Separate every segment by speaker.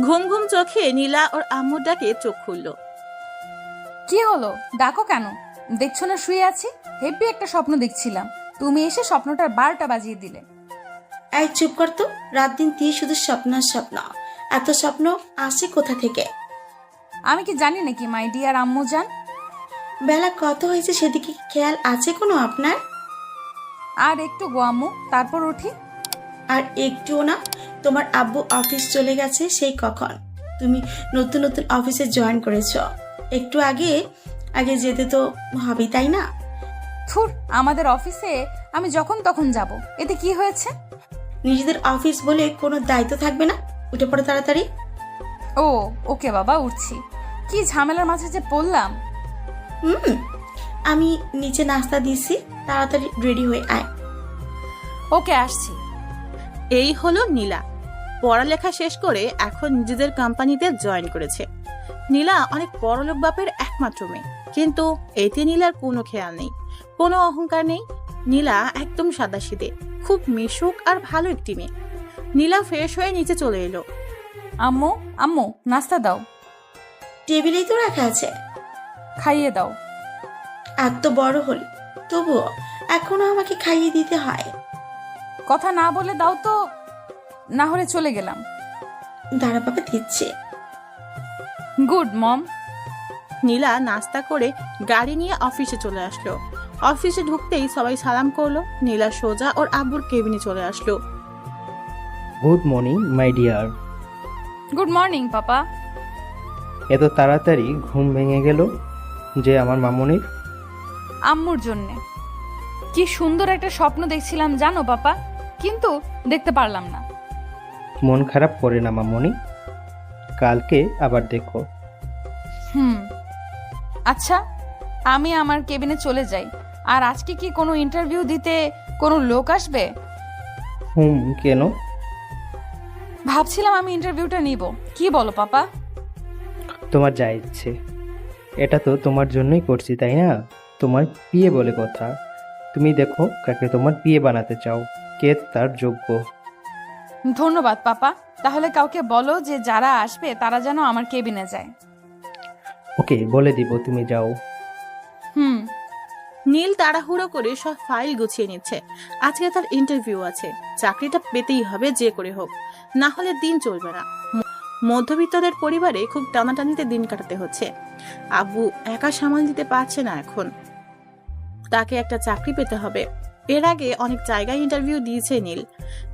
Speaker 1: ঘুম ঘুম চোখে নীলা ওর আম্মুর ডাকে চোখ খুলল।
Speaker 2: কি হলো, ডাকো কেন? দেখছো না শুয়ে আছি? হেব্বি একটা স্বপ্ন দেখছিলাম, তুমি এসে স্বপ্নটার 12টা বাজিয়ে দিলে।
Speaker 3: এই চুপ কর তো, রাত দিন তুই শুধু স্বপ্ন আর স্বপ্ন। এত স্বপ্ন আসে কোথা থেকে?
Speaker 2: আমি কি জানি নাকি মাই ডিয়ার আম্মু জান?
Speaker 3: বেলা কত হয়েছে সেদিকে খেয়াল আছে কোনো আপনার?
Speaker 2: আর একটু গো আম্মু, তারপর উঠি।
Speaker 3: আর একটুও না। তোমার আব্বু অফিস চলে গেছে সেই কখন। তুমি নতুন নতুন অফিসে জয়েন করেছ, একটু আগে আগে যেতে তো হবেই, তাই না?
Speaker 2: থুর, আমাদের অফিসে আমি যখন তখন যাব, এতে কি হয়েছে?
Speaker 3: নিজেদের অফিস বলে কোনো দায়িত্ব থাকবে না? উঠে পড়ো তাড়াতাড়ি।
Speaker 2: ও ওকে বাবা, উঠছি। কি ঝামেলার মাঝে যে পড়লাম।
Speaker 3: আমি নিচে নাস্তা দিয়েছি, তাড়াতাড়ি রেডি হয়ে আয়।
Speaker 2: ওকে, আসছি।
Speaker 1: এই হলো নীলা। পড়ালেখা শেষ করে এখন নিজেদের কোম্পানিতে জয়েন করেছে। নীলা অনেক বড়লোক বাপের একমাত্র মেয়ে, কিন্তু এতে নীলার কোনো খেয়াল নেই, কোনো অহংকার নেই। নীলা একদম সাদাসিধে, খুব মিশুক আর ভালো একটি মেয়ে। নীলা ফ্রেশ হয়ে নিচে চলে এলো।
Speaker 2: আম্মু আম্মু, নাস্তা দাও।
Speaker 3: টেবিলেই তো রাখা আছে।
Speaker 2: খাইয়ে দাও।
Speaker 3: এত বড় হলি তবুও এখনো আমাকে খাইয়ে দিতে হয়?
Speaker 2: কথা না বলে দাও তো, না হলে চলে গেলাম।
Speaker 3: দাঁড়া বাবা, দিচ্ছে।
Speaker 2: গুড মম।
Speaker 1: নীলা নাস্তা করে গাড়ি নিয়ে অফিসে চলে আসলো। অফিসে ঢুকতেই সবাই সালাম করলো। নীলা সোজা ওর আব্বুর কেবিনে চলে আসলো।
Speaker 4: Good morning my dear.
Speaker 2: Good morning papa.
Speaker 4: এত তাড়াতাড়ি ঘুম ভেঙে গেল যে আমার মামুনির?
Speaker 2: আম্মুর জন্যে। কি সুন্দর একটা স্বপ্ন দেখছিলাম জানো পাপা, কিন্তু দেখতে পারলাম না।
Speaker 4: মন খারাপ করে না মামুনি, কালকে আবার দেখো।
Speaker 2: আচ্ছা, আমি আমার কেবিনে চলে যাই। আর আজকে কি কোনো ইন্টারভিউ দিতে কোনো লোক আসবে?
Speaker 4: কেন?
Speaker 2: ভাবছিলাম আমি ইন্টারভিউটা নিব। কি বলো পাপা?
Speaker 4: তোমার যা ইচ্ছে, এটা তো তোমার জন্যই করছি তাই না? তোমার বিয়ে বলে কথা, তুমি দেখো কাকে তোমার বিয়ে বানাতে চাও, কে তার যোগ্য।
Speaker 2: ধন্যবাদ পাপা। তাহলে কাউকে বলো যে যারা আসবে তারা যেন আমার কেবিনে যায়।
Speaker 4: ওকে, বলে দিব, তুমি যাও।
Speaker 1: নীল তাড়াহুড়ো করে সব ফাইল গুছিয়ে নিচ্ছে। আজকে তার ইন্টারভিউ আছে, চাকরিটা পেতেই হবে যে করে হোক, না হলে দিন চলবে না। মধ্যবিত্তদের পরিবারে খুব টানাটানিতে দিন কাটাতে হচ্ছে। আব্বু একা সামাল দিতে পারছে না এখন, তাকে একটা চাকরি পেতে হবে। এর আগে অনেক জায়গায় ইন্টারভিউ দিয়েছে নীল,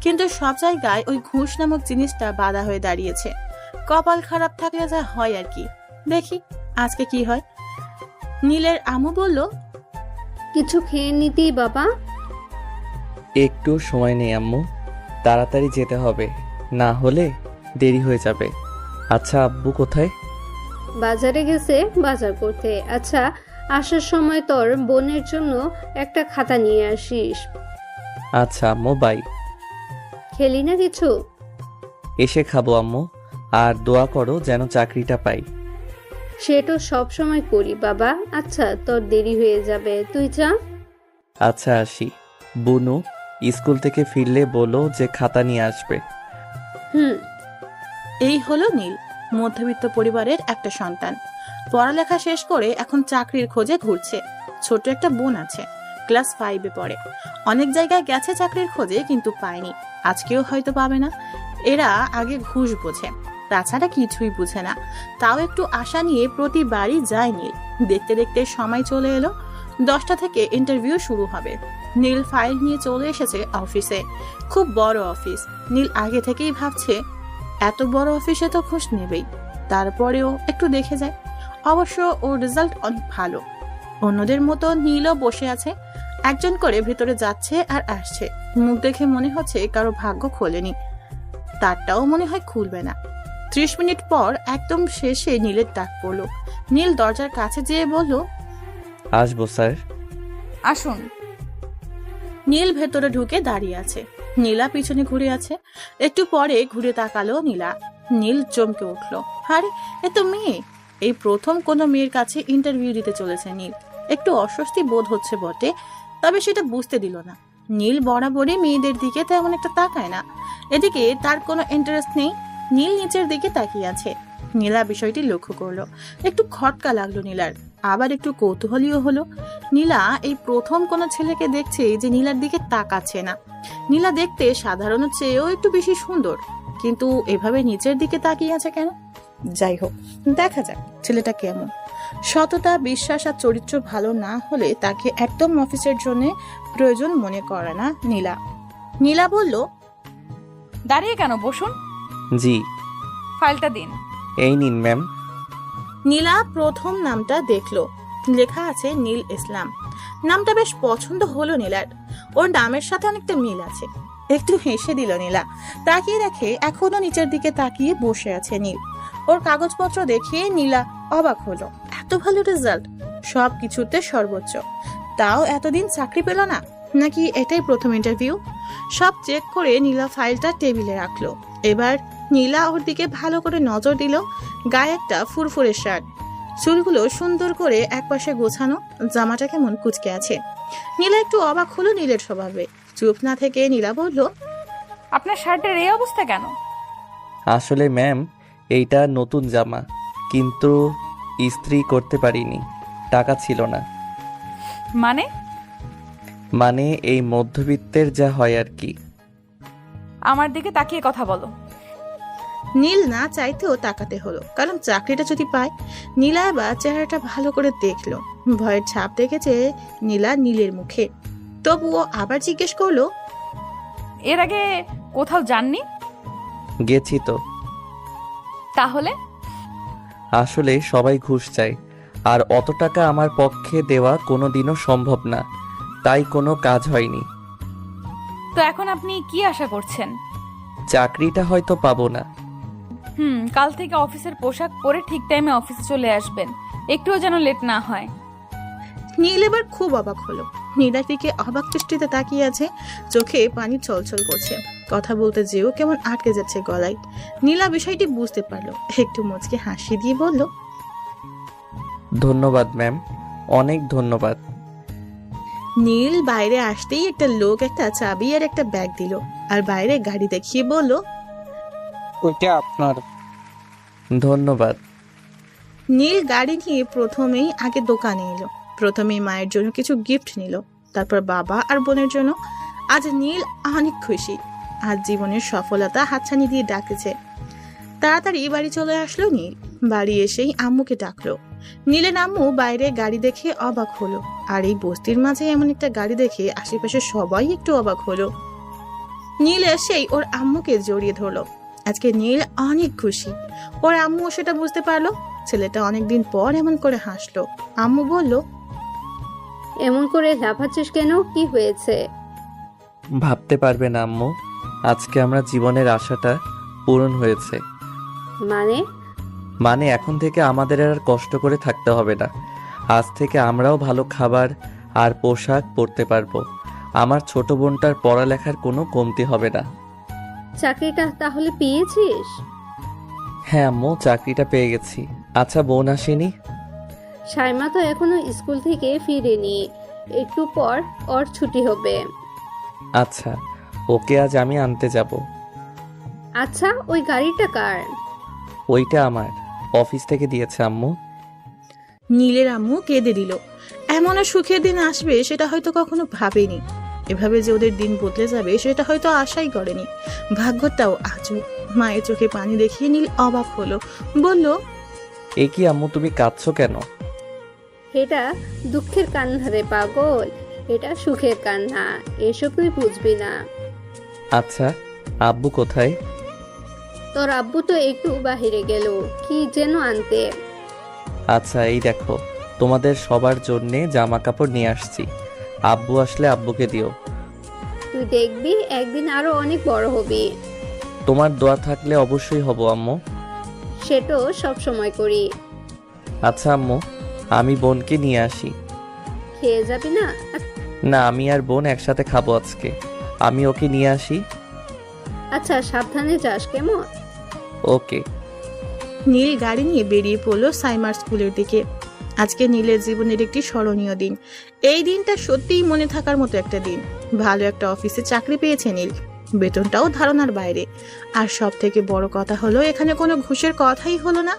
Speaker 1: কিন্তু সব জায়গায় ওই ঘুষ নামক জিনিসটা বাধা হয়ে দাঁড়িয়েছে। কপাল খারাপ থাকলে যা হয় আর কি। দেখি আজকে কি হয়। নীলের আম্মু বলল,
Speaker 5: কিছু খেয়ে নিতেই বাবা।
Speaker 6: একটু সময় নেই আম্মু, তাড়াতাড়ি যেতে হবে, না হলে দেরি হয়ে যাবে। আচ্ছা আব্বু কোথায়?
Speaker 5: বাজারে গেছে বাজার করতে। আচ্ছা, আসার সময় তোর বোনের জন্য একটা খাতা নিয়ে আসিস।
Speaker 6: আচ্ছা আম্মু, বাই।
Speaker 5: খেলি না কিছু?
Speaker 6: এসে খাবো আম্মু, আর দোয়া করো যেন চাকরিটা পাই।
Speaker 5: সেটা সব সময় করি বাবা। আচ্ছা, তোর দেরি হয়ে যাবে, তুই যা।
Speaker 6: আচ্ছা আসি। বুনু স্কুল থেকে ফিরলে বলো যে খাতা নিয়ে আসবে।
Speaker 1: এই হলো নীল, মধ্যবিত্ত পরিবারের একটা সন্তান। পড়ালেখা শেষ করে এখন চাকরির খোঁজে ঘুরছে। ছোট একটা বোন আছে, ক্লাস 5-এ পড়ে। অনেক জায়গায় গেছে চাকরির খোঁজে, কিন্তু পায়নি। আজকেও হয়তো পাবে না। এরা আগে ঘুষ বোঝে, তাছাড়া কিছুই বুঝে না। তাও একটু আশা নিয়ে প্রতিবারই যায় নীল। দেখতে দেখতে সময় চলে এলো, 10টা থেকে ইন্টারভিউ শুরু হবে। নীল ফাইল নিয়ে চলে এসেছে অফিসে। খুব বড় অফিস। নীল আগে থেকেই ভাবছে এত বড় অফিসে তো খোঁজ নেবেই, তারপরেও একটু দেখে যায়। অবশ্য ওর রেজাল্ট অনেক ভালো। অন্যদের মতো নীলও বসে আছে, একজন করে ভেতরে যাচ্ছে আর আসছে। মুখ দেখে মনে হচ্ছে কারো ভাগ্য খোলেনি, তারটাও মনে হয় খুলবে না। 30 মিনিট পর একদম শেষে নীলের ডাক পড়লো। নীল দরজার কাছে যেয়ে বলল,
Speaker 6: আসবো স্যার।
Speaker 2: আসুন।
Speaker 1: নীল ভেতরে ঢুকে দাঁড়িয়ে আছে। নীলা পিছনে ঘুরে আছে। একটু পরে ঘুরে তাকালো নীলা। নীল চমকে উঠলো, আরে এ তো মেয়ে। এই প্রথম কোনো মেয়ের কাছে ইন্টারভিউ দিতে চলেছে নীল। একটু অস্বস্তি বোধ হচ্ছে বটে, তবে সেটা বুঝতে দিল না। নীল বরাবরই মেয়েদের দিকে তেমন একটা তাকায় না। এদিকে তার কোনো ইন্টারেস্ট নেই। নীল নিচের দিকে তাকিয়ে আছে। নীলা বিষয়টি লক্ষ্য করলো। একটু খটকা লাগলো নীলার, আবার একটু কৌতূহলীও হলো। নীলা এই প্রথম কোনো ছেলেকে দেখছে যে নীলার দিকে তাকাচ্ছে না। নীলা দেখতে সাধারণের চেয়েও একটু বেশি সুন্দর, কিন্তু এভাবে নিচের দিকে তাকিয়ে আছে কেন? যাই হোক, দেখা যাক ছেলেটা কেমন। সততা, বিশ্বাস আর চরিত্র ভালো না হলে তাকে একদম অফিসের জন্য প্রয়োজন মনে করে না নীলা। নীলা বলল,
Speaker 2: দাঁড়িয়ে কেন, বসুন।
Speaker 6: জি।
Speaker 2: ফাইলটা দিন।
Speaker 6: এই নিন ম্যাম।
Speaker 1: নীলা প্রথম নামটা দেখলো, লেখা আছে নীল ইসলাম। নামটা বেশ পছন্দ হলো নীলার। ওর নামের সাথে অনেকটা মিল আছে। একটু হেসে দিল নীলা। তাকিয়ে দেখে এখনো নিচের দিকে তাকিয়ে বসে আছে নীল। ওর কাগজপত্র দেখে নীলা অবাক হলো। এত ভালো রেজাল্ট, সব কিছুতে সর্বোচ্চ, তাও এতদিন চাকরি পেল না, নাকি এটাই প্রথম ইন্টারভিউ? সব চেক করে নীলা ফাইলটা টেবিলে রাখলো। এবার নীলা ওর দিকে ভালো করে নজর দিল। গায়ে একটা ফুরফুরে শার্ট, চুলগুলো সুন্দর করে একপাশে গোছানো, জামাটা কেমন কুচকে আছে। নীলা একটু অবাক হলো নীলের স্বভাবে। চুপ না থেকে নীলা বলল,
Speaker 2: আপনার শার্টের এই অবস্থা কেন?
Speaker 6: আসলে ম্যাম, এইটা নতুন জামা, কিন্তু ইস্ত্রি করতে পারিনি, টাকা ছিল না। মানে এই মধ্যবিত্তের যা হয় আর কি।
Speaker 2: আমার দিকে তাকিয়ে কথা বলো।
Speaker 1: নীল না চাইতেও তাকাতে হলো, কারণ চাকরিটা যদি পায়। নীলা এবার চেহারাটা ভালো করে দেখলো। ভয়ের ছাপ দেখেছে নীলা নীলের মুখে। তবুও আবার জিজ্ঞেস করলো,
Speaker 2: এর আগে কোথাও যাননি?
Speaker 6: গেছি তো।
Speaker 2: তাহলে?
Speaker 6: আসলে সবাই ঘুষ চায়, আর অত টাকা আমার পক্ষে দেওয়া কোনোদিনও সম্ভব না, তাই কোনো কাজ হয়নি।
Speaker 2: তো এখন আপনি কি আশা করছেন?
Speaker 6: চাকরিটা হয়তো পাবো না।
Speaker 2: কাল থেকে অফিসের পোশাক পরে ঠিক টাইমে অফিসে চলে আসবেন, একটুও যেন লেট না হয়।
Speaker 1: নীল এবার খুব অবাক হলো। নীলার দিকে অবাক দৃষ্টিতে তাকিয়ে আছে, চোখে পানি ছলছল করছে। কথা বলতে যেও কেমন আটকে যাচ্ছে গলায়। নীলা বিষয়টি বুঝতে পারলো, একটু মুচকে হাসি দিয়ে বলল,
Speaker 6: ধন্যবাদ ম্যাম, অনেক ধন্যবাদ।
Speaker 1: নীল বাইরে আসতেই একটা লোক একটা চাবি আর একটা ব্যাগ দিল, আর বাইরে গাড়ি দেখিয়ে বলল,
Speaker 7: ওইটা আপনার।
Speaker 6: ধন্যবাদ।
Speaker 1: নীল গাড়ি নিয়ে প্রথমেই আগে দোকানে এলো। প্রথমেই মায়ের জন্য কিছু গিফট নিল, তারপর বাবা আর বোনের জন্য। আজ নীল অনেক খুশি। আজ জীবনের সফলতা হাতছানি দিয়ে ডাকছে। তাড়াতাড়ি বাড়ি চলে আসলো নীল। বাড়ি এসেই আম্মুকে ডাকলো। নীলের আম্মু বাইরে গাড়ি দেখে অবাক হলো, আর এই বস্তির মাঝে এমন একটা গাড়ি দেখে আশেপাশে সবাই একটু অবাক হলো। নীল এসেই ওর আম্মুকে জড়িয়ে ধরলো। আজকে নীল অনেক খুশি। ওর আম্মু সেটা বুঝতে পারলো। ছেলেটা অনেকদিন পর এমন করে হাসলো। আম্মু বলল,
Speaker 5: এমন করে লাফাচ্ছিস কেন, কি হয়েছে?
Speaker 6: ভাবতে পারবে না আম্মু, আজকে আমরা জীবনের আশাটা পূরণ হয়েছে। মানে এখন থেকে আমাদের আর কষ্ট করে থাকতে হবে না। আজ থেকে আমরাও ভালো খাবার আর পোশাক পরতে পারবো। আমার ছোট বোনটার পড়ালেখার কোনো কমতি হবে না।
Speaker 5: চাকরিটা তাহলে পেয়েছিস?
Speaker 6: হ্যাঁ আম্মু, চাকরিটা পেয়ে গেছি। আচ্ছা, বোন আসেনি?
Speaker 5: সাইমা তো এখনো স্কুল থেকে ফিরেনি, একটু পর ওর ছুটি হবে।
Speaker 6: আচ্ছা, ওকে আজ আমি আনতে যাব।
Speaker 5: আচ্ছা, ওই গাড়িটা কার?
Speaker 6: ওইটা আমার, অফিস থেকে দিয়েছে আম্মু।
Speaker 1: নীলের আম্মু কেঁদে দিল। এমন আর সুখের দিন আসবে সেটা হয়তো কখনো ভাবেনি। এভাবে যে ওদের দিন বদলে যাবে সেটা হয়তো আশাই করেনি। ভাগ্যটাও আজও। মায়ের চোখে পানি দেখিয়ে নীল অবাক হলো, বলল,
Speaker 6: এ কি আম্মু, তুমি কাঁদছো কেন?
Speaker 5: এটা দুঃখের কান্না রে পাগল, এটা সুখের কান্না, এসব তুই বুঝবি না।
Speaker 6: আচ্ছা, আব্বু কোথায়?
Speaker 5: তোর আব্বু তো একটু বাহিরে গেল, কি যেন আনতে।
Speaker 6: আচ্ছা, এই দেখো, তোমাদের সবার জন্যে জামা কাপড় নিয়ে আসছি। আব্বু আসলে আব্বুকে দিও।
Speaker 5: তুই দেখবি একদিন আরো অনেক বড় হবি।
Speaker 6: তোমার দোয়া থাকলে অবশ্যই হব আম্মু।
Speaker 5: সেটাও সব সময় করি।
Speaker 6: আচ্ছা আম্মু, আমি বোনকে নিয়ে আসি।
Speaker 5: খেয়ে যাবি না?
Speaker 6: না, আমি আর বোন একসাথে খাবো আজকে। আমি ওকে নিয়ে আসি।
Speaker 5: আচ্ছা, সাবধানে যাস কেমন?
Speaker 6: ওকে।
Speaker 1: নীল গাড়ি নিয়ে বেরিয়ে পড়লো সাইমার স্কুলের দিকে। আজকে নীলের জীবনের একটি স্মরণীয় দিন। এই দিনটা সত্যিই মনে থাকার মতো একটা দিন। ভালো একটা অফিসে চাকরি পেয়েছে নীল, বেতনটাও ধারণার বাইরে। আর সব থেকে বড় কথা হলো এখানে কোনো ঘুষের কথাই হলো না।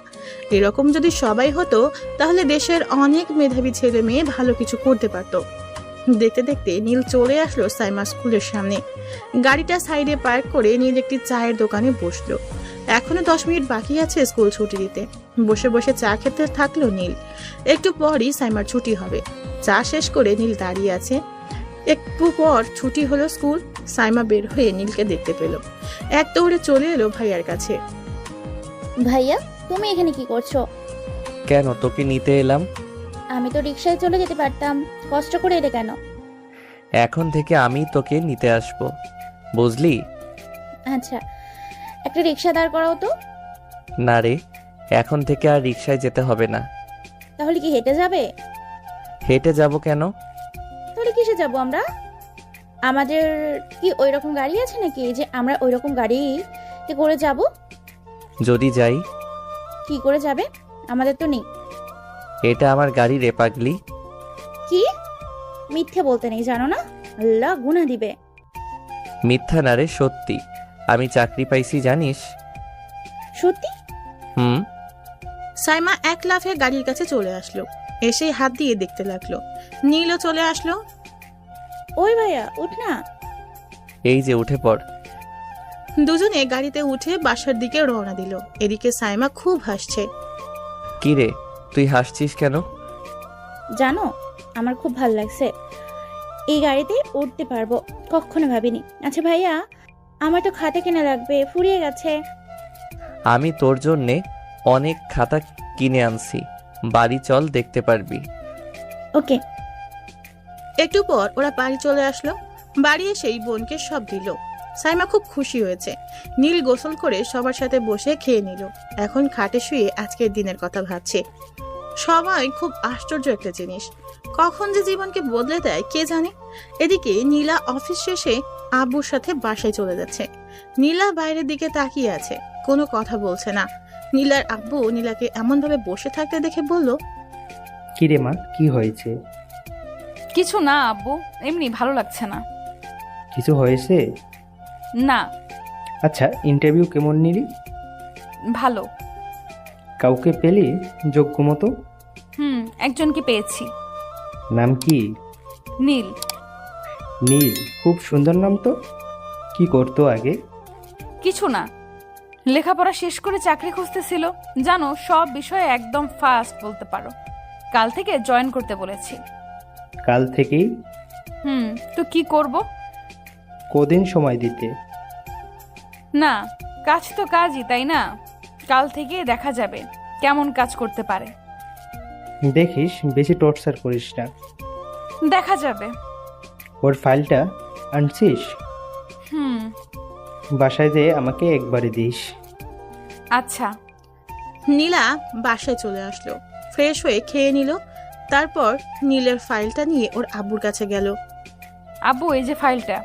Speaker 1: এরকম যদি সবাই হতো তাহলে দেশের অনেক মেধাবী ছেলে মেয়ে ভালো কিছু করতে পারতো। দেখতে দেখতে নীল চলে আসলো সাইমা স্কুলের সামনে। গাড়িটা সাইডে পার্ক করে নীল একটি চায়ের দোকানে বসলো। এখনো 10 মিনিট বাকি আছে স্কুল ছুটি দিতে। বসে বসে চা খেতে থাকলো নীল। একটু পরই সাইমার ছুটি হবে। চা শেষ করে নীল দাঁড়িয়ে আছে। একটু পর ছুটি হলো স্কুল। সাইমা বের হয়ে নীলকে দেখতে পেল। এক দৌড়ে চলে এলো ভাইয়ার কাছে।
Speaker 8: ভাইয়া, তুমি এখানে কি করছো?
Speaker 6: কেন, তোকে নিতে এলাম।
Speaker 8: আমি তো রিক্সায় চলে যেতে পারতাম, কষ্ট করে এলে কেন?
Speaker 6: এখন থেকে আমি তোকে নিতে আসব, বুঝলি?
Speaker 8: আচ্ছা, একটা রিক্সা দাঁড় করাও তো।
Speaker 6: না রে, এখন থেকে আর রিকশায় যেতে হবে না।
Speaker 8: তাহলে কি হেঁটে যাবে?
Speaker 6: হেঁটে যাব কেন?
Speaker 8: তাহলে কিসে যাব আমরা? আমাদের কি ওই রকম গাড়ি আছে নাকি যে আমরা ওই রকম গাড়িতে করে যাব?
Speaker 6: যদি যাই?
Speaker 8: কি করে যাবে? আমাদের তো নেই।
Speaker 6: এটা আমার গাড়ি রে পাগলি।
Speaker 8: কি মিথ্যে বলতে নেই, জানো না? আল্লাহ গুনাহ দিবে।
Speaker 6: মিথ্যা না রে, সত্যি। আমি চাকরি পাইছি জানিস?
Speaker 8: সত্যি?
Speaker 6: হুম।
Speaker 1: সাইমা এক লাফে গাড়ির কাছে চলে আসলো। এসেই হাত দিয়ে দেখতে লাগলো। নীলও চলে আসলো।
Speaker 8: ওই ভাইয়া, উঠ না।
Speaker 6: এই যে উঠে পড়।
Speaker 1: দুজনে গাড়িতে উঠে বাসার দিকে রওনা দিল। এদিকে সাইমা খুব হাসছে।
Speaker 6: কি রে, তুই হাসছিস কেন?
Speaker 8: জানো, আমার খুব ভালো লাগছে। এই গাড়িতে উঠতে পারবো, কখনো ভাবিনি। আচ্ছা ভাইয়া, আমার তো খাতা কেনা লাগবে, ফুরিয়ে গেছে।
Speaker 6: আমি তোর জন্যে অনেক খাতা কিনে আনছি, বাড়ি চল, দেখতে পারবি।
Speaker 8: ওকে।
Speaker 1: একটু পর ওরা বাড়ি চলে আসলো। বাড়ি এসেই বোনকে সব দিল। সাইমা খুব খুশি হয়েছে। নীল গোসল করে সবার সাথে বসে খেয়ে নিল। এখন খাটে শুয়ে আজকের দিনের কথা ভাবছে। সবাই খুব আশ্চর্য একটা জিনিস, কখন যে জীবনকে বদলে দেয় কে জানে। এদিকে নীলা অফিস শেষে আব্বুর সাথে বাসায় চলে যাচ্ছে। নীলা বাইরের দিকে তাকিয়ে আছে, কোনো কথা বলছে না। নীলার আব্বু নীলাকে এমন ভাবে বসে থাকতে দেখে বলল,
Speaker 4: কি রে মা, কি হয়েছে?
Speaker 2: কিছু না আব্বু, এমনি ভালো লাগছে না।
Speaker 4: কিছু হয়েছে?
Speaker 2: না।
Speaker 4: আচ্ছা, ইন্টারভিউ কেমন নিলি?
Speaker 2: ভালো।
Speaker 4: কাউকে পেলি যোগ্য মতো?
Speaker 2: একজনকে পেয়েছি।
Speaker 4: নাম কি?
Speaker 2: নীল।
Speaker 4: নীল, খুব সুন্দর নাম তো। কি করতো আগে?
Speaker 2: কিছু না, লেখাপড়া শেষ করে চাকরি খুঁজতেছিল। জানো, সব বিষয়ে একদম ফাস্ট বলতে পারো। কাল থেকে জয়েন করতে বলেছি।
Speaker 4: কাল থেকেই?
Speaker 2: তো কি করব?
Speaker 4: কদিন সময় দিতে?
Speaker 2: না, কাজ তো কাজই, তাই না? কাল থেকে দেখা যাবে কেমন কাজ করতে পারে।
Speaker 4: দেখিস, বেশি টর্চার করিস না।
Speaker 2: দেখা যাবে।
Speaker 4: ওর ফাইলটা আনছিস?
Speaker 2: হুম।
Speaker 4: বাসায় যেয়ে আমাকে একবারে দিস।
Speaker 2: আচ্ছা।
Speaker 1: নীলা বাসায় চলে আসলো। ফ্রেশ হয়ে খেয়ে নিল। তারপর নীলের ফাইলটা নিয়ে ওর আব্বুর কাছে গেল।
Speaker 2: আব্বু, এই যে ফাইলটা।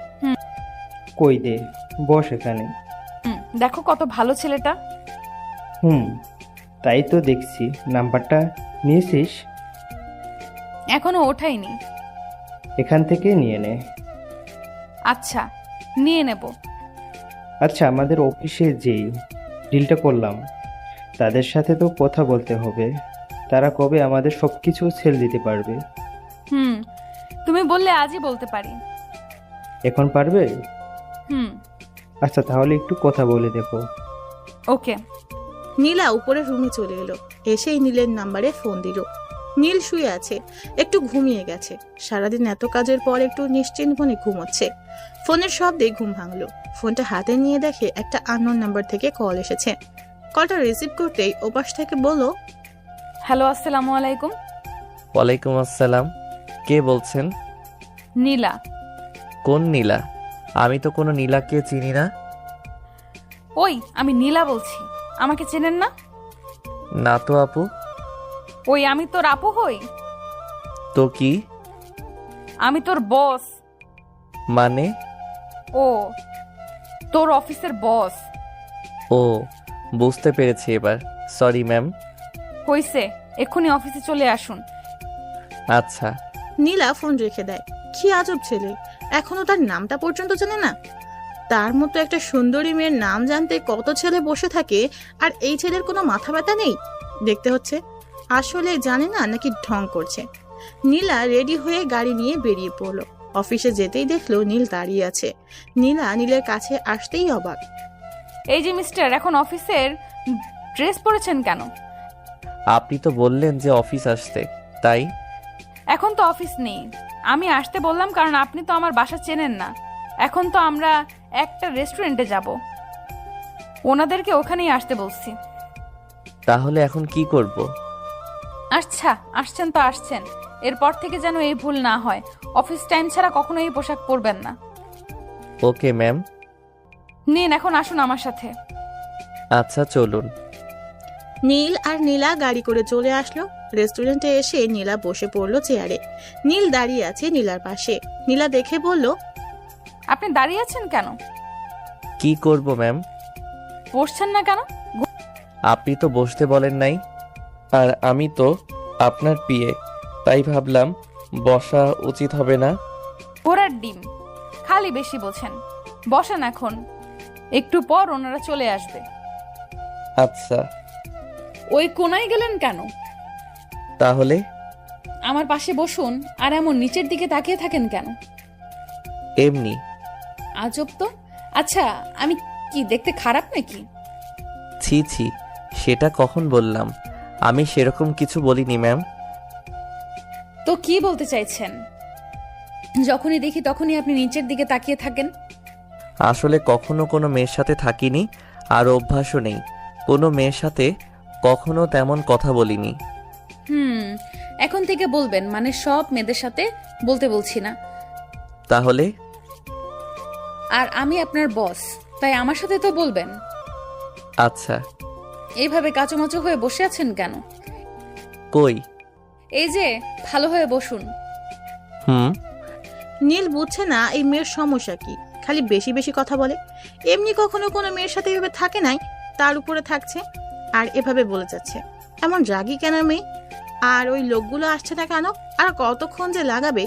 Speaker 4: কই দে, বস এখানে।
Speaker 2: দেখো কত ভালো ছেলেটা।
Speaker 4: তাই তো দেখছি। নাম্বারটা নিয়েছিস?
Speaker 2: এখনো ওঠাইনি।
Speaker 4: এখান থেকে নিয়ে নে।
Speaker 2: আচ্ছা, নিয়ে নেব।
Speaker 4: আচ্ছা, আমাদের অফিসে যেই ডিলটা করলাম তাদের সাথে তো কথা বলতে হবে। তারা কবে আমাদের সব কিছু সেল দিতে পারবে?
Speaker 2: তুমি বললে আজই বলতে পারি।
Speaker 4: এখন পারবে? আচ্ছা, তাহলে একটু কথা বলে দেখো।
Speaker 2: ওকে।
Speaker 1: নীলা উপরের রুমে চলে এলো। এসেই নীলের নাম্বারে ফোন দিল। নীল শুয়ে আছে, একটু ঘুমিয়ে গেছে। সারাদিন এত কাজের পর একটু নিশ্চিন্ত মনে ঘুমোচ্ছে। ফোনের শব্দে ঘুম ভাঙলো। ফোনটা হাতে নিয়ে দেখে একটা আননোন নাম্বার থেকে কল এসেছে। কলটা রিসিভ করতেই ওপাশ থেকে বলল,
Speaker 2: হ্যালো, আসসালামু আলাইকুম।
Speaker 6: ওয়ালাইকুম আসসালাম। কে বলছেন?
Speaker 2: নীলা।
Speaker 6: কোন নীলা? আমি তো কোনো নীলাকে চিনি না।
Speaker 2: ওই, আমি নীলা বলছি। আমাকে চেনেন না?
Speaker 6: না তো আপু।
Speaker 2: ওই, আমি তোর আপু হই।
Speaker 6: তো কি?
Speaker 2: আমি তোর বস।
Speaker 6: মানে?
Speaker 2: ও, তোর অফিসের বস।
Speaker 6: ও, বুঝতে পেরেছি এবার। Sorry ma'am.
Speaker 2: হইছে, এক্ষুনি অফিসে চলে আসুন।
Speaker 6: আচ্ছা।
Speaker 1: নীলা ফোন রেখে দেয়। কি আজব ছেলে, এখনো তার নামটা পর্যন্ত জানে না। তার মতো একটা সুন্দরী মেয়ের নাম জানতে কত ছেলে বসে থাকে, আর এই ছেলের কোনো মাথা ব্যথা নেই। দেখতে হচ্ছে আসলে জানে না নাকি ঢং করছে। নীলা রেডি হয়ে গাড়ি নিয়ে বেরিয়ে পড়লো। অফিসে যেতেই দেখলো নীল দাঁড়িয়ে আছে। নীলা নীলের কাছে আসতেই অবাক।
Speaker 2: এই যে মিস্টার, এখন অফিসের ড্রেস পরেছেন কেন?
Speaker 6: আপনি তো বললেন যে অফিস আসতে, তাই।
Speaker 2: এখন তো অফিস নেই। আমি আসতে বললাম কারণ আপনি তো আমার বাসা চেনেন না। এখন তো আমরা একটা রেস্টুরেন্টে যাব, ওনাদেরকে ওখানেই আসতে বলছি।
Speaker 6: তাহলে এখন কি করব?
Speaker 2: আচ্ছা, আসছেন তো আসছেন, এরপর থেকে যেন এই ভুল না হয়। অফিস টাইম ছাড়া কখনো এই পোশাক পরবেন না।
Speaker 6: Okay ma'am.
Speaker 2: নিন, এখন আসুন আমার সাথে।
Speaker 6: আচ্ছা চলুন।
Speaker 1: নীল আর নীলা গাড়ি করে চলে আসলো। রেস্টুরেন্টে এসে নীলা বসে পড়লো চেয়ারে। নীল দাঁড়িয়ে আছে নীলার পাশে। নীলা দেখে বলল,
Speaker 2: আপনি দাঁড়িয়ে আছেন কেন?
Speaker 6: কি করব ম্যাম?
Speaker 2: বসছেন না কেন?
Speaker 6: আপনি তো বসতে বলেন নাই, আর আমি তো আপনার পিয়ে, তাই ভাবলাম বসা উচিত হবে না।
Speaker 2: ঘোড়ার ডিম, খালি বেশি বোঝেন। বসেন এখন, একটু পর ওনারা চলে আসবে।
Speaker 6: আচ্ছা।
Speaker 2: ওই কোনায় গেলেন কেন?
Speaker 6: তাহলে
Speaker 2: আমার পাশে বসুন। আর এমন নিচের দিকে তাকিয়ে থাকেন কেন?
Speaker 6: এমনি।
Speaker 2: আজব তো। আচ্ছা, আমি কি দেখতে খারাপ নাকি?
Speaker 6: ছি ছি, সেটা কখন বললাম? আমি সেরকম কিছু বলিনি ম্যাম।
Speaker 2: তো কি বলতে চাইছেন? যখনই দেখি তখনই আপনি নিচের দিকে তাকিয়ে থাকেন।
Speaker 6: আসলে কখনো কোনো মেয়ের সাথে থাকিনি, আর অভ্যাসও নেই। কোনো মেয়ের সাথে কখনো তেমন কথা বলিনি।
Speaker 2: এখন থেকে বলবেন, মানে সব মেয়েদের সাথে বলতে বলছি না।
Speaker 6: তাহলে?
Speaker 2: আর আমি আপনার বস, তাই আমার সাথে তো বলবেন।
Speaker 6: আচ্ছা।
Speaker 2: এইভাবে কাচুমাচু হয়ে বসে আছেন কেন?
Speaker 6: কই?
Speaker 2: এই যে, ভালো হয়ে বসুন।
Speaker 1: নীল বুঝছে না এই মেয়ের সমস্যা কি। খালি বেশি বেশি কথা বলে। এমনি কখনো কোনো মেয়ের সাথে এভাবে থাকে নাই, তার উপরে থাকছে আর এভাবে বলে যাচ্ছে। এমন রাগী কেন মেয়ে? আর ওই লোকগুলো আসছে না কেন? আর কতক্ষণ যে লাগাবে?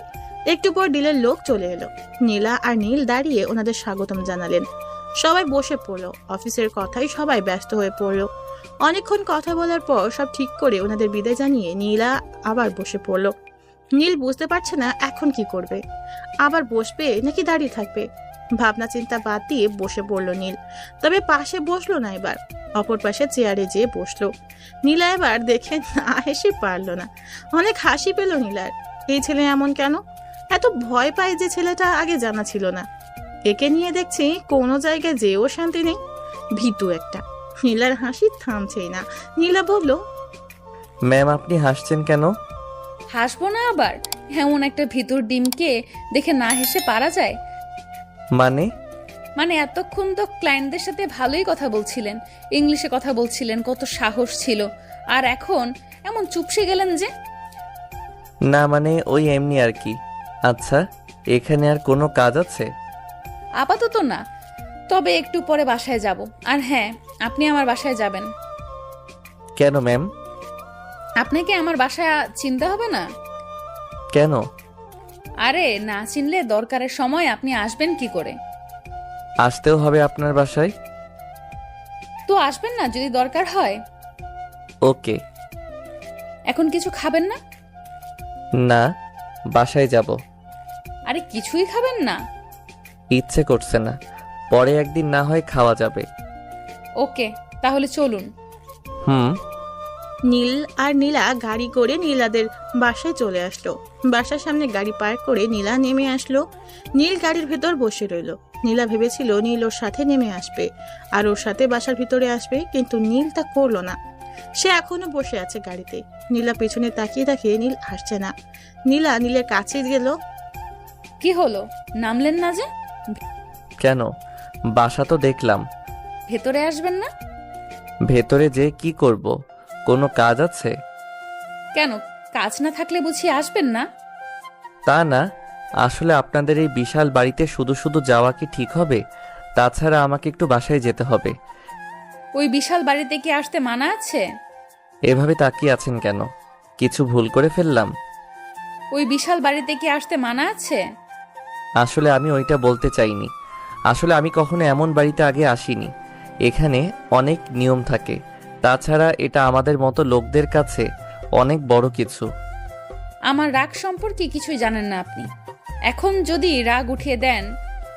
Speaker 1: একটু পর ডিলের লোক চলে এলো। নীলা আর নীল দাঁড়িয়ে ওনাদের স্বাগতম জানালেন। সবাই বসে পড়লো। অফিসের কথাই সবাই ব্যস্ত হয়ে পড়লো। অনেকক্ষণ কথা বলার পর সব ঠিক করে ওনাদের বিদায় জানিয়ে নীলা আবার বসে পড়লো। নীল বুঝতে পারছে না এখন কি করবে। আবার বসবে নাকি দাঁড়িয়ে থাকবে? ভাবনা চিন্তা বাদ দিয়ে বসে পড়লো নীল। তবে পাশে বসলো না, এবার অপর পাশে চেয়ারে যেয়ে বসলো। নীলা এবার দেখে না হেসে পারলো না। অনেক হাসি পেল নীলার। এই ছেলে এমন কেন? এত ভয় পায় যে ছেলেটা আগে জানা ছিল না। একে নিয়ে দেখছি কোনো জায়গায় যেও শান্তি নেই। ভীতু একটা। নীলার হাসি থামছেই না। নীলা বলল,
Speaker 6: ম্যাম আপনি হাসছেন কেন?
Speaker 2: হাসবো না আবার? এমন একটা ভিতর ডিমকে দেখে না হেসে পারা যায়?
Speaker 6: মানে
Speaker 2: এতক্ষণ তো ক্লায়েন্টদের সাথে ভালোই কথা বলছিলেন, ইংলিশে কথা বলছিলেন, কত সাহস ছিল। আর এখন এমন চুপসে গেলেন যে?
Speaker 6: না মানে ওই এমনি আর কি। আচ্ছা, এখানে আর কোনো কাজ আছে?
Speaker 2: আপাতত না, তবে একটু পরে বাসায় যাব। আর হ্যাঁ, আপনি আমার বাসায় যাবেন।
Speaker 6: কেন ম্যাম?
Speaker 2: আপনাকে আমার বাসায় চিনতে হবে না?
Speaker 6: কেন?
Speaker 2: আরে না চিনলে দরকারের সময় আপনি আসবেন কি করে?
Speaker 6: আসতেও হবে আপনার বাসায়?
Speaker 2: তো আসবেন না যদি দরকার হয়।
Speaker 6: ওকে।
Speaker 2: এখন কিছু খাবেন না?
Speaker 6: না, বাসায় যাব।
Speaker 2: আরে কিছুই খাবেন না?
Speaker 6: ইচ্ছে করছে না, পরে একদিন না হয় খাওয়া যাবে।
Speaker 2: ওকে, তাহলে চলুন।
Speaker 1: নীল আর নীলা গাড়ি করে নীলাদের বাসায় চলে আসলো। বাসার সামনে গাড়ি পার্ক করে নীলা নেমে আসলো। নীল গাড়ির ভেতর বসে রইল। নীলা ভেবেছিল নীল ওর সাথে নেমে আসবে আর ওর সাথে বাসার ভিতরে আসবে, কিন্তু নীল তা করলো না। সে এখনো বসে আছে গাড়িতে। নীলা পেছনে তাকিয়ে দেখে নীল আসছে না। নীলা নীলের কাছে গেল।
Speaker 2: কি হলো, নামলেন না যে?
Speaker 6: কেন? বাসা তো দেখলাম।
Speaker 2: ভেতরে আসবেন না?
Speaker 6: ভেতরে যে কি করব? কোনো কাজ আছে?
Speaker 2: কেন, কাজ না থাকলে বুঝি আসবেন না?
Speaker 6: তা না, আসলে আপনাদের এই বিশাল বাড়িতে শুধু শুধু যাওয়া কি ঠিক হবে? তাছাড়া আমাকে একটু বাসায় যেতে হবে।
Speaker 2: ওই বিশাল বাড়িতে কি আসতে মানা আছে?
Speaker 6: এভাবে তাকিয়ে আছেন কেন? কিছু ভুল করে ফেললাম?
Speaker 2: ওই বিশাল বাড়িতে কি আসতে মানা আছে?
Speaker 6: আসলে আমি ওইটা বলতে চাইনি। আসলে আমি কখনো এমন বাড়িতে আগে আসিনি। এখানে অনেক নিয়ম থাকে। তাছাড়া এটা আমাদের মতো লোকদের কাছে অনেক বড় কিছু।
Speaker 2: আমার রাগ সম্পর্কে কিছুই জানেন না আপনি। এখন যদি রাগ উঠিয়ে দেন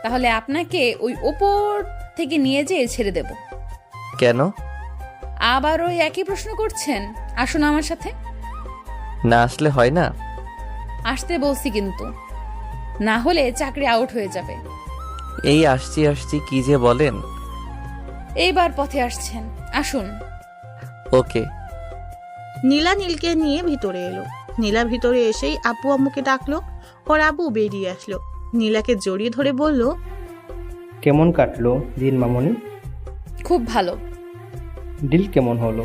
Speaker 2: তাহলে আপনাকে ওই ওপর থেকে নিয়ে যেয়ে ছেড়ে দেব।
Speaker 6: কেন?
Speaker 2: আবার ওই একই প্রশ্ন করছেন। আসুন আমার সাথে।
Speaker 6: না আসলে হয় না?
Speaker 2: আসতে বলছি কিন্তু, না হলে চাকরি আউট হয়ে যাবে।
Speaker 6: এই আসছি আসছি কি যে বলেন।
Speaker 2: এইবার পথে আসছেন, আসুন।
Speaker 6: ওকে।
Speaker 1: নীলা নীলকে নিয়ে ভিতরে এলো। নীলা ভিতরে এসেই আপু আম্মুকে ডাকলো। ওর আব্বু বেরিয়ে আসলো। নীলাকে জড়িয়ে ধরে বলল,
Speaker 4: কেমন কাটলো দিন মামনি?
Speaker 2: খুব ভালো,
Speaker 4: ডিল কেমন হলো?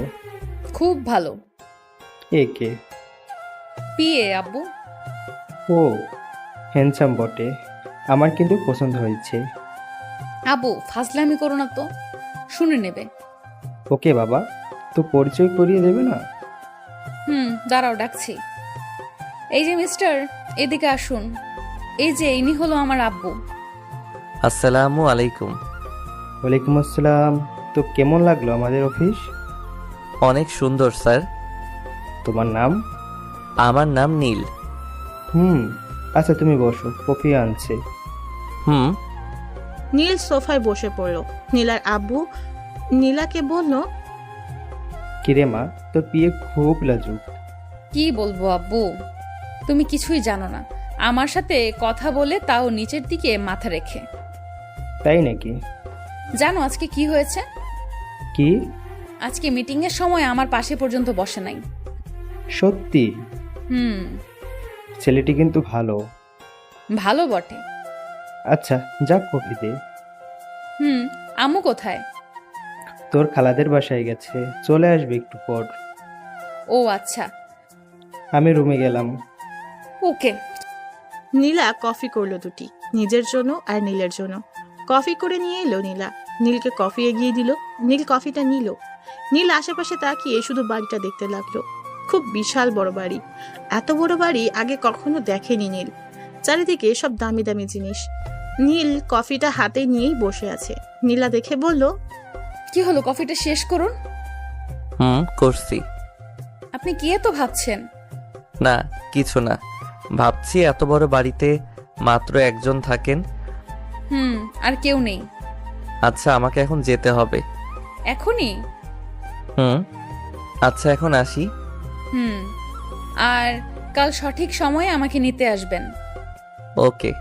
Speaker 2: খুব ভালো।
Speaker 4: একে
Speaker 2: পিয়ে আব্বু।
Speaker 4: ও হ্যান্ডসাম বটে, আমার কিন্তু পছন্দ হয়েছে।
Speaker 2: আব্বু ফাজলামি করো না তো, শুনে নেবে।
Speaker 4: ওকে বাবা, তো পরিচয় করিয়ে দেবে না?
Speaker 2: দাঁড়াও ডাকছি। এই যে মিস্টার, এদিকে আসুন। এই যে ইনি হলো আমার আব্বু।
Speaker 6: আসসালামু আলাইকুম।
Speaker 4: ওয়ালাইকুম আসসালাম। তো কেমন লাগলো আমাদের অফিস?
Speaker 6: অনেক সুন্দর স্যার।
Speaker 4: তোমার নাম?
Speaker 6: আমার নাম নীল।
Speaker 4: আচ্ছা তুমি বসো, কফি আনছে।
Speaker 6: হুম।
Speaker 1: নীল সোফায় বসে পড়ল। নীলার আব্বু নীলাকে বলল,
Speaker 4: কিরে মা, তোর বিয়ে খুব লাজুক।
Speaker 2: কি বলবো আব্বু, তুমি কিছুই জানো না। আমার সাথে কথা বলে তাও নিচের দিকে মাথা রেখে।
Speaker 4: তাই নাকি?
Speaker 2: জানো আজকে কি হয়েছে?
Speaker 4: কি?
Speaker 2: আজকে মিটিং এর সময় আমার পাশে পর্যন্ত বসে নাই।
Speaker 4: সত্যি? ছেলেটি কিন্তু ভালো।
Speaker 2: ভালো বটে।
Speaker 4: আচ্ছা যা, কফি দে।
Speaker 2: আম্মু কোথায়?
Speaker 4: তোর খালাদের বাসায় গেছে, চলে আসবে একটু পর।
Speaker 2: ও আচ্ছা।
Speaker 4: আমি রুমে গেলাম।
Speaker 2: ওকে।
Speaker 1: নীলা কফি করলো দুটি, নিজের জন্য আর নীলের জন্য। কফি করে নিয়ে এলো নীলা। নীলকে কফি এগিয়ে দিল। নীল কফিটা নিল। নীল আশেপাশে তাকিয়ে শুধু বাড়িটা দেখতে লাগলো। খুব বিশাল বড় বাড়ি। এত বড় বাড়ি আগে কখনো দেখেনি নীল। চারিদিকে সব দামি দামি জিনিস। নীল কফিটা হাতে নিয়েই বসে আছে। নীলা দেখে বলল,
Speaker 2: কি হলো, কফিটা শেষ করুন।
Speaker 6: করছি।
Speaker 2: আপনি কি এত ভাবছেন?
Speaker 6: না কিছু না, ভাবছি এত বড় বাড়িতে মাত্র একজন থাকেন।
Speaker 2: আর কেউ নেই।
Speaker 6: আচ্ছা আমাকে এখন যেতে হবে।
Speaker 2: এখনই?
Speaker 6: আচ্ছা এখন আসি।
Speaker 2: আর কাল সঠিক সময়ে আমাকে নিতে আসবেন।
Speaker 6: ওকে।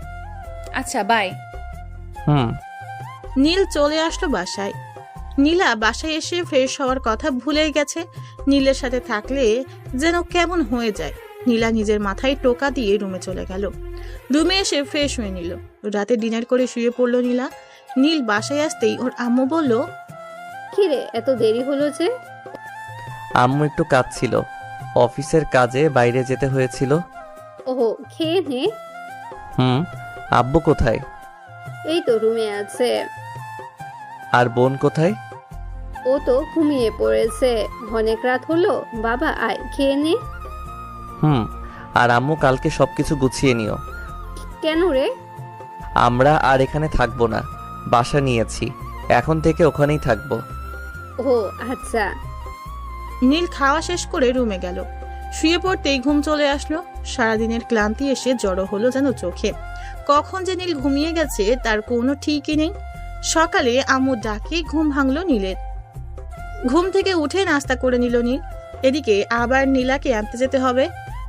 Speaker 2: আচ্ছা বাই।
Speaker 1: নীল চলে আসলো বাসায়। নীলা বাসায় এসে ফ্রেশ হওয়ার কথা ভুলেই গেছে। নীলের সাথে থাকলে যেন কেমন হয়ে যায়। নীলা নিজের মাথায় টোকা দিয়ে রুমে চলে গেল। রুমে এসে ফ্রেশ হয়ে নিল। রাতে ডিনার করে শুয়ে পড়লো নীলা। নীল বাসায় আসতেই ওর আম্মু বলল,
Speaker 5: কিরে এত দেরি হলো যে?
Speaker 6: আম্মু একটু কাজ ছিল, অফিসের কাজে বাইরে যেতে হয়েছিল।
Speaker 5: ওহো, খেয়ে নে।
Speaker 6: আব্বু কোথায়?
Speaker 5: এই তো রুমে আছে।
Speaker 6: আর বোন কোথায়?
Speaker 5: ও তো ঘুমিয়ে পড়েছে, অনেক রাত হলো। বাবা আয়, খেয়ে নে।
Speaker 6: আর আম্মু কালকে সবকিছু গুছিয়ে নিও।
Speaker 5: কেন রে?
Speaker 6: আমরা আর এখানে থাকবো না, বাসা নিয়েছি, এখন থেকে ওখানেই থাকবো।
Speaker 5: ও আচ্ছা।
Speaker 1: নীল খাওয়া শেষ করে রুমে গেল। শুয়ে পড়তেই ঘুম চলে আসলো। সারাদিনের ক্লান্তি এসে জড়ো হলো যেন চোখে। কখন যে নীল ঘুমিয়ে গেছে তার কোনো ঠিকই নেই। সকালে আম্মু ডাকে ঘুম ভাঙলো নীলের। ঘুম থেকে উঠে নাস্তা করে নিল নীল। এদিকে আবার নীলাকে আনতে যেতে হবে।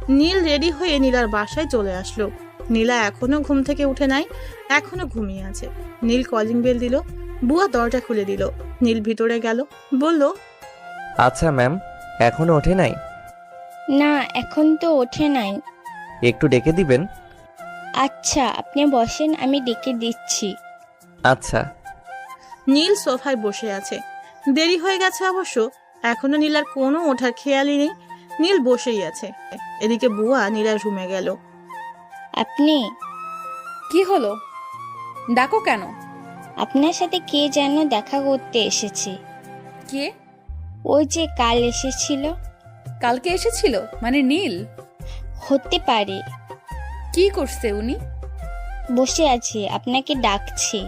Speaker 1: নীল রেডি হয়ে নীলার বাসায় চলে আসলো। নীলা এখনো ঘুম থেকে উঠে নাই, এখনো ঘুমিয়ে আছে। নীল কলিং বেল দিল। বুয়া দরজা খুলে দিল। নীল ভিতরে গেল, বলল,
Speaker 6: আচ্ছা ম্যাম, এখনো ওঠে নাই?
Speaker 9: না এখন তো ওঠে নাই।
Speaker 6: একটু ডেকে দিবেন?
Speaker 9: আচ্ছা আপনি বসেন, আমি ডেকে দিচ্ছি।
Speaker 6: আচ্ছা।
Speaker 1: নীল সোফায় বসে আছে। দেরি হয়ে গেছে অবশ্য। এখনো নীলার কোনো ওঠার খেয়ালই নেই। নীল বসেই আছে। এদিকে বুয়া নীলার রুমে গেল।
Speaker 9: আপনি?
Speaker 2: কি হলো, ডাকো কেন?
Speaker 9: আপনার সাথে কে যেন দেখা করতে এসেছে।
Speaker 2: কে?
Speaker 9: ওই যে কাল এসেছিল।
Speaker 2: কালকে এসেছিল মানে নীল?
Speaker 9: হতে পারে।
Speaker 2: কি করছে উনি?
Speaker 9: বসে আছি, আপনাকে ডাকছি।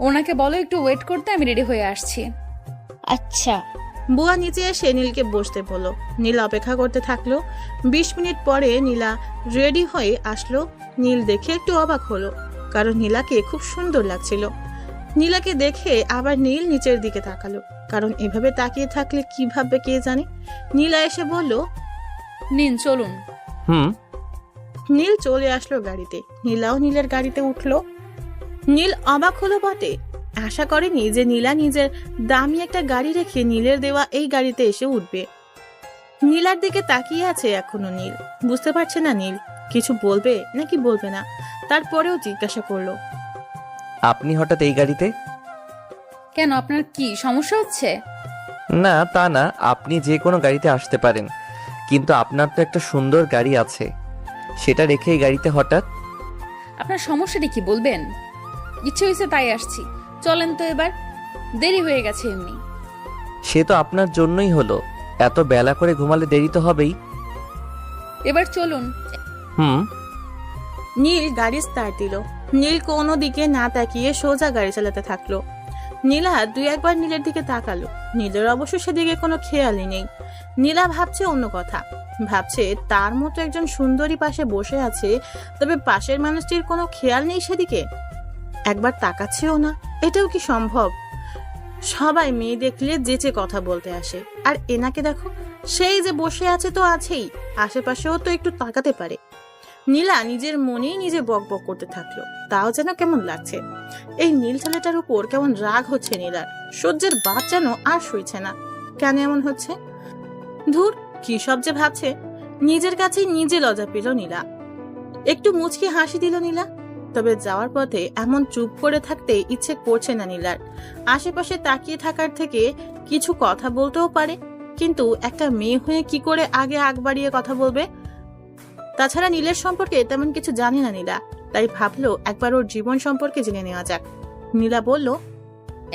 Speaker 2: ওনাকে বলো একটু ওয়েট করতে, আমি রেডি হয়ে আসছি।
Speaker 9: আচ্ছা।
Speaker 1: বুয়া নিচে এসে নীলকে বসতে বলল। নীল অপেক্ষা করতে থাকলো। 20 মিনিট পরে নীলা রেডি হয়ে আসলো। নীল দেখে একটু অবাক হলো, কারণ নীলাকে খুব সুন্দর লাগছিল। নীলাকে দেখে আবার নীল নিচের দিকে তাকালো, কারণ এভাবে তাকিয়ে থাকলে কি ভাববে কে জানে। নীলা এসে বলল,
Speaker 2: নিন চলুন।
Speaker 6: হুম।
Speaker 1: নীল চলে আসলো গাড়িতে। নীলাও নীলের গাড়িতে উঠলো। নীল অবাক হলো বটে, আশা করেনি যে নীলা নিজের দামি একটা গাড়ি রেখে নীলের দেওয়া এই গাড়িতে এসে উঠবে। নীলার দিকে তাকিয়ে আছে এখনো নীল। বুঝতে পারছে না নীল কিছু বলবে নাকি বলবে না। তারপরেও জিজ্ঞাসা করলো,
Speaker 6: আপনি হঠাৎ এই গাড়িতে?
Speaker 2: কেন, আপনার কি সমস্যা হচ্ছে?
Speaker 6: না তা না, আপনি যে কোনো গাড়িতে আসতে পারেন, কিন্তু আপনার তো একটা সুন্দর গাড়ি আছে, সেটা রেখে এই গাড়িতে হঠাৎ?
Speaker 2: আপনার সমস্যাটা কি বলবেন? ইচ্ছে হয়েছে তাই আসছি, চলেন তো এবার, দেরি হয়ে গেছে এমনি।
Speaker 6: সে তো আপনার জন্যই হলো, এত বেলা করে ঘুমালে দেরি তো হবেই।
Speaker 2: এবার চলুন।
Speaker 6: হুম।
Speaker 1: নীল গাড়ি স্টার্ট দিল। নীল কোনো দিকে না তাকিয়ে সোজা গাড়ি চালাতে থাকলো। নীলা 2-1 নীলের দিকে তাকালো। নীলের অবশ্য সেদিকে কোনো খেয়ালই নেই। নীলা ভাবছে অন্য কথা, ভাবছে তার মতো একজন সুন্দরী পাশে বসে আছে, তবে পাশের মানুষটির কোনো খেয়াল নেই সেদিকে, একবার তাকাচ্ছেও না। এটাও কি সম্ভব? সবাই মেয়ে দেখলে যেচে কথা বলতে আসে, আর এনাকে দেখো, সেই যে বসে আছে তো আছেই, আশেপাশেও তো একটু তাকাতে পারে। নীলা নিজের মনেই নিজে বকবক করতে থাকলো। তাও যেন কেমন লাগছে। এই নীল ছেলেটার উপর কেমন রাগ হচ্ছে নীলার। সহ্যের বাদ যেন আর সইছে না। কেন এমন হচ্ছে? ধুর, কি সব যে ভাবছে। নিজের কাছেই নিজে লজ্জা পেল নীলা। একটু মুচকি হাসি দিল নীলা। তবে যাওয়ার পথে এমন চুপ করে থাকতে ইচ্ছে করছে না নীলার। আশেপাশে তাকিয়ে থাকার থেকে কিছু কথা বলতেও পারে, কিন্তু একটা মেয়ে হয়ে কি করে আগে আগ বাড়িয়ে কথা বলবে? তাছাড়া নীলের সম্পর্কে তেমন কিছু জানে না নীলা, তাই ভাবলো একবার ওর জীবন সম্পর্কে জেনে নেওয়া যাক। নীলা বলল,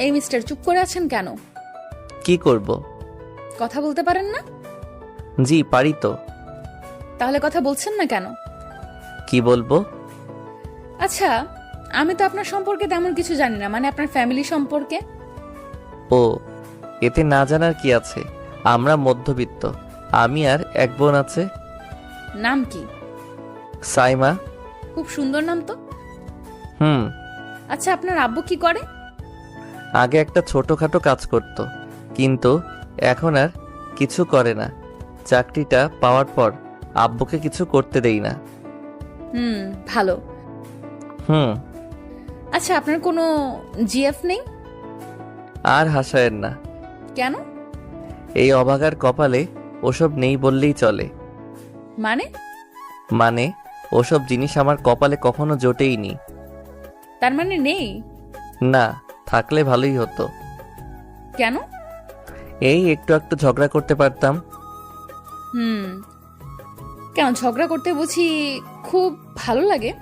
Speaker 2: এই মিস্টার, চুপ করে আছেন কেন?
Speaker 6: কি করব?
Speaker 2: কথা বলতে পারেন না?
Speaker 6: জি পারি তো।
Speaker 2: তাহলে কথা বলছেন না কেন?
Speaker 6: কি বলবো?
Speaker 2: আচ্ছা, আমি তো আপনার সম্পর্কে তেমন কিছু জানি না, মানে আপনার ফ্যামিলি সম্পর্কে।
Speaker 6: ও, এতে না জানার কি আছে? আমরা মধ্যবিত্ত, আমি আর এক বোন আছে।
Speaker 2: নাম কি?
Speaker 6: সাইমা।
Speaker 2: খুব সুন্দর নাম তো।
Speaker 6: হুম।
Speaker 2: আচ্ছা, আপনার আব্বু কি করে?
Speaker 6: আগে একটা ছোটখাটো কাজ করত, কিন্তু এখন আর কিছু করে না। চাকরিটা পাওয়ার পর আব্বুকে কিছু করতে দেই না।
Speaker 2: ভালো।
Speaker 6: হুম।
Speaker 2: আচ্ছা, আপনার কোনো জিএফ নেই?
Speaker 6: আর হাসায়েন না।
Speaker 2: কেন?
Speaker 6: এই অভাগার কপালে ওসব নেই বললেই চলে। মানে ওসব জিনিস আমার কপালে কখনো জোটেইনি।
Speaker 2: তার মানে নেই?
Speaker 6: না, থাকলে ভালোই হতো।
Speaker 2: কেন?
Speaker 6: এই একটু একটু ঝগড়া করতে পারতাম।
Speaker 2: কেন, ঝগড়া করতে বুঝি খুব ভালো লাগে?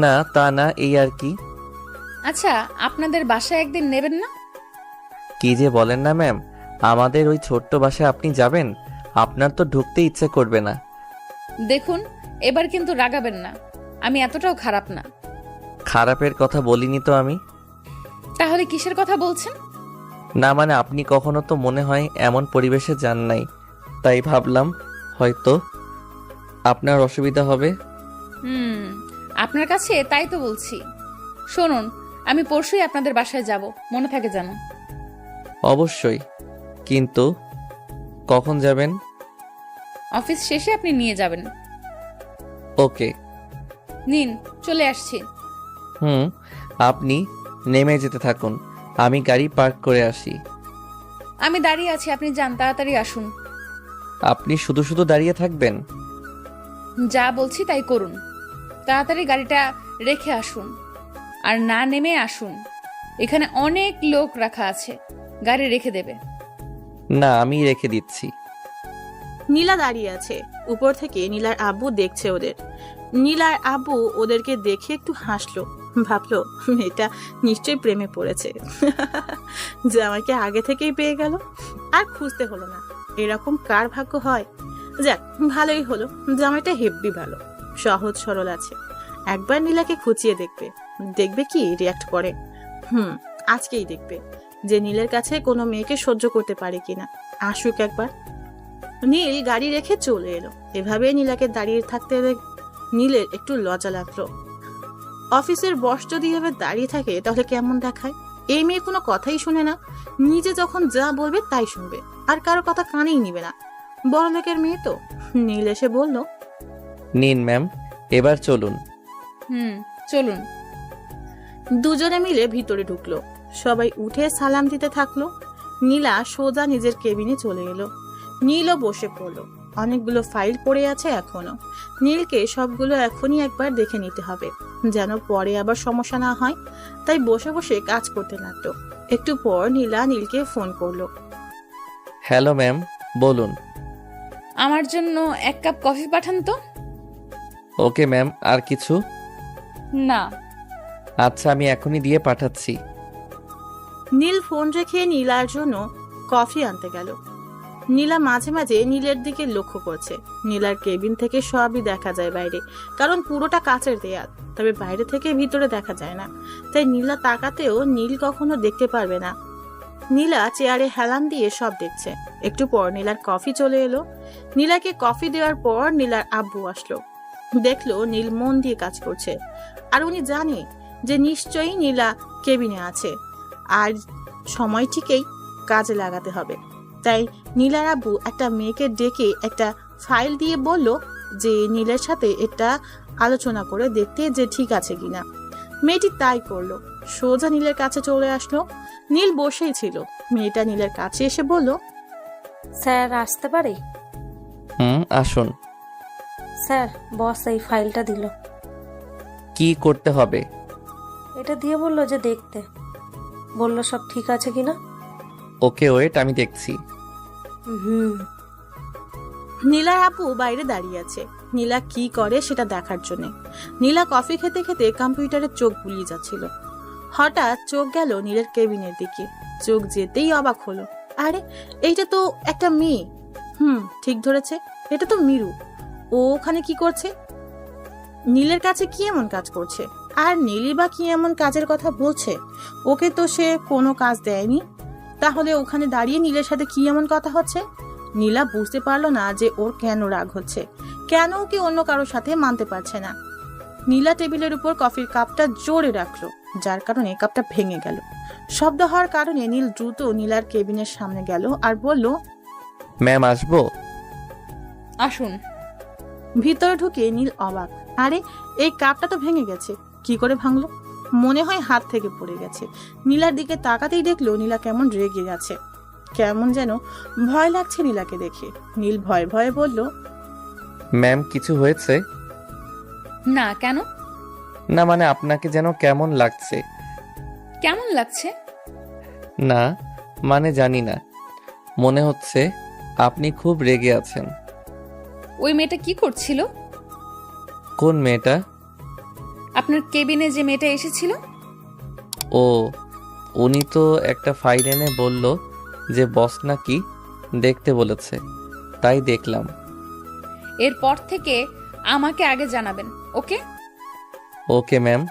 Speaker 6: না তা না, এই আর কি।
Speaker 2: আচ্ছা, আপনাদের বাসায় একদিন নেবেন না?
Speaker 6: কি যে বলেন না ম্যাম, আমাদের ওই ছোট্ট বাসায় আপনি যাবেন? আপনার তো ঢুকতে ইচ্ছে করবে না।
Speaker 2: দেখুন, এবার কিন্তু রাগাবেন না, আমি এতটাও খারাপ না।
Speaker 6: খারাপের কথা বলিনি তো আমি।
Speaker 2: তাহলে কিসের কথা বলছেন?
Speaker 6: না মানে আপনি কখনো তো মনে হয় এমন পরিবেশে যান নাই, তাই ভাবলাম হয়তো আপনার অসুবিধা হবে।
Speaker 2: আপনার কাছে তাই তো বলছি। শুনুন, আমি পরশুই আপনাদের বাসায় যাব, মনে থাকে যেন।
Speaker 6: অবশ্যই, কিন্তু কখন যাবেন?
Speaker 2: অফিস শেষে আপনি নিয়ে যাবেন।
Speaker 6: ওকে।
Speaker 2: নিন, চলে আসছি।
Speaker 6: আপনি নেমে যেতে থাকুন, আমি গাড়ি পার্ক করে আসি।
Speaker 2: আমি দাঁড়িয়ে আছি, আপনি যান, তাড়াতাড়ি আসুন।
Speaker 6: আপনি শুধু শুধু দাঁড়িয়ে থাকবেন?
Speaker 2: যা বলছি তাই করুন। তাড়াতাড়ি গাড়িটা রেখে আসুন, আর না নেমে আসুন। এখানে অনেক লোক রাখা আছে, গাড়ি রেখে দেবে।
Speaker 6: না, আমি রেখে দিচ্ছি।
Speaker 1: নীলা দাঁড়িয়ে আছে। উপর থেকে নীলার আব্বু দেখছে ওদের। নীলার আব্বু ওদেরকে দেখে একটু হাসলো। ভাবলো মেয়েটা নিশ্চয়ই প্রেমে পড়েছে, যে আমাকে আগে থেকেই পেয়ে গেল, আর খুঁজতে হলো না। এরকম কার ভাগ্য হয়? যাক, ভালোই হলো, জামাইটা হেব্বি ভালো, সহজ সরল আছে, একবার নীলাকে খুঁচিয়ে দেখবে, দেখবে কি রিয়াক্ট করে। আজকেই দেখবে যে নীলের কাছে কোনো মেয়েকে সহ্য করতে পারে কিনা। আসুক একবার। নীল গাড়ি রেখে চলে এলো। এভাবে নীলাকে দাঁড়িয়ে থাকতে নীলের একটু লজ্জা লাগলো। অফিসের বস যদি এভাবে দাঁড়িয়ে থাকে তাহলে কেমন দেখায়? এই মেয়ে কোনো কথাই শুনে না, নিজে যখন যা বলবে তাই শুনবে, আর কারো কথা কানেই নিবে না। বড়লোকের মেয়ে তো। নীল এসে বলল,
Speaker 6: নিন ম্যাম, এবার চলুন।
Speaker 2: চলুন।
Speaker 1: দুজনে মিলে ভিতরে ঢুকলো। সবাই উঠে সালাম দিতে থাকলো। নীলা সোজা নিজের কেবিনে চলে এলো। নীলও বসে পড়লো। অনেকগুলো ফাইল পড়ে আছে এখনো। নীলকে সবগুলো এখনই একবার দেখে নিতে হবে, যেন পরে আবার সমস্যা না হয়। তাই বসে বসে কাজ করতে লাগলো। একটু পর নীলা নীলকে ফোন করলো।
Speaker 6: হ্যালো ম্যাম, বলুন।
Speaker 2: আমার জন্য 1 কাপ কফি পাঠান তো।
Speaker 6: ওকে ম্যাম, আর কিছু?
Speaker 2: না।
Speaker 6: আচ্ছা, আমি এখনই দিয়ে পাঠাচ্ছি।
Speaker 1: নীল ফোন রেখে নীলার জন্য কফি আনতে গেল। নীলা মাঝে মাঝে নীলের দিকে লক্ষ্য করছে। নীলার কেবিন থেকে সবই দেখা যায় বাইরে, কারণ পুরোটা কাচের দেয়াল। তবে বাইরে থেকে ভিতরে দেখা যায় না, তাই নীলা তাকাতেও নীল কখনো দেখতে পারবে না। নীলা চেয়ারে হেলান দিয়ে সব দেখছে। একটু পর নীলার কফি চলে এলো। নীলাকে কফি দেওয়ার পর নীলার আব্বু আসলো। দেখলো নীল মন দিয়ে কাজ করছে, আর উনি জানে যে নিশ্চয়ই নীলা কেবিনে আছে, আর সময় ঠিকই কাজে লাগাতে হবে। তাই নীলার আব্বু একটা মেয়েকে ডেকে একটা ফাইল দিয়ে বলল যে নীলের সাথে এটা আলোচনা করে দেখতে যে ঠিক আছে কিনা। মেয়েটি তাই করলো। সোজা নীলের কাছে চলে আসলো। নীল বসেই ছিল। মেয়েটা নীলের কাছে এসে বলল,
Speaker 10: স্যার আসতে পারি?
Speaker 6: আসুন।
Speaker 10: স্যার, বস এই ফাইলটা দিল।
Speaker 6: কি করতে হবে?
Speaker 10: এটা দিয়ে বললো যে দেখতে, বললো সব ঠিক আছে কিনা।
Speaker 6: ওকে ওয়েট, আমি দেখছি।
Speaker 1: নীলার আপু বাইরে দাঁড়িয়ে আছে নীলা কি করে সেটা দেখার জন্য। নীলা কফি খেতে খেতে কম্পিউটারে চোখ বুলিয়ে যাচ্ছিল। হঠাৎ চোখ গেল নীলের কেবিনের দিকে। চোখ যেতেই অবাক হলো, আরে এইটা তো একটা মেয়ে। ঠিক ধরেছে, এটা তো মিরু। ও ওখানে কি করছে? নীলের কাছে কি এমন কাজ করছে? আর নীলই বা কি এমন কাজের কথা বলছে? ওকে তো সে কোনো কাজ দেয়নি। তাহলে ওখানে দাঁড়িয়ে নীলের সাথে কি এমন কথা হচ্ছে? নীলা বুঝতে পারলো না যে ওর কেন রাগ হচ্ছে, কেন ওকে অন্য কারোর সাথে মানতে পারছে না। নীলা টেবিলের উপর কফির কাপটা জোরে রাখলো, যার কারণে কাপটা ভেঙে গেল। শব্দ হওয়ার কারণে নীল দ্রুত নীলার কেবিনের সামনে গেল আর বলল,
Speaker 6: ম্যাম, আসবো?
Speaker 2: আসুন।
Speaker 1: ভিতরে ঢুকে নীল অবাক, আরে এই কাপটা তো ভেঙে গেছে। কি করে ভাঙলো? মনে হয় হাত থেকে পড়ে গেছে। নীলার দিকে তাকাতেই দেখলো নীলা কেমন রেগে গেছে, কেমন যেন ভয় লাগছে নীলাকে দেখে। নীল ভয়ে ভয়ে বলল,
Speaker 6: ম্যাম, কিছু হয়েছে?
Speaker 2: না, কেন?
Speaker 6: না মানে আপনাকে যেন কেমন লাগছে।
Speaker 2: কেমন লাগছে?
Speaker 6: না মানে জানি না, মনে হচ্ছে আপনি খুব রেগে আছেন।
Speaker 2: ওই মেয়েটা কি করছিল?
Speaker 6: কোন মেয়েটা?
Speaker 2: আপনার কেবিনে যে মেয়েটা এসেছিল।
Speaker 6: ও, উনি তো একটা ফাইল এনে বলল যে বস নাকি দেখতে বলেছে, তাই দেখলাম।
Speaker 2: এরপর থেকে আমাকে আগে জানাবেন, ওকে?
Speaker 6: Okay ma'am.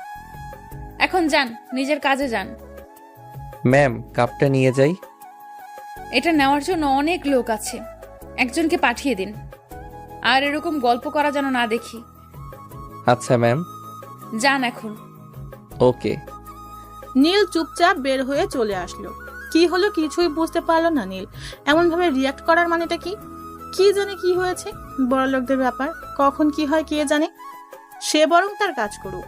Speaker 2: এখন যান, নিজের কাজে যান।
Speaker 6: ম্যাম, কাপটা নিয়ে যাই।
Speaker 2: এটা নেওয়ার জন্য অনেক লোক আছে, একজনকে পাঠিয়ে দিন। আর এরকম গল্প করা যেন না দেখি।
Speaker 6: আচ্ছা ম্যাম।
Speaker 2: যান এখন।
Speaker 6: ওকে।
Speaker 1: নীল চুপচাপ বের হয়ে চলে আসলো। কি হলো কিছুই বুঝতে পারলো না নীল। এমন ভাবে রিয়াক্ট করার মানেটা কি? কি জানে কি হয়েছে? বড় লোকদের ব্যাপার, কখন কি হয় কে জানে। সে বরং তার কাজ করুক।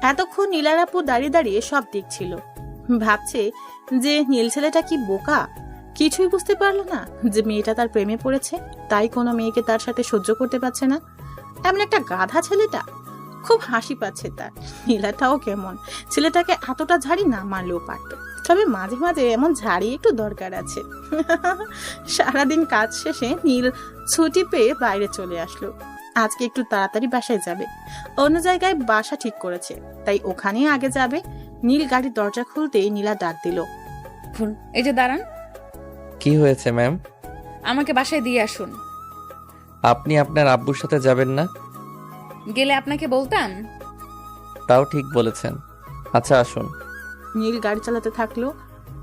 Speaker 1: এতক্ষণ নীলার আপু দাঁড়িয়ে দাঁড়িয়ে সব দেখছিল, ভাবছে যে নীল ছেলেটা কি বোকা, কিছুই বুঝতে পারলো না যে মেয়েটা তার প্রেমে পড়েছে, তাই কোনো মেয়েকে তার সাথে সহ্য করতে পারছে না। এমন একটা গাধা ছেলেটা। খুব হাসি পাচ্ছে তার। নীলাটাও কেমন, ছেলেটাকে এতটা ঝাড়ি না মারলেও পারত, তবে মাঝে মাঝে এমন ঝাড়ি একটু দরকার আছে। সারাদিন কাজ শেষে নীল ছুটি পেয়ে বাইরে চলে আসলো। আজকে একটু তাড়াতাড়ি বাসায় যাবে, অন্য জায়গায় বাসা ঠিক করেছে, তাই ওখানে আগে যাবে। নীল গাড়ির দরজা খুলতেই নীলা ডাক দিল,
Speaker 2: এই যে দাঁড়ান।
Speaker 6: কি হয়েছে ম্যাম?
Speaker 2: আমাকে বাসায় দিয়ে আসুন।
Speaker 6: আপনি আপনার আব্বুর সাথে যাবেন না?
Speaker 2: গেলে আপনাকে বলতাম।
Speaker 6: তাও ঠিক বলেছেন। আচ্ছা আসুন।
Speaker 1: নীল গাড়ি চালাতে থাকলো।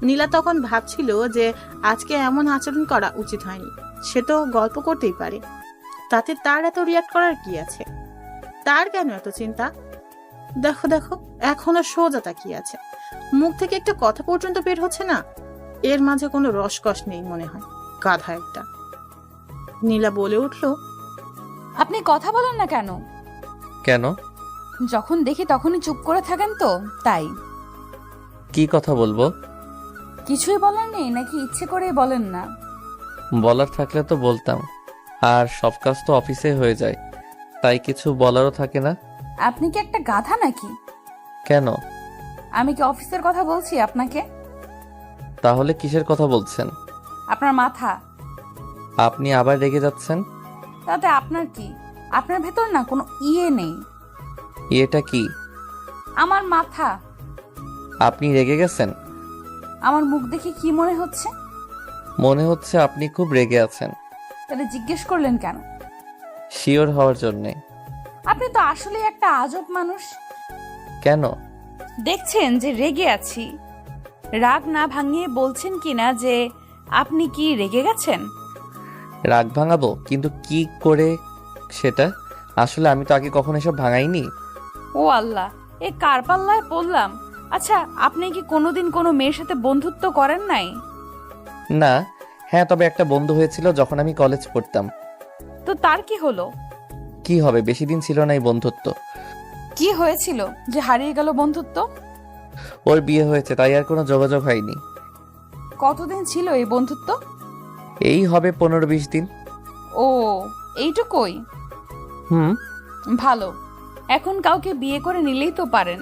Speaker 1: নীলা তখন ভাবছিল যে আজকে এমন আচরণ করা উচিত হয়নি। সে তো গল্প করতেই পারে, তাতে তার এত রিয়াক্ট করার কি আছে? তার কেন এত চিন্তা? দেখো দেখো, এখনো সোজা তাকিয়ে আছে, মুখ থেকে একটা কথা পর্যন্ত বের হচ্ছে না। এর মাঝে কোনো রসকস নেই মনে হয়, গাধা একটা। নীলা বলে উঠল,
Speaker 2: আপনি কথা বলেন না কেন?
Speaker 6: কেন?
Speaker 2: যখন দেখি তখনই চুপ করে থাকেন তো, তাই।
Speaker 6: কি কথা বলবো?
Speaker 2: কিছুই বলার নেই নাকি ইচ্ছে করেই বলেন না?
Speaker 6: বলার থাকলে তো বলতাম, আর সব কাজ তো অফিসে হয়ে যায়, তাই কিছু বলারও থাকে না।
Speaker 2: আপনি কি একটা গাধা নাকি?
Speaker 6: কেন?
Speaker 2: আমি কি অফিসের কথা বলছি আপনাকে?
Speaker 6: তাহলে কিসের কথা বলছেন?
Speaker 2: আপনার মাথা।
Speaker 6: আপনি আবার রেগে যাচ্ছেন?
Speaker 2: তাতে আপনার কি? আপনার ভেতর না কোনো নেই।
Speaker 6: এটা কি?
Speaker 2: আমার মাথা।
Speaker 6: আপনি রেগে গেছেন?
Speaker 2: আমার মুখ দেখে কি মনে হচ্ছে?
Speaker 6: মনে হচ্ছে আপনি খুব রেগে আছেন।
Speaker 2: তাহলে জিজ্ঞেস করলেন কেন?
Speaker 6: শিওর হওয়ার জন্যে।
Speaker 2: আপনি তো আসলে একটা আজব মানুষ।
Speaker 6: কেন?
Speaker 2: দেখছেন যে রেগে আছি, রাগ না ভাঙিয়ে বলছেন কিনা যে আপনি কি রেগে গেছেন?
Speaker 6: রাগ ভাঙাবো, কিন্তু কি করে সেটা? আসলে আমি তো আগে কখনো এসব ভাঙাইনি।
Speaker 2: ও আল্লাহ, এ কার পাল্লায় পড়লাম। আচ্ছা, আপনি কি কোনোদিন কোনো মেয়ের সাথে বন্ধুত্ব করেন নাই?
Speaker 6: না, হ্যাঁ, তবে একটা বন্ধু হয়েছিল যখন আমি কলেজ পড়তাম।
Speaker 2: তো তার কি হলো?
Speaker 6: কি হবে, বেশি দিন ছিল না এই বন্ধুত্ব।
Speaker 2: কি হয়েছিল যে হারিয়ে গেল বন্ধুত্ব?
Speaker 6: ওর বিয়ে হয়েছে, তাই আর কোনো যোগাযোগ হয়নি।
Speaker 2: কতদিন ছিল এই বন্ধুত্ব?
Speaker 6: এই হবে 15-20 দিন।
Speaker 2: ও, এইটুকুই?
Speaker 6: হুম।
Speaker 2: ভালো, এখন কাউকে বিয়ে করে নিলেই তো পারেন।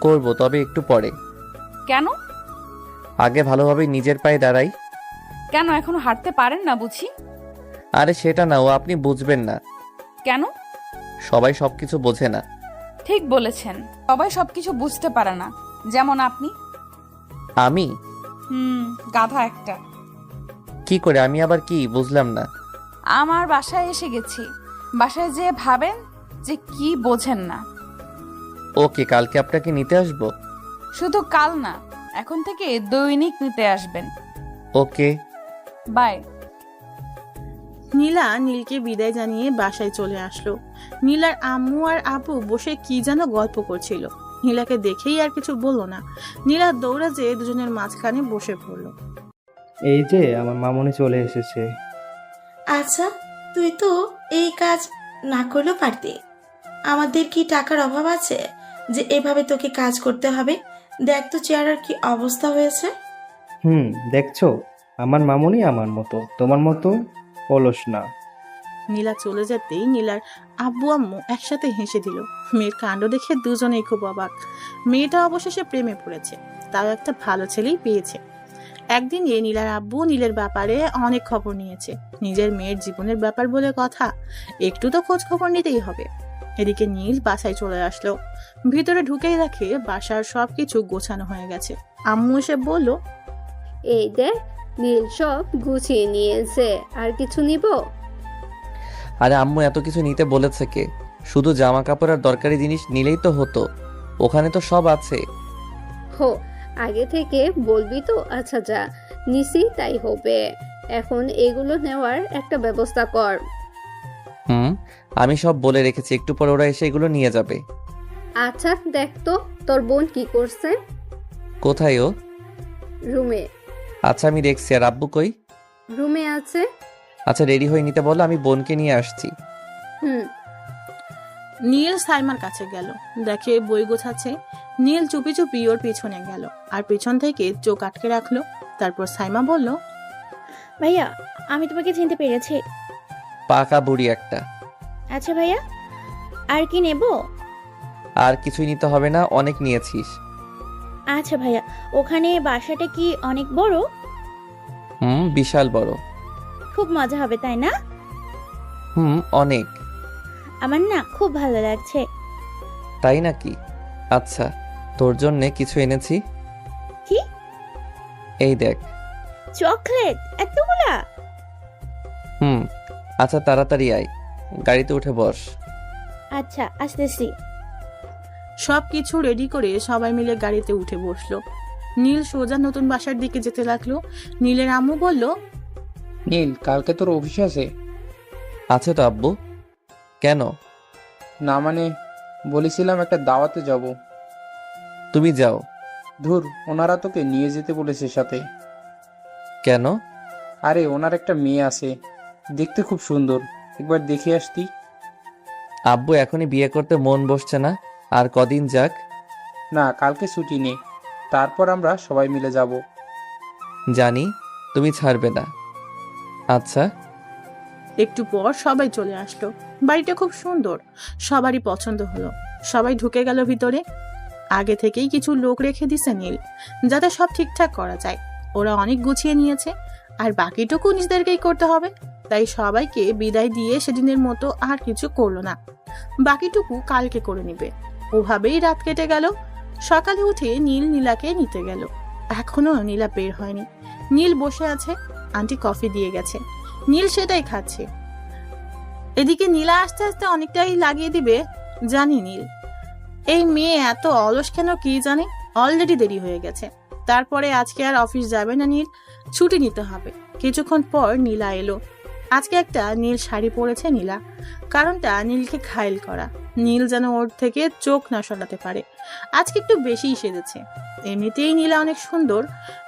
Speaker 6: করব, তবে একটু পরে।
Speaker 2: কেন?
Speaker 6: আগে ভালোভাবে নিজের পায়ে দাঁড়াই।
Speaker 2: কেন এখনো হাঁটতে পারেন না বুঝি?
Speaker 6: আরে সেটা না, ও আপনি বুঝবেন না।
Speaker 2: কেন?
Speaker 6: সবাই সবকিছু বোঝে না।
Speaker 2: ঠিক বলেছেন, সবাই সবকিছু বুঝতে পারে না, যেমন আপনি।
Speaker 6: আমি?
Speaker 2: গাধা একটা।
Speaker 6: কি করে? আমি আবার কি বুঝলাম না।
Speaker 2: আমার বাসায় এসে গেছি, বাসায় যেয়ে ভাবেন যে কি বোঝেন না।
Speaker 6: ওকে, কালকে আপনাকে নিতে আসবো।
Speaker 2: শুধু কাল না, এখন থেকে দৈনিক নিতে আসবেন।
Speaker 6: ওকে,
Speaker 2: বাই।
Speaker 1: নীলা নীলকে বিদায় জানিয়ে বাসায় চলে আসলো। নীলার আম্মু আর আব্বু বসে কি যেন গল্প করছিল। নীলাকে দেখেই আর কিছু বললো না। নীলা দৌড়া যেয়ে দুজনের মাঝখানে বসে পড়লো।
Speaker 4: এই যে আমার মামুনি চলে এসেছে।
Speaker 3: আচ্ছা, তুই তো এই কাজ না করলেও পারতি। আমাদের কি টাকার অভাব আছে যে এভাবে তোকে কাজ করতে হবে? দেখ তো চেহারার কি অবস্থা হয়েছে।
Speaker 4: দেখছো, আমার মামুনি আমার মতো, তোমার মতো অলস না।
Speaker 1: নীলা চলে যেতেই নীলার আব্বু আম্মু একসাথে হেসে দিল। মেয়ের কাণ্ড দেখে দুজনেই খুব অবাক। মেয়েটা অবশেষে প্রেমে পড়েছে, তাও একটা ভালো ছেলেই পেয়েছে। একদিন নীলার আব্বু নীলের ব্যাপারে অনেক খবর নিয়েছে। নিজের মেয়ের জীবনের ব্যাপার বলে কথা, একটু তো খোঁজ খবর নিতেই হবে। এদিকে নীল বাসায় চলে আসলো। ভিতরে ঢুকেই দেখে বাসার সবকিছু গোছানো হয়ে গেছে। আম্মু এসে বলল,
Speaker 5: এই দেখ, নীল সব গুছিয়ে নিয়েছে, আর কিছু নিব?
Speaker 6: আরে আম্মু এত কিছু নিতে বলেছে কে? শুধু জামা কাপড় আর দরকারি জিনিস নিলেই তো হতো, ওখানে তো সব আছে।
Speaker 5: হো, আগে থেকে বলবি তো? আচ্ছা যা, নিছি তাই হবে। এখন এগুলো নেওয়ার একটা ব্যবস্থা কর।
Speaker 6: আমি সব বলে রেখেছি, একটু পর ওরা এসে এগুলো নিয়ে যাবে।
Speaker 5: আচ্ছা দেখ তো, তোর বোন কি করছে?
Speaker 6: কোথায় ও?
Speaker 5: রুমে।
Speaker 6: আচ্ছা আমি দেখছি। আর আব্বু কই?
Speaker 5: রুমে আছে।
Speaker 6: আচ্ছা রেডি হয়ে নিতে বলো, আমি বোনকে নিয়ে আসছি।
Speaker 1: নীল সাইমার কাছে গেল, দেখে বই গোছাচ্ছে। নীল চুপি চুপি ওর পিছনে গেল আর পিছন থেকে চোখ আটকে রাখলো। তারপর সাইমা বলল,
Speaker 8: ভাইয়া, আমি তোমাকে চিনতে পেরেছি।
Speaker 6: পাকা বুড়ি একটা।
Speaker 8: আচ্ছা ভাইয়া, আর কি নেব?
Speaker 6: আর কিছুই নিতে হবে না, অনেক নিয়েছিস।
Speaker 8: আচ্ছা ভাইয়া, ওখানে বাসাটা কি অনেক বড়?
Speaker 6: বিশাল বড়।
Speaker 8: খুব মজা হবে তাই না?
Speaker 6: অনেক।
Speaker 8: আমার না খুব ভালো লাগছে।
Speaker 6: তাই নাকি? আচ্ছা, তোর জন্য কিছু এনেছি।
Speaker 8: কি?
Speaker 6: এই দেখ।
Speaker 8: চকলেট এতগুলা?
Speaker 6: আচ্ছা তাড়াতাড়ি আয়, গাড়িতে উঠে বস।
Speaker 8: আচ্ছা আসতেছি।
Speaker 1: সব কিছু রেডি করে সবাই মিলে গাড়িতে উঠে বসলো। নীল সোজা নতুন বাসার দিকে যেতে লাগলো। নীলের আম্মু বলল,
Speaker 7: নীল, কালকে তোর অফিস আছে?
Speaker 6: আছে তো আব্বু। কেন?
Speaker 7: না মানে, বলেছিলাম একটা দাওয়াতে যাব।
Speaker 6: তুমি যাও।
Speaker 7: ধুর, ওনারা তোকে নিয়ে যেতে বলেছে সাথে।
Speaker 6: কেন?
Speaker 7: আরে ওনার একটা মেয়ে আছে, দেখতে খুব সুন্দর, একবার দেখে আসতি।
Speaker 6: আব্বু এখনই বিয়ে করতে মন বসছে না, আর কদিন যাক।
Speaker 7: না, কালকে ছুটি নেই, তারপর আমরা সবাই মিলে যাব।
Speaker 6: জানি তুমি ছাড়বে না। আচ্ছা।
Speaker 1: একটু পর সবাই চলে আসলো। বাড়িটা খুব সুন্দর, সবারই পছন্দ হলো। সবাই ঢুকে গেল ভিতরে। আগে থেকেই কিছু লোক রেখে দিছে নীল, যাতে সব ঠিকঠাক করা যায়। ওরা অনেক গুছিয়ে নিয়েছে, আর বাকিটুকু নিজেদেরকেই করতে হবে। তাই সবাইকে বিদায় দিয়ে সেদিনের মতো আর কিছু করলো না, বাকিটুকু কালকে করে নিবে। ওভাবেই রাত কেটে গেল। সকালে উঠে নীল নীলাকে নিতে গেল। এখনো নীলা বের হয়নি। নীল বসে আছে, আন্টি কফি দিয়ে গেছে, নীল সেটাই খাচ্ছে। এদিকে নীলা আস্তে আস্তে অনেকটাই লাগিয়ে দিবে জানি নীল। এই মেয়ে এত অলস কেন কি জানে। অলরেডি দেরি হয়ে গেছে। তারপরে আজকে আর অফিস যাবে না নীল, ছুটি নিতে হবে। কিছুক্ষণ পর নীলা এলো। আজকে একটা নীল শাড়ি পরেছে নীলা, কারণটা নীলকে ঘায়েল করা। নীল যেন ওর থেকে চোখ না সরাতে পারে। আজকে একটু বেশিই সেজেছে। এমনিতেই নীলা অনেক সুন্দর,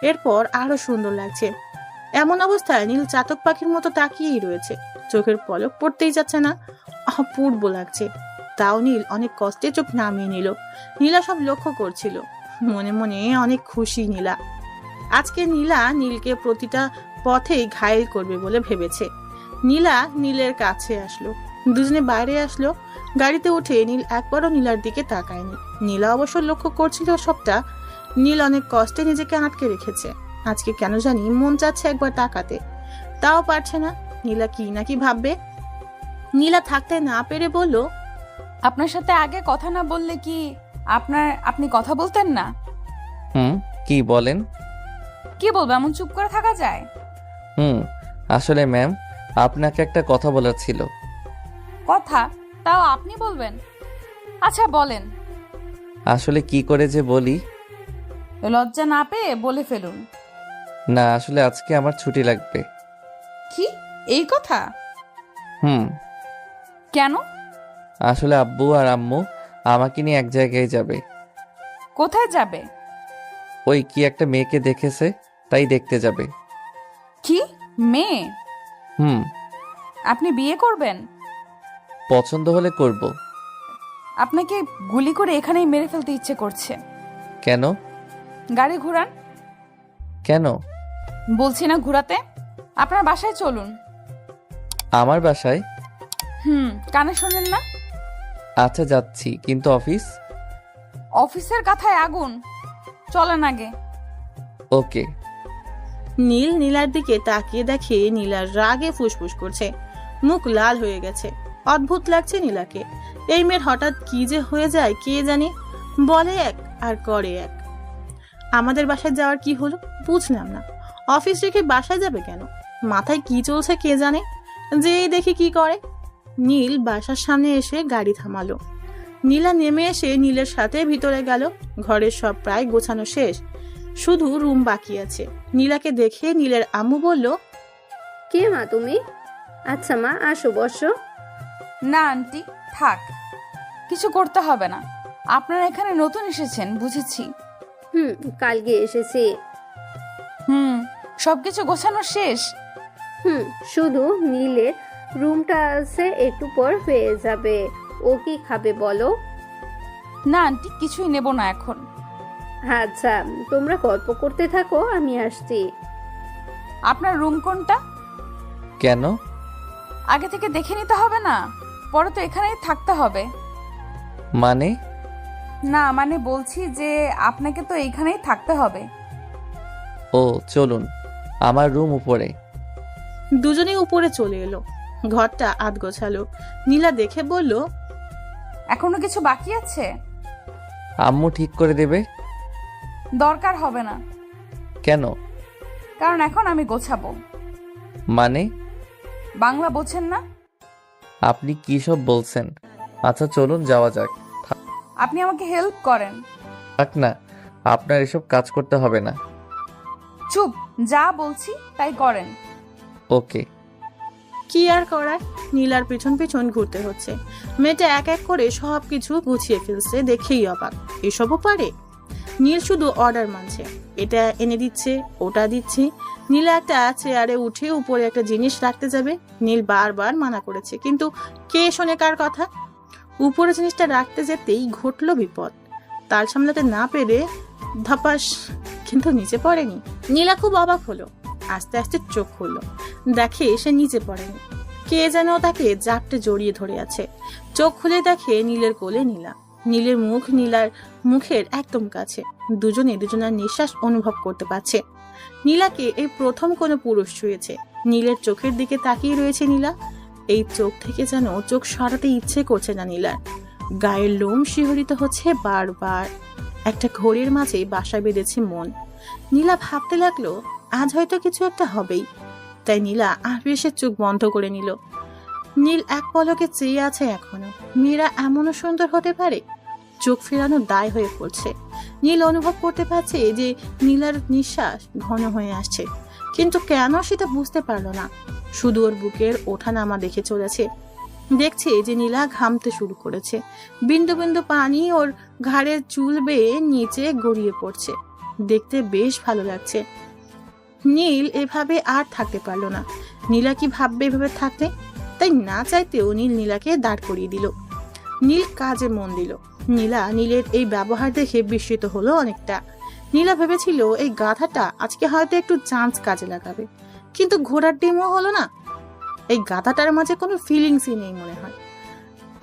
Speaker 1: এরপর আরো সুন্দর লাগছে। এমন অবস্থায় নীল চাতক পাখির মতো তাকিয়েই রয়েছে, চোখের পলক পড়তেই যাচ্ছে না। অপূর্ব লাগছে। তাও নীল অনেক কষ্টে চোখ নামিয়ে নিল। নীলা সব লক্ষ্য করছিল, মনে মনে অনেক খুশি নীলা। আজকে নীলা নীলকে প্রতিটা পথেই ঘায়েল করবে বলে ভেবেছে। নীলা নীলের কাছে আসলো, দুজনে বাইরে আসলো। গাড়িতে উঠে নীল একবারও নীলার দিকে তাকায়নি। নীলা অবশ্য লক্ষ্য করছিল সবটা। নীল অনেক কষ্টে নিজেকে আটকে রেখেছে। আজকে কেন জানি মন চাচ্ছে একবার তাকাতে, তাও পারছে না। নীলা কি নাকি ভাববে। নীলা থাকতে না পেরে বলল,
Speaker 2: আপনার সাথে আগে কথা না বললে কি আপনি কথা বলতেন না?
Speaker 6: কি বলেন?
Speaker 2: কি বলবো, এমন চুপ করে থাকা যায়?
Speaker 6: আসলে ম্যাম, আপনাকে একটা কথা বলার ছিল।
Speaker 2: কথা? তাও আপনি বলবেন? আচ্ছা বলেন।
Speaker 6: আসলে কি করে যে বলি।
Speaker 2: লজ্জা না পেয়ে বলে ফেলুন।
Speaker 6: না, আসলে আজকে আমার ছুটি লাগবে।
Speaker 2: কি, এই কথা? কেন?
Speaker 6: আসলে আব্বু আর আম্মু আমাকে নিয়ে এক জায়গায় যাবে।
Speaker 2: কোথায় যাবে?
Speaker 6: ওই কি একটা মেয়েকে দেখেছে, তাই দেখতে যাবে।
Speaker 2: কি মেয়ে? আপনি বিয়ে করবেন?
Speaker 6: পছন্দ হলে করব।
Speaker 2: আপনাকে গুলি করে এখানেই মেরে ফেলতে ইচ্ছে করছে।
Speaker 6: কেন?
Speaker 2: গাড়ি ঘুরান।
Speaker 6: কেন?
Speaker 2: বলছি না ঘুরাতে। আপনার বাসায় চলুন।
Speaker 6: আমার বাসায়?
Speaker 2: কানে শোনেন না?
Speaker 6: আচ্ছা যাচ্ছি, কিন্তু অফিস?
Speaker 2: অফিসের কথায় আগুন। চলেন আগে।
Speaker 6: ওকে।
Speaker 1: নীল নীলার দিকে তাকিয়ে দেখে নীলার রাগে ফুসফুস করছে, মুখ লাল হয়ে গেছে। অদ্ভুত লাগছে নীলাকে। এই মেয়ের হঠাৎ কি যে হয়ে যায় কে জানে। বলে এক আর করে এক। আমাদের বাসায় যাওয়ার কি হলো বুঝলাম না। অফিস রেখে বাসায় যাবে কেন? মাথায় কি চলছে কে জানে। যেই দেখি কি করে। নীল বাসার সামনে এসে গাড়ি থামালো। নীলা নেমে এসে নীলের সাথে ভিতরে গেল। ঘরের সব প্রায় গোছানো শেষ, শুধু রুম বাকি আছে। নীলাকে দেখে নীলের আম্মু বলল,
Speaker 5: কে মা তুমি? আচ্ছা মা, আসো বসো।
Speaker 2: না আন্টি, থাক, কিছু করতে হবে না। আপনারা এখানে নতুন এসেছেন বুঝেছি।
Speaker 5: কালকে এসেছি।
Speaker 2: সবকিছু গোছানো শেষ?
Speaker 5: শুধু নীলের রুমটা আছে, একটু পর হয়ে যাবে। ও কি খাবে বলো?
Speaker 2: না আন্টি, কিছুই নেব না এখন।
Speaker 5: আচ্ছা, তোমরা গল্প করতে থাকো, আমি আসছি।
Speaker 2: আপনার রুম কোনটা?
Speaker 6: কেন?
Speaker 2: আগে থেকে দেখে নিতে হবে না? পরে তো এখানেই থাকতে হবে।
Speaker 6: মানে?
Speaker 2: না মানে বলছি যে আপনাকে তো এইখানেই থাকতে হবে।
Speaker 6: ও চলুন, আমার রুম উপরে।
Speaker 1: দুজনেই উপরে চলে এলো। ঘরটা আধ গোছালো। নীলা দেখে বলল,
Speaker 2: এখনো কিছু বাকি আছে?
Speaker 6: আম্মু ঠিক করে দেবে।
Speaker 2: দরকার হবে না।
Speaker 6: কেন?
Speaker 2: কারণ এখন আমি গোছাবো।
Speaker 6: মানে?
Speaker 2: বাংলা বোঝেন না?
Speaker 6: আপনি কি সব বলছেন? আচ্ছা চলুন যাওয়া যাক।
Speaker 2: আপনি আমাকে হেল্প করেন।
Speaker 6: থাক না, আপনার এসব কাজ করতে হবে না।
Speaker 2: চুপ, যা বলছি তাই করেন।
Speaker 6: ওকে।
Speaker 1: কি আর করার, নীলার পিছন পিছন ঘুরতে হচ্ছে। মেয়েটা এক এক করে সবকিছু গুছিয়ে ফেলছে, দেখেই অবাক। এসবও পারে? নীল শুধু অর্ডার মানছে, এটা এনে দিচ্ছে, ওটা দিচ্ছে। নীলা একটা চেয়ারে উঠে উপরে একটা জিনিস রাখতে যাবে, নীল বারবার মানা করেছে, কিন্তু কে শোনে কার কথা। উপরে জিনিসটা রাখতে যেতেই ঘটলো বিপদ। তাল সামলাতে না পেরে ধপাস, কিন্তু নিচে পড়েনি। নীলা খুব অবাক হলো, আস্তে আস্তে চোখ খুললো, দেখে সে নিচে পড়েনি। কে যেন তাকে জাপটে জড়িয়ে ধরে আছে। চোখ খুলে দেখে নীলের কোলে নীলা। নীলের মুখ নীলার মুখের একদম কাছে। দুজনে দুজনের নিঃশ্বাস অনুভব করতে পারছে। নীলাকে এই প্রথম কোনো পুরুষ ছুঁয়েছে। নীলের চোখের দিকে তাকিয়ে রয়েছে নীলা। এই চোখ থেকে যেন চোখ সরাতে ইচ্ছে করছে না নীলার। গায়ের লোম শিহরিত হচ্ছে বারবার। একটা ঘড়ির মাঝে বাসা বেঁধেছে মন। নীলা ভাবতে লাগলো, আজ হয়তো কিছু একটা হবেই। তাই নীলা আবেশে চোখ বন্ধ করে নিল। নীল এক পলকে চেয়ে আছে এখনো। মেয়েরা এমনও সুন্দর হতে পারে? চোখ ফেরানো দায় হয়ে পড়ছে। নীল অনুভব করতে পারছে যে নীলার নিঃশ্বাস ঘন হয়ে আসছে, কিন্তু কেন সেটা বুঝতে পারলো না। শুধু ওর বুকের ওঠানামা দেখে চলেছে। দেখছে যে নীলা ঘামতে শুরু করেছে। বিন্দু বিন্দু পানি ওর ঘাড়ের চুল বেয়ে নিচে গড়িয়ে পড়ছে। দেখতে বেশ ভালো লাগছে। নীল এভাবে আর থাকতে পারলো না। নীলা কি ভাববে এভাবে থাকতে? তাই না চাইতেও নীল নীলাকে দাঁড় করিয়ে দিল। নীল কাজে মন দিল। নীলা নীলের এই ব্যবহার দেখে বিস্মিত হলো অনেকটা। নীলা ভেবেছিল এই গাধাটা আজকে হয়তো একটু চান্স কাজে লাগাবে, কিন্তু ঘোড়ার ডিমও হলো না। এই গাধাটার মাঝে কোনো ফিলিংসই নেই মনে হয়।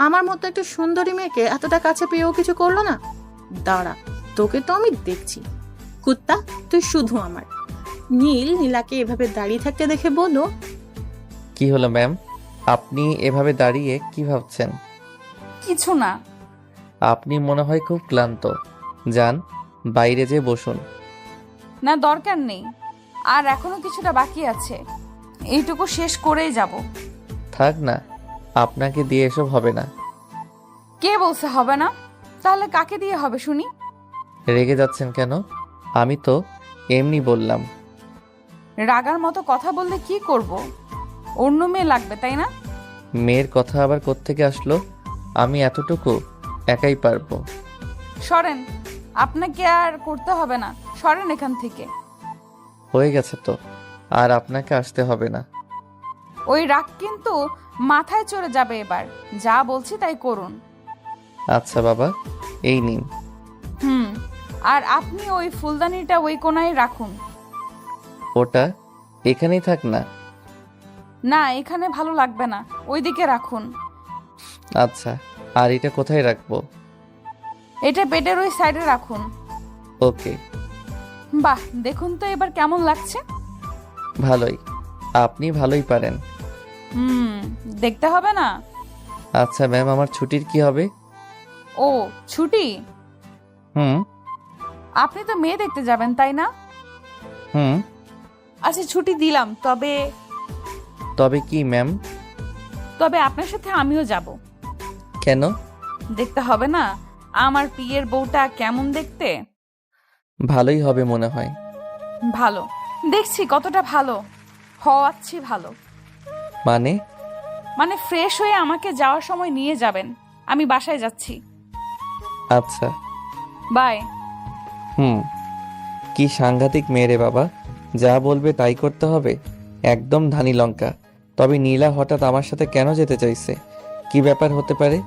Speaker 1: আমার মতো একটা সুন্দরী মেয়েকে এতটা কাছে পেয়েও কিছু করলো না। দাঁড়া, তোকে তো আমি দেখছি। কুত্তা, তুই শুধু আমার। নীল নীলাকে এভাবে দাঁড়িয়ে থাকতে দেখে বলল,
Speaker 6: কি হলো ম্যাম, আপনি এভাবে দাঁড়িয়ে কি ভাবছেন?
Speaker 2: কিছু না।
Speaker 6: আপনি মনে হয় খুব ক্লান্ত। যান, বাইরে যেয়ে বসুন।
Speaker 2: না, দরকার নেই। আর এখনো কিছুটা বাকি আছে, এইটুকু শেষ করেই যাব।
Speaker 6: থাক না, আপনাকে দিয়ে এসব হবে না।
Speaker 2: কে বলছে হবে না? তাহলে কাকে দিয়ে হবে শুনি?
Speaker 6: রেগে যাচ্ছেন কেন? আমি তো এমনি বললাম।
Speaker 2: রাগার মতো কথা বললে কি করব? অন্য মেয়ে লাগবে, তাই না?
Speaker 6: মেয়ের কথা আবার কোত্থেকে আসলো? আমি এতটুকু একাই পারবো।
Speaker 2: সরেন, আপনাকে আর করতে হবে না। সরেন এখান থেকে।
Speaker 6: হয়ে গেছে তো, আর আপনাকে আসতে হবে না।
Speaker 2: ওই রাগ কিন্তু মাথায় চড়ে যাবে এবার। যা বলছি তাই করুন।
Speaker 6: আচ্ছা বাবা, এই নিন।
Speaker 2: আর আপনি ওই ফুলদানিটা ওই কোনায় রাখুন।
Speaker 6: ওটা এখানেই থাক না।
Speaker 2: না, এখানে ভালো লাগবে না, ওইদিকে রাখুন।
Speaker 6: আচ্ছা, আর এটা কোথায় রাখবো?
Speaker 2: এটা বেডের ওই সাইডে রাখুন।
Speaker 6: ওকে।
Speaker 2: বাহ, দেখুন তো এবার কেমন লাগছে?
Speaker 6: ভালোই, আপনি ভালোই পারেন।
Speaker 2: দেখতে হবে না?
Speaker 6: আচ্ছা ম্যাম, আমার ছুটির কি হবে?
Speaker 2: ও, ছুটি?
Speaker 6: হুম
Speaker 2: আপনি তো মেয়ে দেখতে যাবেন, তাই না?
Speaker 6: হুম
Speaker 2: আচ্ছা, ছুটি দিলাম।
Speaker 6: তবে কি ম্যাম?
Speaker 2: তবে আপনার সাথে আমিও যাব।
Speaker 6: কেন?
Speaker 2: দেখতে হবে না আমার পিয়ের বউটা কেমন দেখতে?
Speaker 6: ভালোই হবে মনে হয়।
Speaker 2: ভালো দেখছি, কতটা ভালো হওয়াচ্ছি। ভালো
Speaker 6: মানে
Speaker 2: ফ্রেশ হয়ে আমাকে যাওয়ার সময় নিয়ে যাবেন। আমি বাসায় যাচ্ছি।
Speaker 6: আচ্ছা
Speaker 2: বাই।
Speaker 6: কি সাংঘাতিক মেয়ে রে বাবা, যা বলবে তাই করতে হবে, একদম ধানি লঙ্কা। তবে নীলা হঠাৎ আমার সাথে কেন যেতে চাইছে? কি ব্যাপার হতে পারে?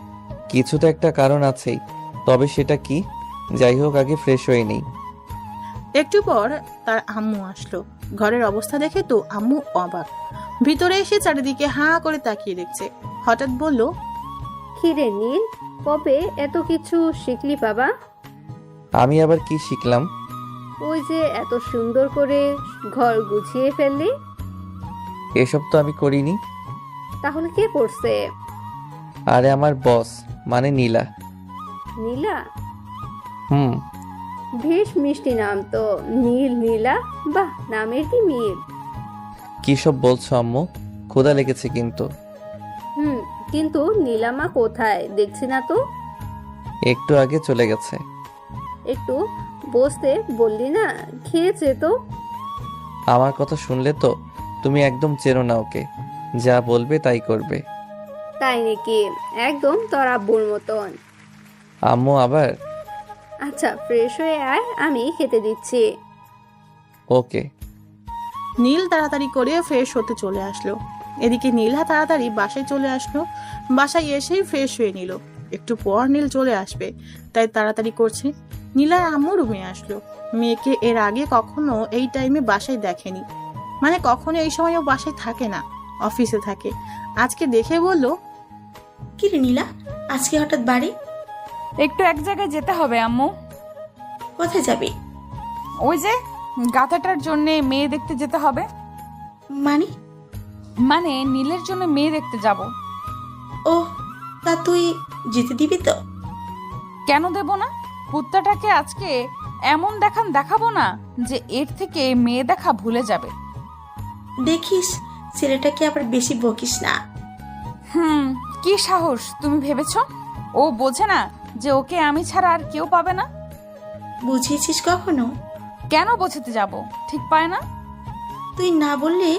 Speaker 6: কিছু তো একটা কারণ আছেই, তবে সেটা কি? যাই হোক, আগে ফ্রেশ হয়ে নেই।
Speaker 1: একটু পর তার আম্মু আসলো। ঘরের অবস্থা দেখে তো আম্মু অবাক। ভিতরে এসে চারিদিকে হাঁ করে তাকিয়ে দেখছে। হঠাৎ বলল,
Speaker 5: কিরে নীল, কবে এত কিছু শিখলি বাবা?
Speaker 6: আমি আবার কি শিখলাম?
Speaker 5: ওই যে এত সুন্দর করে ঘর গুছিয়ে ফেললি।
Speaker 6: এসব তো আমি করিনি।
Speaker 5: তাহলে কে করছে?
Speaker 6: আরে আমার বস, মানে নীলা।
Speaker 5: নীলা?
Speaker 6: হুম
Speaker 5: বেশ মিষ্টি নাম তো, নীল নীলা। বাহ, নামের কি মিল।
Speaker 6: কি সব বলছো আম্মু? ক্ষুধা লেগেছে কিন্তু।
Speaker 5: কিন্তু নীলামা কোথায় দেখছি না তো।
Speaker 6: একটু আগে চলে গেছে।
Speaker 5: একটু বসতে বললি না, খেয়েছে তো।
Speaker 6: আমার কথা শুনলে তো তুমি একদম চেনো না ওকে, যা বলবে তাই করবে।
Speaker 5: তাই নাকি? একদম তোর আব্বুর মতন।
Speaker 6: আম্মু আবার?
Speaker 5: আচ্ছা ফ্রেশ হয়ে আয়, আমি খেতে দিচ্ছি।
Speaker 6: ওকে।
Speaker 1: নীল তাড়াতাড়ি করে ফ্রেশ হতে চলে আসলো। এদিকে নীলা তাড়াতাড়ি বাসায় চলে আসলো। বাসায় এসেই ফ্রেশ হয়ে নিল। একটু পর নীল চলে আসবে, তাই তাড়াতাড়ি করছে। নীলার আম্মু রুমে আসলো। মেয়েকে এর আগে কখনো এই টাইমে বাসায় দেখেনি, মানে কখনো এই সময় ও বাসায় থাকে না, অফিসে থাকে। আজকে দেখে বলল,
Speaker 3: কি রে নীলা, আজকে হঠাৎ বাড়ি?
Speaker 2: একটু এক জায়গায় যেতে হবে আম্মু।
Speaker 3: কোথায় যাবে?
Speaker 2: ওই যে গাথাটার জন্য মেয়ে দেখতে যেতে হবে।
Speaker 3: মানে?
Speaker 2: মানে নীলের জন্য মেয়ে দেখতে যাব।
Speaker 3: ও, তা তুই যেতে দিবি তো?
Speaker 2: কেন দেব না? কুত্তাটাকে আজকে এমন দেখাবো না যে এর থেকে মেয়ে দেখা ভুলে যাবে।
Speaker 3: দেখিস ছেলেটাকে আবার বেশি বকিস না।
Speaker 2: কি সাহস তুমি ভেবেছ? ও বোঝে না যে ওকে আমি ছাড়া আর কেউ পাবে না?
Speaker 3: বুঝিয়েছিস কখনো?
Speaker 2: কেন বোঝাতে যাব? ঠিক পায় না?
Speaker 3: তুই না বললে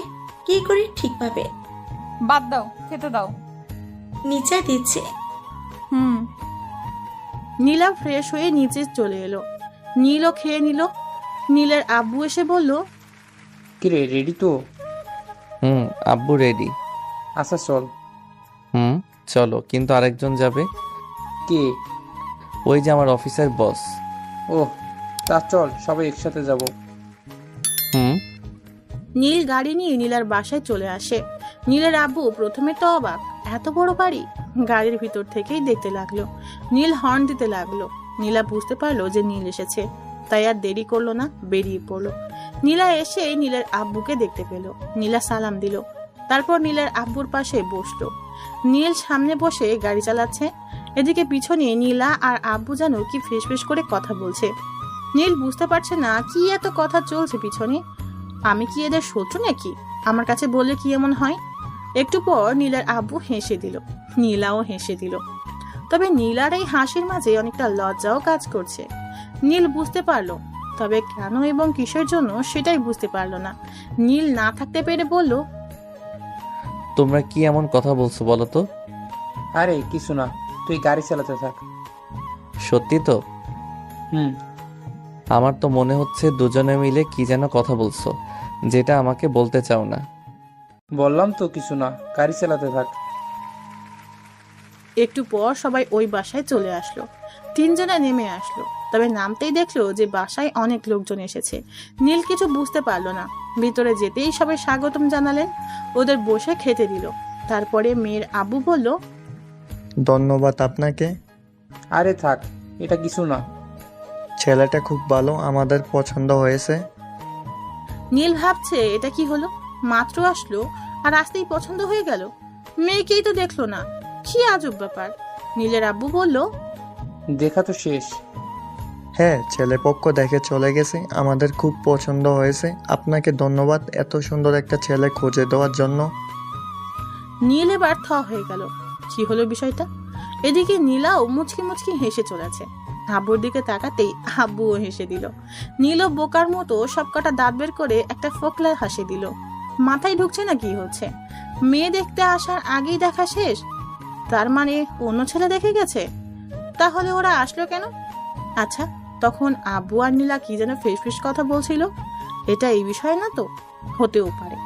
Speaker 3: কি করে ঠিক পাবে?
Speaker 2: বাদ দাও, খেতে দাও।
Speaker 3: নিচে দিচ্ছে।
Speaker 1: নীলা ফ্রেশ হয়ে নিচে চলে এলো। নীলও খেয়ে নিল। নীলের আব্বু এসে বলল,
Speaker 7: কিরে রেডি তো?
Speaker 6: আব্বু রেডি।
Speaker 7: আচ্ছা চল।
Speaker 6: চলো, কিন্তু আরেকজন যাবে।
Speaker 7: কে?
Speaker 6: ওই যে আমার অফিসের বস।
Speaker 7: ও, তা চল সবাই একসাথে যাব।
Speaker 1: নীল গাড়ি নিয়ে নীলার বাসায় চলে আসে। নীলের আব্বু প্রথমে তো অবাক, এত বড় বাড়ি। গাড়ির ভিতর থেকেই দেখতে লাগলো। নীল হর্ন দিতে লাগলো। নীলা বুঝতে পারলো যে নীল এসেছে, তাই আর দেরি করলো না, বেরিয়ে পড়লো। নীলা এসে নীলের আব্বুকে দেখতে পেল। নীলা সালাম দিল, তারপর নীলের আব্বুর পাশে বসলো। নীল সামনে বসে গাড়ি চালাচ্ছে। এদিকে পিছনে নীলা আর আব্বু যেন কি ফিসফিস করে কথা বলছে। নীল বুঝতে পারছে না কি এত কথা চলছে পিছনে। আমি কি এদের শত্রু নাকি? আমার কাছে বললে কি এমন হয়? একটু পর নীলার আব্বু হেসে দিল। নীলাও হেসে দিল। তবে নীলার এই হাসির মাঝে অনেকটা লজ্জাও কাজ করছে। নীল বুঝতে পারলো, তবে কেন এবং কিসের জন্য সেটাই বুঝতে পারলো না। নীল না থাকতে পেরে বলল,
Speaker 6: তোমরা কি এমন কথা বলছো বলো তো?
Speaker 7: আরে কিছু না, তুই গাড়ি চালাতে থাক।
Speaker 6: সত্যি তো?
Speaker 7: হুম।
Speaker 6: আমার তো মনে হচ্ছে দুজনে মিলে কি যেন কথা বলছো, যেটা আমাকে বলতে চাও না।
Speaker 7: বললাম তো কিছু না, গাড়ি চালাতে থাক।
Speaker 1: একটু পর সবাই ওই বাসায় চলে আসলো। তিনজনে নেমে আসলো, তবে নামতেই দেখলো যে বাসায় অনেক লোকজন এসেছে। নীল কিছু বুঝতে পারলো না। ভিতরে যেতেই সবাই স্বাগতম জানালেন, ওদের বসে খেতে দিল। তারপরে মেয়ের আব্বু বলল,
Speaker 11: ধন্যবাদ আপনাকে।
Speaker 7: আরে থাক, এটা কিছু না।
Speaker 11: ছেলেটা খুব ভালো, আমাদের পছন্দ হয়েছে।
Speaker 1: নীল ভাবছে এটা কি হলো, মাত্র আসলো আর আসতেই পছন্দ হয়ে গেল। মেয়েকেই তো দেখলো না, কি আজব ব্যাপার। নীলের আব্বু বলল,
Speaker 7: দেখা তো শেষ।
Speaker 11: হ্যাঁ, ছেলে পক্ষ দেখে চলে গেছে, আমাদের খুব পছন্দ হয়েছে। আপনাকে ধন্যবাদ এত সুন্দর একটা ছেলে খুঁজে দেওয়ার জন্য।
Speaker 1: নীল এবার থ হয়ে গেল, কি হলো বিষয়টা। এদিকে নীলাও মুচকি মুচকি হেসে চলেছে। আব্বুর দিকে তাকাতেই আব্বুও হেসে দিল। নীলও বোকার মতো সবকটা দাঁত বের করে একটা ফোকলা হাসি দিল। মাথায় ঢুকছে না কি হচ্ছে। মেয়ে দেখতে আসার আগেই দেখা শেষ, তার মানে অন্য ছেলে দেখে গেছে। তাহলে ওরা আসলো কেন? আচ্ছা, তখন আব্বু আর নীলা কি যেন ফিসফিস কথা বলছিল, এটা এই বিষয় না তো? হতেও পারে,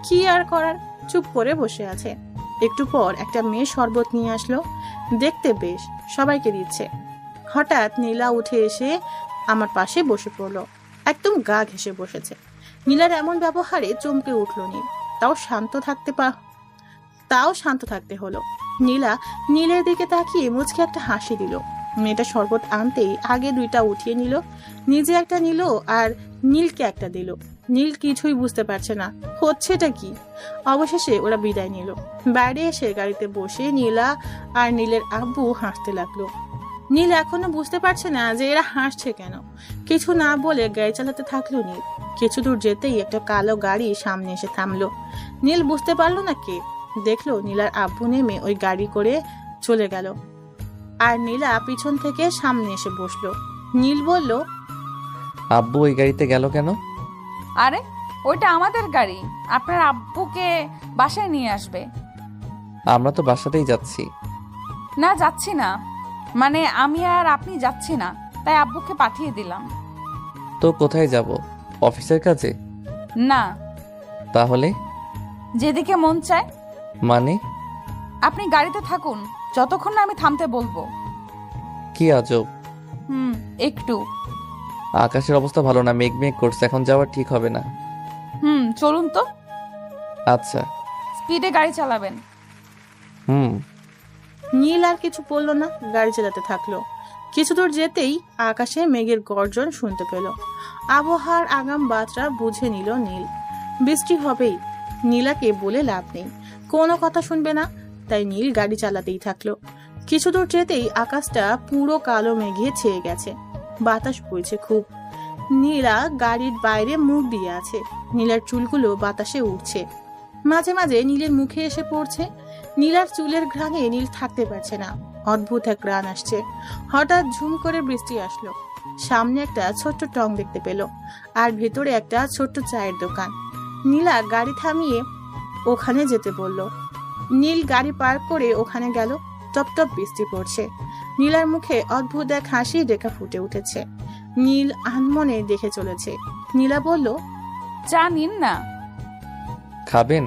Speaker 1: কি আর করার, চুপ করে বসে আছে। একটু পর একটা মেয়ে শরবত নিয়ে আসলো, দেখতে বেশ, সবাইকে দিচ্ছে। হঠাৎ নীলা উঠে এসে আমার পাশে বসে পড়লো, একদম গা ঘেঁষে বসেছে। নীলার এমন ব্যবহারে চমকে উঠল নীল। তাও শান্ত থাকতে হলো। নীলা নীলের দিকে তাকিয়ে মুচকে একটা হাসি দিল। মেয়েটা শরবত আনতেই আগে দুইটা উঠিয়ে নিল, নিজে একটা নিল আর নীলকে একটা দিল। নীল কিছুই বুঝতে পারছে না হচ্ছেটা কি। অবশেষে ওরা বিদায় নিল। বাইরে এসে গাড়িতে বসে নীলা আর নীলের আব্বু হাসতে লাগলো। নীল এখনো বুঝতে পারছে না যে এরা হাসছে কেন। কিছু না বলে গাড়ি চালাতে থাকলো নীল। কিছু দূর যেতেই একটা কালো গাড়ি সামনে এসে থামলো। নীল বুঝতে পারলো না কে। দেখলো নীলার আব্বু নেমে ওই গাড়ি করে চলে গেল। আর নীলা পিছন থেকে সামনে এসে বসলো। নীল বলল,
Speaker 6: আব্বু ওই গাড়িতে গেল কেন?
Speaker 2: আরে ওইটা আমাদের গাড়ি, আপনার আব্বুকে বাসায় নিয়ে আসবে।
Speaker 6: আমরা তো বাসাতেই যাচ্ছি।
Speaker 2: না যাচ্ছি না, মানে আমি আর আপনি যাচ্ছি না, তাই আব্বুকে পাঠিয়ে দিলাম।
Speaker 6: তো কোথায় যাব? অফিসের কাজে?
Speaker 2: না,
Speaker 6: তাহলে?
Speaker 2: যেদিকে মন চায়।
Speaker 6: মানে?
Speaker 2: আপনি গাড়িতে থাকুন যতক্ষণ না আমি থামতে বলবো।
Speaker 6: কি আজব।
Speaker 2: একটু।
Speaker 6: আকাশের অবস্থা ভালো না, মেঘ মেঘ করছে, এখন যাওয়া ঠিক হবে না।
Speaker 2: চলুন তো।
Speaker 6: আচ্ছা।
Speaker 2: স্পিডে গাড়ি চালাবেন।
Speaker 1: নীল আর কিছু বলল না, গাড়ি চালাতে থাকলো। কিছু দূর যেতেই আকাশে মেঘের গর্জন শুনতে পেল। আবহাওয়ার আগাম বার্তা বুঝে নিল নীল, বৃষ্টি হবেই। নীলাকে বলে লাভ নেই, কোনো কথা শুনবে না, তাই নীল গাড়ি চালাতেই থাকলো। কিছু দূর যেতেই আকাশটা পুরো কালো মেঘে ছেয়ে গেছে, বাতাস বইছে খুব। নীলা গাড়ির বাইরে মুখ দিয়ে আছে, নীলার চুলগুলো বাতাসে উঠছে, মাঝে মাঝে নীলের মুখে এসে পড়ছে। নীলার চুলের ঘ্রাণে নীল থাকতে পারছে না, অদ্ভুত এক ঘ্রাণ আসছে। হঠাৎ ঝুম করে বৃষ্টি আসলো। সামনে একটা ছোট্ট টং দেখতে পেল, আর ভেতরে একটা ছোট্ট চায়ের দোকান। নীলা গাড়ি থামিয়ে ওখানে যেতে বলল। নীল গাড়ি পার্ক করে ওখানে গেল। টপ টপ বৃষ্টি পড়ছে। নীলার মুখে অদ্ভুত এক হাসি রেখা ফুটে উঠেছে। নীল আনমনে দেখে চলেছে। নীলা বলল,
Speaker 2: চা নিন না।
Speaker 6: খাবেন?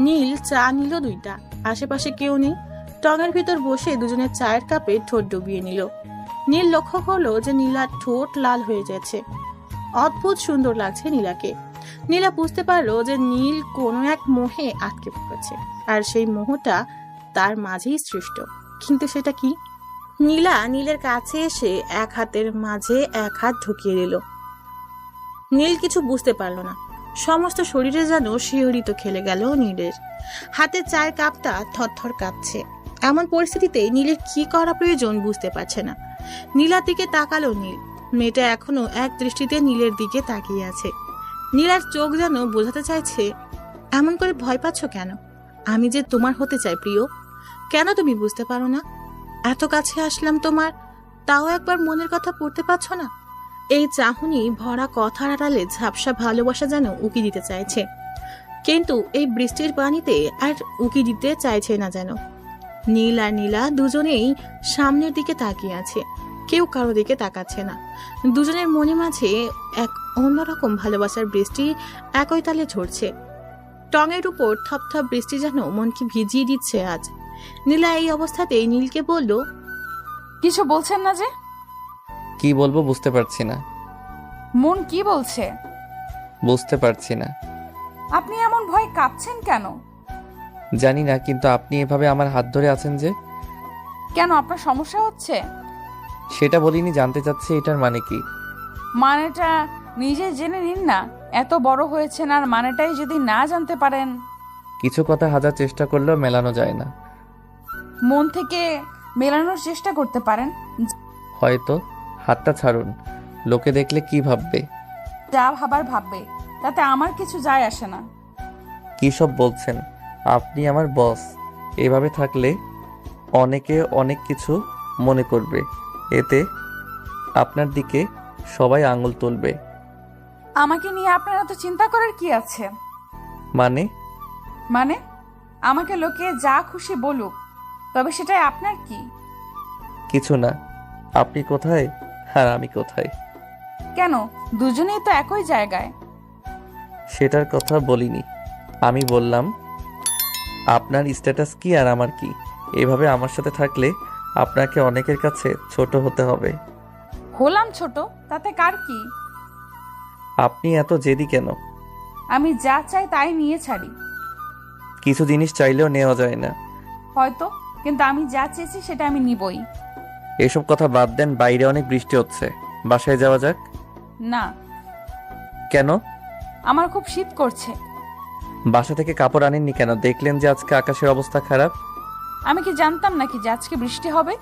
Speaker 1: নীল চা নিল 2টা। আশেপাশে কেউ নেই। টঙের ভিতর বসে দুজনের চায়ের কাপে ঠোঁট ডুবিয়ে নিল। নীল লক্ষ্য করলো যে নীলার ঠোঁট লাল হয়ে যাচ্ছে। অদ্ভুত সুন্দর লাগছে নীলাকে। নীলা বুঝতে পারলো যে নীল কোনো এক মোহে আটকে পড়েছে, আর সেই মোহটা তার মাঝেই সৃষ্ট। কিন্তু সেটা কি? নীলা নীলের কাছে এসে এক হাতের মাঝে এক হাত ঢুকিয়ে দিল। নীল কিছু বুঝতে পারলো না, সমস্ত শরীরে যেন শিহরিত খেলে গেল নীলের। হাতের চায়ের কাপটা থরথর কাঁপছে। এমন পরিস্থিতিতে নীলের কি করা প্রয়োজন বুঝতে পারছে না। নীলার দিকে তাকালো নীল। মেয়েটা এখনো এক দৃষ্টিতে নীলের দিকে তাকিয়ে আছে। নীলার চোখ যেন বোঝাতে চাইছে, এমন করে ভয় পাচ্ছ কেন? আমি যে তোমার হতে চাই প্রিয়, কেন তুমি বুঝতে পারো না? এত কাছে আসলাম তোমার, তাও একবার মনের কথা পড়তে পারছো না? এই চাহনি ভরা কথার আড়ালে ঝাপসা ভালোবাসা যেন উকি দিতে চাইছে, কিন্তু এই বৃষ্টির পানিতে আর উকি দিতে চাইছে না যেন। নীল আর নীলা দুজনেই সামনের দিকে তাকিয়ে আছে, কেউ কারো দিকে তাকাচ্ছে না। দুজনের মনে মাঝে এক অন্যরকম ভালোবাসার বৃষ্টি একই তালে ঝরছে। টঙের উপর থপথপ বৃষ্টি যেন মনকে ভিজিয়ে দিচ্ছে আজ। নীলা এই অবস্থাতেই নীলকে বলল,
Speaker 2: কিছু বলছেন না যে?
Speaker 6: কি বলবো বুঝতে পারছি না।
Speaker 2: মন কি বলছে?
Speaker 6: বুঝতে পারছি না।
Speaker 2: আপনি এমন ভয় কাঁপছেন কেন?
Speaker 6: জানি না, কিন্তু আপনি এভাবে আমার হাত ধরে আছেন যে।
Speaker 2: কেন, আপনার সমস্যা হচ্ছে?
Speaker 6: সেটা বলিনি, জানতে চাচ্ছি এটার মানে কি।
Speaker 2: মানেটা নিজে জেনে নিন না। এত বড় হয়েছেন আর মানেটাই যদি না জানতে পারেন।
Speaker 6: কিছু কথা হাজার চেষ্টা করলেও মেলানো যায় না।
Speaker 2: মন থেকে মেলানোর চেষ্টা করতে পারেন।
Speaker 6: হয়তো। হাতটা ছাড়ুন, লোকে দেখলে কি ভাববে?
Speaker 2: যা ভাবার ভাববে, তাতে আমার কিছু যায় আসে না।
Speaker 6: কি সব বলছেন? আপনি আমার বস। এভাবে থাকলে অনেকে অনেক কিছু মনে করবে, এতে আপনার দিকে সবাই আঙুল তুলবে।
Speaker 2: আমাকে নিয়ে আপনার এত চিন্তা করার কি আছে?
Speaker 6: মানে
Speaker 2: আমাকে লোকে যা খুশি বলুক, তবে সেটাই আপনার কি?
Speaker 6: কিছু না। আপনি কোথায় আর আমি কোথায়?
Speaker 2: কেন, দুজনেই তো একই জায়গায়।
Speaker 6: সেটার কথা বলিনি। আমি বললাম আপনার স্ট্যাটাস কি আর আমার কি। এভাবে আমার সাথে থাকলে আপনাকে অনেকের কাছে ছোট হতে হবে।
Speaker 2: হলাম ছোট, তাতে কার কি?
Speaker 6: আপনি এত জেদি কেন?
Speaker 2: আমি যা চাই তাই নিয়ে ছাড়ি।
Speaker 6: কিছু জিনিস চাইলেও নেওয়া যায় না।
Speaker 2: হয়তো, কিন্তু আমি যা চেয়েছি সেটা আমি নিবই।
Speaker 6: এসব কথা বাদ দেন, বাইরে অনেক বৃষ্টি হচ্ছে, বাসায় যাওয়া যাক।
Speaker 2: না।
Speaker 6: কেন?
Speaker 2: আমার খুব শীত করছে।
Speaker 6: বাসা থেকে কাপড় আনেননি কেন? দেখলেন যে আজকে আকাশের অবস্থা খারাপ।
Speaker 2: আমি কি জানতাম নাকি যে আজকে বৃষ্টি হবে?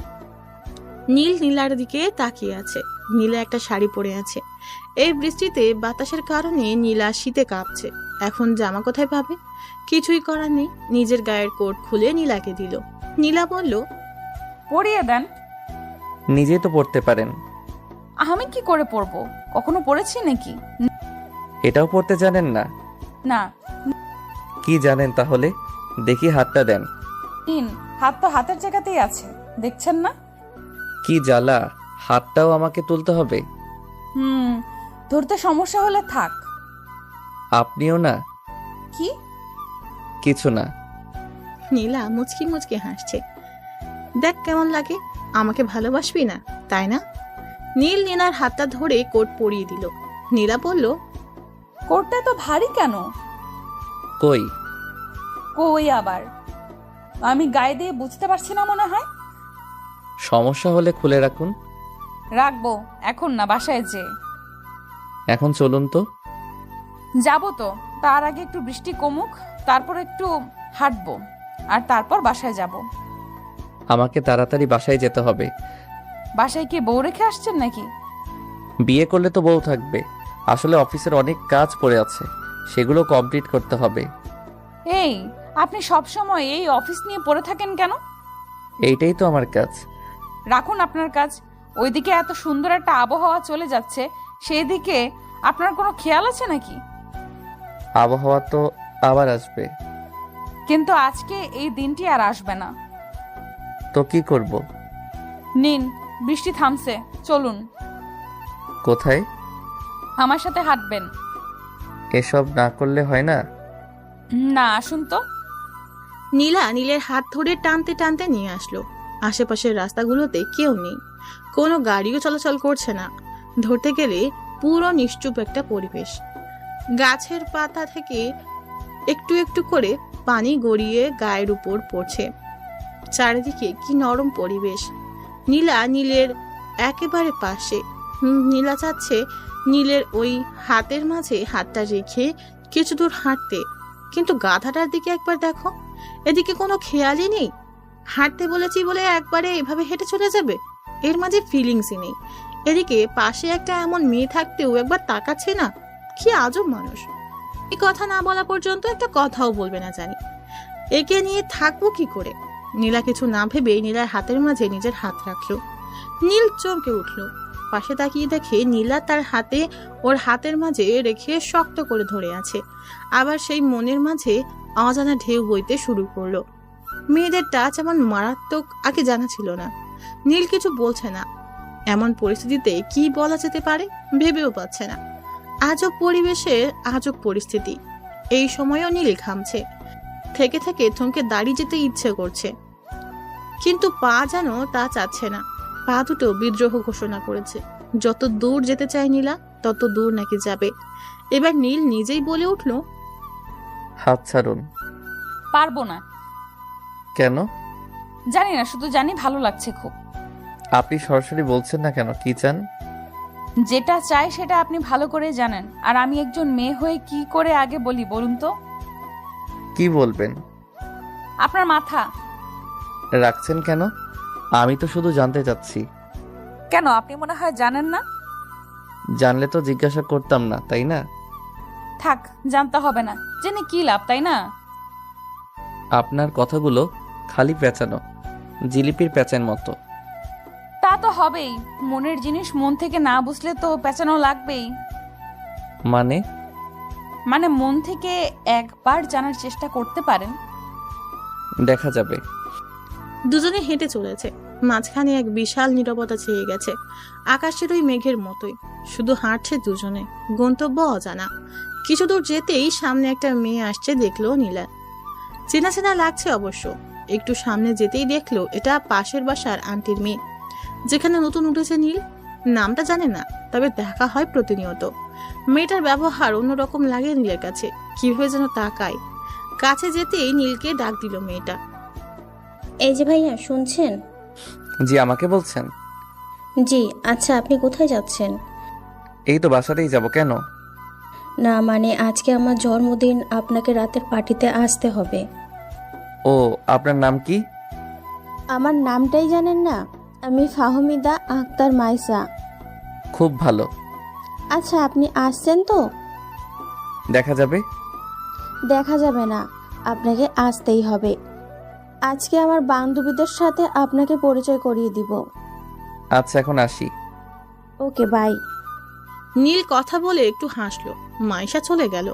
Speaker 1: নীল নীলার দিকে তাকিয়ে আছে। নীলা একটা শাড়ি পরে আছে। এই বৃষ্টিতে বাতাসের কারণে নীলা শীতে কাঁপছে। এখন জামা কোথায় পাবে? কিছুই করার নেই। নিজের গায়ের কোট খুলে নীলাকে দিল। নীলা বলল,
Speaker 2: পরিয়ে দেন।
Speaker 6: নিজেই তো পড়তে পারেন।
Speaker 2: আমি কি করে পরবো? কখনো পড়েছি নাকি?
Speaker 6: এটাও পড়তে জানেন না?
Speaker 2: না।
Speaker 6: কি জানেন তাহলে? দেখি হাতটা দেন।
Speaker 2: নিন, হাত তো হাতের জায়গাতেই আছে, দেখছেন না?
Speaker 6: কি জ্বালা, হাতটাও আমাকে তুলতে হবে?
Speaker 2: ধরতে সমস্যা হলে থাক।
Speaker 6: আপনিও না?
Speaker 2: কি?
Speaker 6: কিছু না।
Speaker 1: নীলা মুচকি মুচকি হাসছে। দেখ কেমন লাগে, আমাকে ভালোবাসবি না তাই না? নীল নীলার হাতটা ধরে কোট পরিয়ে দিল। নীলা বলল,
Speaker 2: কোটটা তো ভারী কেন?
Speaker 6: কই?
Speaker 2: কই আবার? আমি গায়ে দিয়ে বুঝতে পারছি না মনে হয়।
Speaker 6: সমস্যা হলে খুলে রাখুন।
Speaker 2: রাখবো, এখন না, বাসায় যে।
Speaker 6: এখন চলুন তো।
Speaker 2: যাবো তো, তার আগে একটু বৃষ্টি কমুক, তারপর একটু হাঁটবো, আর তারপর বাসায় যাব।
Speaker 6: আমাকে তাড়াতাড়ি বাসায় যেতে হবে।
Speaker 2: বাসায় কি বউ রেখে আসছেন নাকি?
Speaker 6: বিয়ে করলে তো বউ থাকবে। আসলে অফিসের অনেক কাজ পড়ে আছে, সেগুলো কমপ্লিট করতে হবে।
Speaker 2: এই, আপনি সব সময় এই অফিস নিয়ে পড়ে থাকেন কেন?
Speaker 6: এইটাই তো আমার কাজ।
Speaker 2: রাখুন আপনার কাজ। ওইদিকে এত সুন্দর একটা আবহাওয়া চলে যাচ্ছে, সেই দিকে আপনার কোনো খেয়াল আছে নাকি?
Speaker 6: আবহাওয়া তো আবার আসবে।
Speaker 2: কিন্তু আজকে এই দিনটি আর আসবে না।
Speaker 6: তো কি করব?
Speaker 2: নিন, বৃষ্টি থামছে, চলুন।
Speaker 6: কোথায়?
Speaker 2: আমার সাথে হাঁটবেন।
Speaker 6: এসব না করলে হয় না?
Speaker 2: না, আসুন তো।
Speaker 1: নীলা নীলের হাত ধরে টানতে টানতে নিয়ে আসলো। আশেপাশের রাস্তাগুলোতে কেউ নেই, কোনো গাড়িও চলাচল করছে না। ধরতে গেলে পুরো নিশ্চুপ একটা পরিবেশ। গাছের পাতা থেকে একটু একটু করে পানি গড়িয়ে গায়ের উপর পড়ছে। চারিদিকে কি নরম পরিবেশ। নীলা নীলের একেবারে পাশে। নীলা চাচ্ছে নীলের ওই হাতের মাঝে হাতটা রেখে কিছু দূর হাঁটতে, কিন্তু গাধাটার দিকে একবার দেখো, এদিকে কোনো খেয়ালই নেই। হাঁটতে বলেছি বলে একবারে এভাবে হেঁটে চলে যাবে, এর মাঝে ফিলিংসই নেই। এদিকে পাশে একটা এমন মেয়ে থাকতেও একবার তাকাচ্ছে না। কি আজব মানুষ। এই কথা না বলা পর্যন্ত একটা কথাও বলবে না জানি। একে নিয়ে থাকবো কি করে? নীলা কিছু না ভেবে নীলার হাতের মাঝে নিজের হাত রাখলো। নীল চমকে উঠলো। পাশে তাকিয়ে দেখে নীলা তার হাতে ওর হাতের মাঝে রেখে শক্ত করে ধরে আছে। আবার সেই মনের মাঝে অজানা ঢেউ বইতে শুরু করলো। মেয়েদের টাচ এমন মারাত্মক আগে জানা ছিল না। নীল কিছু বলছে না। এমন পরিস্থিতিতে কি বলা যেতে পারে ভেবেও পাচ্ছে না। আজব পরিবেশে আজব পরিস্থিতি। এই সময়ও নীল ঘামছে। থেকে থেকে থমকে দাঁড়িয়ে যেতে ইচ্ছে করছে, কিন্তু পা যেন তা চাচ্ছে না। পা দুটো বিদ্রোহ ঘোষণা করেছে। যত দূর যেতে চায় নীলা, তত দূর নাকি যাবে। এবার নীল নিজেই বলে উঠল,
Speaker 6: হাত ছাড়ুন।
Speaker 2: পারবো না।
Speaker 6: কেন?
Speaker 2: জানি না, শুধু জানি ভালো লাগছে খুব।
Speaker 6: আপনি সরাসরি বলছেন না কেন, কি চান?
Speaker 2: যেটা চাই সেটা আপনি ভালো করে জানেন, আর আমি একজন মেয়ে হয়ে কি করে আগে বলি বলুন তো?
Speaker 6: কি বলবেন?
Speaker 2: আপনার মাথা।
Speaker 6: রাখছেন কেন? আমি তো শুধু জানতে চাচ্ছি।
Speaker 2: কেন, আপনি মনে হয় জানেন না?
Speaker 6: জানলে তো জিজ্ঞাসা করতাম না, তাই না?
Speaker 2: থাক, জানতে হবে না, জেনে কি লাভ, তাই না?
Speaker 6: আপনার কথাগুলো খালি পেঁচানো, জিলিপির পেঁচার মতো।
Speaker 2: তা তো হবেই, মনের জিনিস মন থেকে না বুঝলে তো পেঁচানো লাগবেই।
Speaker 6: মানে
Speaker 2: মন থেকে একবার জানার চেষ্টা করতে পারেন।
Speaker 6: দেখা যাবে।
Speaker 1: দুজনে হেঁটে চলেছে। মাঝখানে এক বিশাল নীরবতা ছেয়ে গেছে, আকাশের ওই মেঘের মতোই। শুধু হাঁটছে দুজনে, গন্তব্য অজানা। কিছু দূর যেতেই সামনে একটা মেয়ে আসছে দেখলো নীলা। চেনা চেনা লাগছে অবশ্য। একটু সামনে যেতেই দেখলো এটা পাশের বাসার আন্টির মেয়ে, যেখানে নতুন উঠেছে নীল। নামটা জানে না, তবে দেখা হয় প্রতিনিয়ত। মেয়েটার ব্যবহার অন্যরকম লাগে নীলের কাছে, কিভাবে যেন তাকায়। কাছে যেতেই নীলকে ডাক দিল মেয়েটা।
Speaker 12: এই যে ভাইয়া, শুনছেন?
Speaker 6: জি, আমাকে বলছেন?
Speaker 12: জি। আচ্ছা, আপনি কোথায় যাচ্ছেন?
Speaker 6: এই তো বাসাতেই যাব। কেন?
Speaker 12: না মানে আজকে আমার জন্মদিন, আপনাকে রাতের পার্টিতে আসতে হবে।
Speaker 6: ও, আপনার নাম কি?
Speaker 12: আমার নামটাই জানেন না? আমি ফাহমিদা আক্তার মাইসা।
Speaker 6: খুব ভালো।
Speaker 12: আচ্ছা, আপনি আসছেন তো?
Speaker 6: দেখা যাবে।
Speaker 12: দেখা যাবে না, আপনাকে আসতেই হবে। আজকে আমার বান্ধবীদের সাথে আপনাকে পরিচয় করিয়ে দিব।
Speaker 6: আচ্ছা এখন আসি।
Speaker 12: Okay bye.
Speaker 1: নীল কথা বলে একটু হাসলো। মাইশা চলে গেল।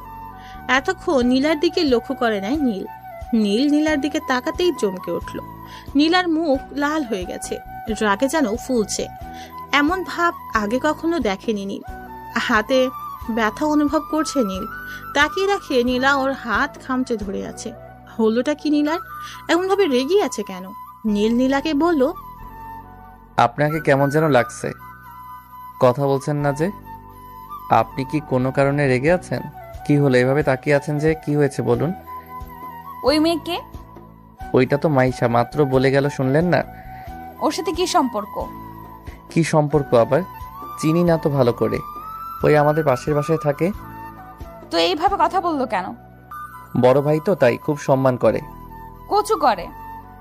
Speaker 1: এতক্ষণ নীলার দিকে লক্ষ্য করে নাই নীল। নীলার দিকে তাকাতেই চমকে উঠল। নীলার মুখ লাল হয়ে গেছে, রাগে যেন ফুলছে। এমন ভাব আগে কখনো দেখেনি নীল। হাতে ব্যথা অনুভব করছে নীল। তাকিয়ে রাখে নীলা ওর হাত খামচে ধরে আছে। হলোটা কি নীলার? এমন ভাবে রেগে আছে কেন? নীলাকে বলল,
Speaker 6: আপনাকে কেমন যেন লাগছে, কথা বলছেন না যে। আপনি কি কোনো কারণে রেগে আছেন? কি হলো এভাবে তাকিয়ে আছেন যে? কি হয়েছে বলুন।
Speaker 2: ওই মেয়েকে?
Speaker 6: ওইটা তো মাইশা, মাত্র বলে গেল, শুনলেন না?
Speaker 2: ওর সাথে কি সম্পর্ক?
Speaker 6: কি সম্পর্ক আবার? চিনি না তো ভালো করে। ওই আমাদের পাশের বাসায় থাকে।
Speaker 2: তো এইভাবে কথা বললো কেন?
Speaker 6: বড় ভাই তো, তাই খুব সম্মান করে।
Speaker 2: কচু করে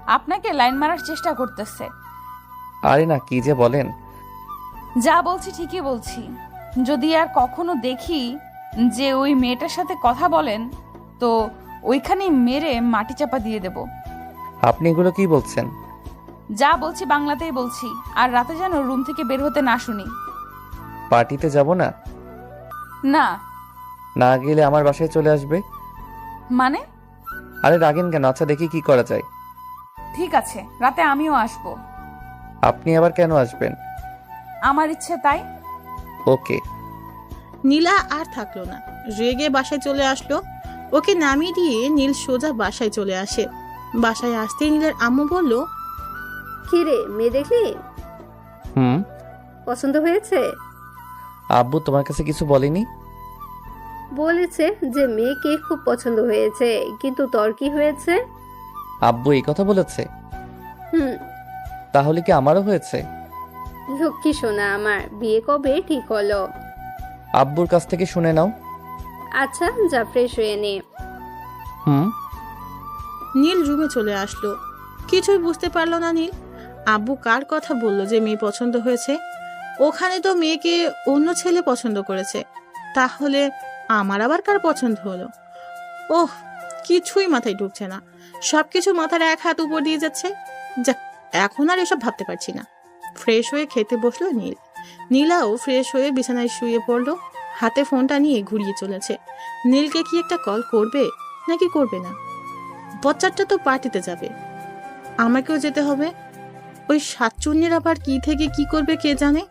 Speaker 2: আপনাকে লাইন মারার চেষ্টা করতেছে।
Speaker 6: আরে না, কি যে বলেন।
Speaker 2: যা বলছি ঠিকই বলছি। যদি আর কখনো দেখি যে ওই মেয়েটার সাথে কথা বলেন, তো ওইখানেই মেরে মাটি চাপা দিয়ে দেব।
Speaker 6: আপনি এগুলো কি বলছেন?
Speaker 2: যা বলছি বাংলাতেই বলছি। আর রাতে যেন রুম থেকে বের হতে না শুনি।
Speaker 6: পার্টিতে যাব না?
Speaker 2: না।
Speaker 6: না গেলে আমার বাসায় চলে আসবে।
Speaker 2: মানে?
Speaker 6: আরে রাগেন কেন? আচ্ছা দেখি কি করা যায়।
Speaker 2: ঠিক আছে, রাতে আমিও আসবো।
Speaker 6: আপনি আবার কেন আসবেন?
Speaker 2: আমার ইচ্ছে তাই।
Speaker 6: ওকে।
Speaker 1: নীলা আর থাকলো না, রেগে বাসায় চলে আসলো। ওকে নামিয়ে দিয়ে নীল সোজা বাসায় চলে আসে। বাসায় আসতেই নীলের আম্মু বলল,
Speaker 5: কি রে, মেয়ে দেখলি?
Speaker 6: হুম।
Speaker 5: পছন্দ হয়েছে?
Speaker 6: আব্বু তোমার কাছে কিছু বলেনি?
Speaker 5: বলেছে যে মেয়েকে খুব পছন্দ হয়েছে, কিন্তু তোর কি হয়েছে?
Speaker 6: আব্বু এই কথা বলেছে?
Speaker 5: হুম।
Speaker 6: তাহলে কি আমারও হয়েছে?
Speaker 5: লক্ষ্মী সোনা আমার, বিয়ে কবে ঠিক হলো?
Speaker 6: আব্বুর কাছ থেকে শুনে নাও।
Speaker 5: আচ্ছা যা, ফ্রেশ হয়ে নে।
Speaker 6: হুম।
Speaker 1: নীল রুমে চলে আসলো। কিছুই বুঝতে পারলো না নীল। আব্বু কার কথা বলল যে মেয়ে পছন্দ হয়েছে? ওখানে তো মেয়েকে অন্য ছেলে পছন্দ করেছে। তাহলে আমার আবার কার পছন্দ হলো? ওহ, কিছুই মাথায় ঢুকছে না। সবকিছু মাথার এক হাত উপর দিয়ে যাচ্ছে। যাক, এখন আর এসব ভাবতে পারছি না। ফ্রেশ হয়ে খেতে বসলো নীল। নীলাও ফ্রেশ হয়ে বিছানায় শুয়ে পড়লো। হাতে ফোনটা নিয়ে ঘুরিয়ে চলেছে। নীলকে কি একটা কল করবে নাকি করবে না? বচ্চাটা তো পার্টিতে যাবে, আমাকেও যেতে হবে। ওই সাতচুন্নির আবার কি থেকে কি করবে কে জানে।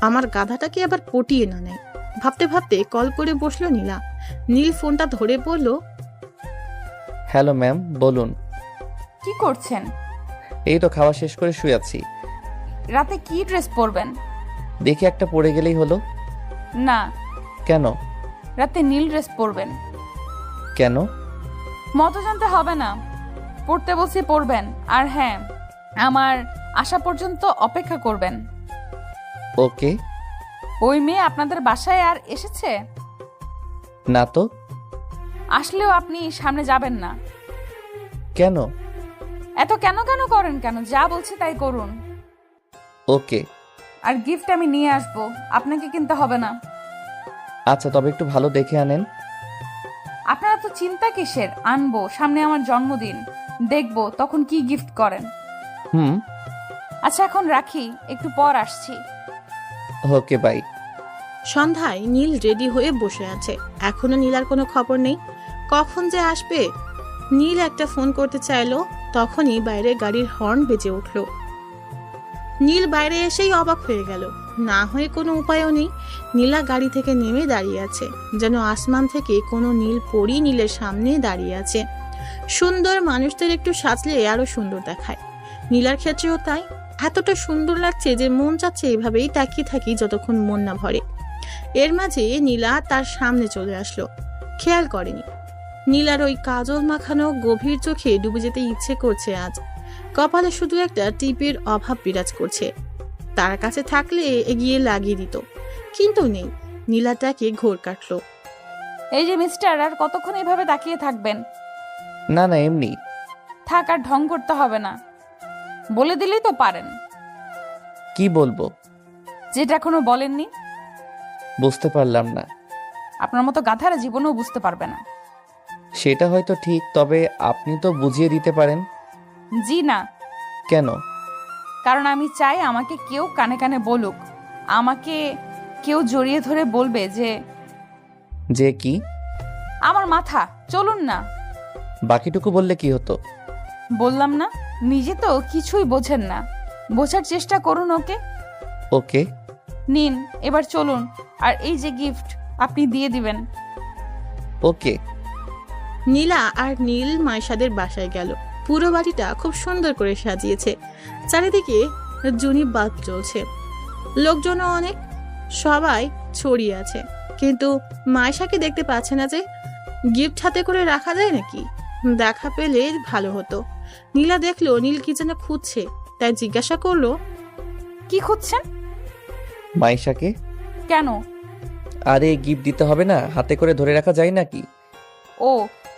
Speaker 1: আমার গাধাটাকে আবার পটিয়ে না নেয়। ভাবতে ভাবতে কল করে বসলো নীলা। নীল ফোনটা ধরে বলল,
Speaker 6: হ্যালো ম্যাম, বলুন।
Speaker 2: কি করছেন?
Speaker 6: এই তো খাওয়া শেষ করে শুয়ে আছি।
Speaker 2: রাতে কি ড্রেস পরবেন?
Speaker 6: দেখি একটা পরে গেলেই হলো।
Speaker 2: না।
Speaker 6: কেন?
Speaker 2: রাতে নীল ড্রেস পরবেন।
Speaker 6: কেন?
Speaker 2: মতো জানতে হবে না, পড়তে বলছি পড়বেন। আর হ্যাঁ, আমার আসা পর্যন্ত অপেক্ষা করবেন।
Speaker 6: ওকে।
Speaker 2: ওই মেয়ে আপনাদের বাসায় আর এসেছে?
Speaker 6: না তো।
Speaker 2: আসলেও আপনি সামনে যাবেন না।
Speaker 6: কেন?
Speaker 2: এত কেন কেন করেন কেন? যা বলছি তাই করুন।
Speaker 6: ওকে।
Speaker 2: আর গিফট আমি নিয়ে আসবো, আপনাকে কিনতে হবে না।
Speaker 6: আচ্ছা, তবে একটু ভালো দেখে আনেন।
Speaker 2: আপনারা তো চিন্তা কিসের? আনবো, সামনে আমার জন্মদিন, দেখবো তখন কি গিফট করেন।
Speaker 6: হুম।
Speaker 2: আচ্ছা এখন রাখি, একটু পর আসছি।
Speaker 6: Okay bye.
Speaker 1: সন্ধ্যায় নীল রেডি হয়ে বসে আছে। এখনো নীলার কোনো খবর নেই। কখন যে আসবে? নীল একটা ফোন করতে চাইলো, তখনই বাইরে গাড়ির হর্ন বেজে উঠল। নীল বাইরে এসেই অবাক হয়ে গেল। না হয়ে কোনো উপায়ও নেই। নীলা গাড়ি থেকে নেমে দাঁড়িয়ে আছে, যেন আসমান থেকে কোনো নীল পরী নীলের সামনে দাঁড়িয়ে আছে। সুন্দর মানুষদের একটু সাজলে আরো সুন্দর দেখায়। নীলার ক্ষেত্রেও তাই। এতটা সুন্দর লাগছে যে মন চাচ্ছে এভাবেই তাকিয়ে থাকি যতক্ষণ মন না ভরে। এর মাঝে নীলা তার সামনে চলে আসলো। খেয়াল করেনি। নীলার ওই কাজল মাখানো গভীর চোখে ডুবে যেতে ইচ্ছে করছে আজ। কপালে শুধু একটা টিপের অভাব বিরাজ করছে। তার কাছে থাকলে এগিয়ে লাগিয়ে দিত, কিন্তু নেই। নীলাটাকে ঘোর কাটলো।
Speaker 2: এই যে মিস্টার, আর কতক্ষণ এভাবে তাকিয়ে থাকবেন?
Speaker 6: না না, এমনি।
Speaker 2: থাক, আর ঢং করতে হবে না, বলে দিলেই তো পারেন।
Speaker 6: কি বলবো?
Speaker 2: যেটা এখনো বলেননি।
Speaker 6: বুঝতে পারলাম না।
Speaker 2: আপনার মতো গাধারা জীবনেও বুঝতে পারবে না।
Speaker 6: সেটা হয়তো ঠিক, তবে আপনি তো বুঝিয়ে দিতে পারেন।
Speaker 2: জি না।
Speaker 6: কেন?
Speaker 2: কারণ আমি চাই আমাকে কেউ কানে কানে বলুক, আমাকে কেউ জড়িয়ে ধরে বলবে যে
Speaker 6: যে কি?
Speaker 2: আমার মাথা। চলুন না।
Speaker 6: বাকিটুকু বললে কি হতো?
Speaker 2: বললাম না, নিজে তো কিছুই বোঝেন না, বোঝার চেষ্টা করুন। ওকে
Speaker 6: ওকে।
Speaker 2: নিন, এবার চলুন। আর এই যে গিফট, আপনি দিয়ে দিবেন।
Speaker 6: ওকে।
Speaker 1: নীলা আর নীল মাইশাদের বাসায় গেল। পুরো বাড়িটা খুব সুন্দর করে সাজিয়েছে। চারিদিকে জুনি বাল্ব জ্বলছে, লোকজনও অনেক, সবাই ছড়িয়ে আছে। কিন্তু মাইশাকে দেখতে পাচ্ছে না যে। গিফট হাতে করে রাখা যায় নাকি? দেখা পেলে ভালো হতো। নীলা দেখলো নীল কি যেন খুঁজছে, তাই জিজ্ঞাসা করলো,
Speaker 2: কি খুঁজছেন?
Speaker 6: মাইশাকে।
Speaker 2: কেন?
Speaker 6: আরে গিফট দিতে হবে না, হাতে করে ধরে রাখা যায় নাকি?
Speaker 2: ও,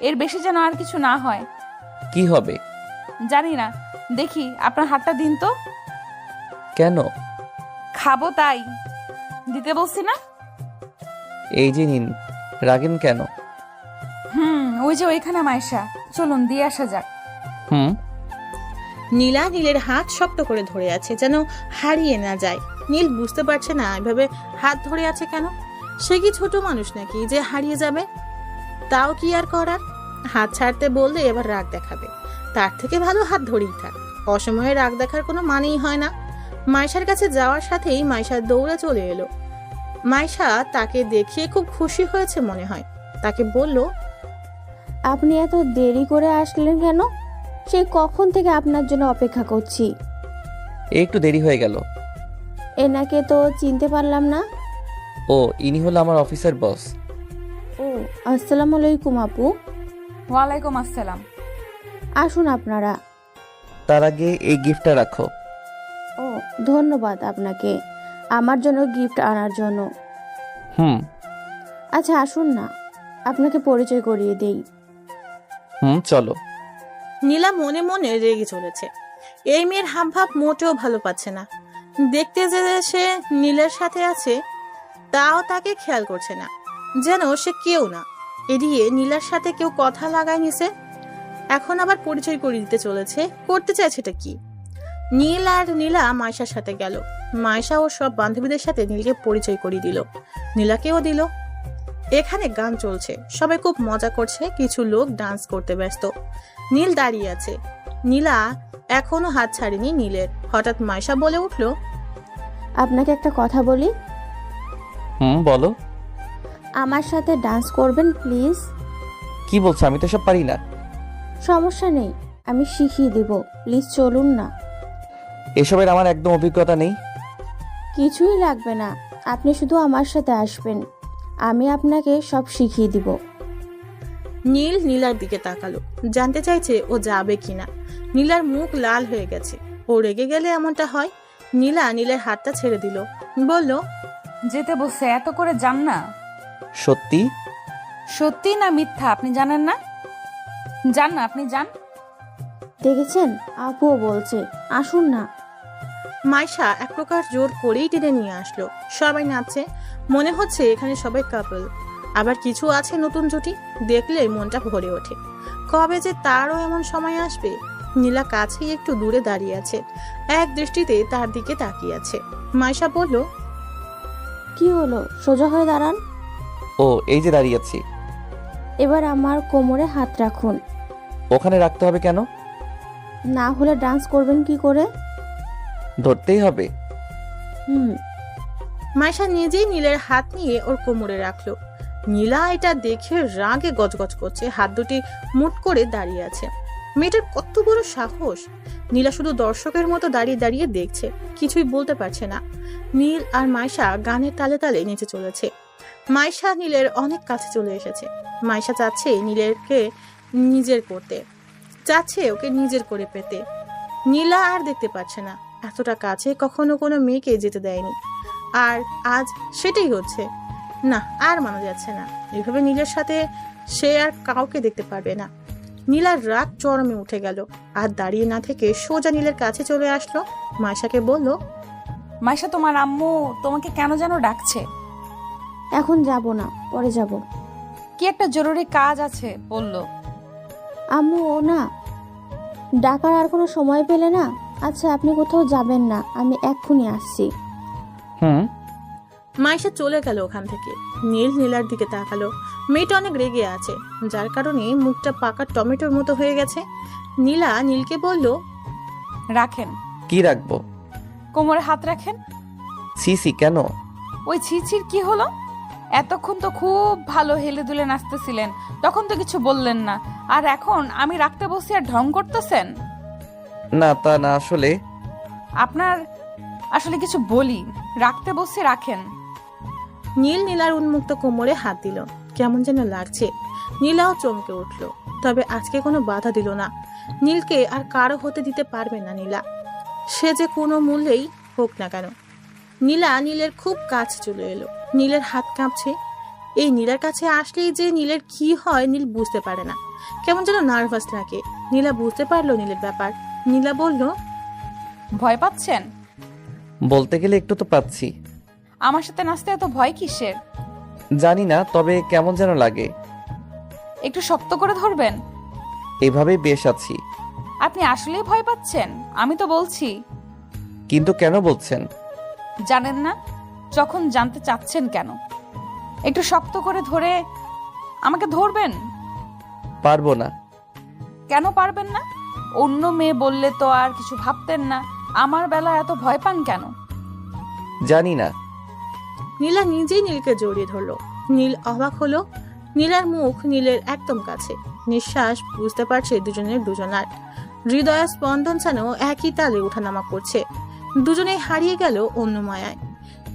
Speaker 2: এর বেশি যেন আর কিছু না হয়।
Speaker 6: কি হবে?
Speaker 2: জানি না, দেখি আপনার হাতটা দিন তো।
Speaker 6: কেন?
Speaker 2: খাবো তাই দিতে বলছি না।
Speaker 6: এই যে নিন, রাগেন কেন?
Speaker 2: ওই যে ওইখানে মাইশা, চলুন দিয়ে আসা যাক।
Speaker 1: নীলা নীলের হাত শক্ত করে ধরে আছে, যেন হারিয়ে না যায়। নীল বুঝতে পারছে না এভাবে হাত ধরে আছে কেন। সে কি ছোট মানুষ নাকি যে হারিয়ে যাবে? তাও কি আর করার? হাত ছাড়তে বললে এবার রাগ দেখাবে, তার থেকে ভালো হাত ধরেই থাক। অসময়ে রাগ দেখার কোনো মানেই হয় না। মাইশার কাছে যাওয়ার সাথেই মাইশা দৌড়ে চলে এলো। মাইশা তাকে দেখিয়ে খুব খুশি হয়েছে মনে হয়। তাকে বলল,
Speaker 12: আপনি এত দেরি করে আসলেন কেন? সে কখন থেকে আপনার জন্য অপেক্ষা করছি।
Speaker 6: একটু দেরি হয়ে গেল।
Speaker 12: এনাকে তো চিনতে পারলাম না।
Speaker 6: ও, ইনি হলো আমার অফিসের বস।
Speaker 12: ও, আসসালামু আলাইকুম আপু।
Speaker 2: ওয়ালাইকুম আসসালাম।
Speaker 12: আসুন আপনারা।
Speaker 6: তার আগে এই গিফটটা রাখো।
Speaker 12: ও, ধন্যবাদ আপনাকে আমার জন্য গিফট আনার জন্য। আচ্ছা আসুন না, আপনাকে পরিচয় করিয়ে দেই।
Speaker 6: চলো।
Speaker 1: নীলা মনে মনে রেগে চলেছে। এই মেয়ের হাবভাব মোটেও ভালো পাচ্ছে না। দেখতে যে সে নীলের সাথে আছে, তাও তাকে খেয়াল করছে না, যেন সে কেউ না। এড়িয়ে নীলার সাথে কেউ কথা লাগায় নিছে। এখন আবার পরিচয় করিয়ে দিতে চলেছে। করতে চাইছেটা কি? নীল আর নীলা মাইশার সাথে গেল। মাইশা ও সব বান্ধবীদের সাথে নীলকে পরিচয় করিয়ে দিল, নীলাকেও দিল। এখানে গান চলছে, সবাই খুব মজা করছে, কিছু লোক ডান্স করতে ব্যস্ত। নীল দাঁড়িয়ে আছে, নীলা এখনো হাত ছাড়েনি নীলের। হঠাৎ মাইশা বলে উঠল,
Speaker 12: আপনাকে একটা কথা বলি।
Speaker 6: বলো।
Speaker 12: আমার সাথে ডান্স করবেন প্লিজ?
Speaker 6: কি বলছো? আমি তো সব পারি না।
Speaker 12: সমস্যা নেই, আমি শিখিয়ে দেব, প্লিজ চলুন না।
Speaker 6: এসবের আমার একদম অভিজ্ঞতা নেই।
Speaker 12: কিছুই লাগবে না, আপনি শুধু আমার সাথে আসবেন, আমি আপনাকে সব শিখিয়ে দিব।
Speaker 1: নীল নীলার দিকে তাকালো, জানতে চাইছে ও যাবে কিনা। নীলার মুখ লাল হয়ে গেছে। ও রেগে গেলে এমনটা হয়। নীলা নীলের হাতটা ছেড়ে দিল, বলল,
Speaker 2: যেতে বসে এত করে যান না।
Speaker 6: সত্যি?
Speaker 2: সত্যি না মিথ্যা আপনি জানেন না? যান না, আপনি যান।
Speaker 12: দেখেছেন, আপুও বলছে আসুন না।
Speaker 1: মাইশা এক প্রকার জোর করেই টেনে নিয়ে আসলো। সবাই নাচছে, মনে হচ্ছে এখানে সবাই কাপল। আবার কিছু আছে নতুন জুটি, দেখলে মনটা ভরে ওঠে। কবে যে তারও এমন সময় আসবে। নীলা কাছেই একটু দূরে দাঁড়িয়ে আছে, এক দৃষ্টিতে তার দিকে তাকিয়ে আছে। মাইশা বলল,
Speaker 12: কি হলো, সোজা হয়ে দাঁড়ান।
Speaker 6: ও, এই যে দাঁড়িয়ে আছি।
Speaker 12: এবার আমার কোমরে হাত রাখুন।
Speaker 6: ওখানে রাখতে হবে কেন?
Speaker 12: না হলে ডান্স করবেন কি করে?
Speaker 6: ধরতেই হবে।
Speaker 1: মাইশা নিজেই নীলের হাত নিয়ে ওর কোমরে রাখলো। নীলা এটা দেখে রাগে গজগজ করছে, হাত দুটি মুট করে দাঁড়িয়ে আছে। মেয়েটার কত বড় সাহস! নীলা শুধু দর্শকের মতো দাঁড়িয়ে দাঁড়িয়ে দেখছে, কিছুই বলতে পারছে না। নীল আর মাইশা গানের তালে তালে নেচে চলেছে। মাইশা নীলের অনেক কাছে চলে এসেছে। মাইশা চাচ্ছে নীলেরকে নিজের করতে, চাচ্ছে ওকে নিজের করে পেতে। নীলা আর দেখতে পাচ্ছে না, এতটা কাছে কখনো কোনো মেয়েকে যেতে দেয়নি, আর আজ সেটাই হচ্ছে। না, আর মানা যাচ্ছে না। এভাবে নীলের সাথে সে আর কাউকে দেখতে পারবে না। নীলার রাগ চরমে উঠে গেল, আর দাঁড়িয়ে না থেকে সোজা নীলের কাছে চলে আসলো। মাইশাকে বলল,
Speaker 2: মাইশা, তোমার আম্মু তোমাকে কেন যেন ডাকছে।
Speaker 12: এখন যাব না, পরে যাব।
Speaker 2: কি একটা জরুরি কাজ আছে বলল।
Speaker 12: আম্মু ও না, ডাকার আর কোনো সময় পেলে না? আচ্ছা, আপনি কোথাও যাবেন না, আমি এক্ষুনি আসছি।
Speaker 6: হুম।
Speaker 1: মাইশা চলে গেল ওখান থেকে। নীল নীলার দিকে তাকালো। মেয়েটা অনেক রেগে আছে, যার কারণে মুখটা পাকা টমেটোর মতো হয়ে গেছে। নীলা নীলকে বলল,
Speaker 2: রাখেন।
Speaker 6: কি রাখবো?
Speaker 2: কোমরে হাত রাখেন।
Speaker 6: সিসি কেন?
Speaker 2: ওই ছিছির কি হলো? এতক্ষণ তো খুব ভালো হেলে দুলে নাচতেছিলেন, তখন তো কিছু বললেন না, আর এখন আমি রাখতে বসি আর ঢং করতেছেন।
Speaker 6: না তা না, আসলে
Speaker 2: আপনার আসলে কিছু বলি, রাখতে বসে রাখেন।
Speaker 1: নীল নীলার উন্মুক্ত কোমরে হাত দিল। কেমন যেন লাগছে। নীলাও চমকে উঠল, তবে আজকে কোনো বাধা দিল না। নীলকে আর কারো হতে দিতে পারবে না নীলা, সে যে কোনো মূল্যেই হোক না কেন। নীলা নীলের খুব কাছে চলে এলো। নীলের হাত কাঁপছে। এই নীলার কাছে আসলেই যে নীলের কি হয় নীল বুঝতে পারে না, কেমন যেন নার্ভাস লাগে। নীলা বুঝতে পারলো নীলের ব্যাপার। নীলা বলল,
Speaker 2: ভয় পাচ্ছেন?
Speaker 6: বলতে গেলে একটু তো পাচ্ছি।
Speaker 2: আমার সাথে নাচতে এত ভয় কিসের?
Speaker 6: জানি না, তবে কেমন যেন লাগে।
Speaker 2: একটু শক্ত করে ধরবেন।
Speaker 6: এভাবেই বেশ আছি।
Speaker 2: আপনি আসলেই ভয় পাচ্ছেন? আমি তো বলছি।
Speaker 6: কিন্তু কেন বলছেন?
Speaker 2: জানেন না? যখন জানতে চাচ্ছেন কেন? একটু শক্ত করে ধরে আমাকে ধরবেন।
Speaker 6: পারবো না।
Speaker 2: কেন পারবেন না? অন্য মেয়ে বললে তো আর কিছু ভাবতেন না, আমার বেলা এত ভয় পান কেন?
Speaker 6: জানি না।
Speaker 1: নীলা নিজেই নীলকে জড়িয়ে ধরলো। নীল অবাক হলো। নীলার মুখ নীলের একদম কাছে। নিঃশ্বাস বুঝতে পারছে দুজনের দুজনার। হৃদয়ের স্পন্দন যেন একই তালে ওঠানামা করছে। দুজনেই হারিয়ে গেল অন্য মায়ায়।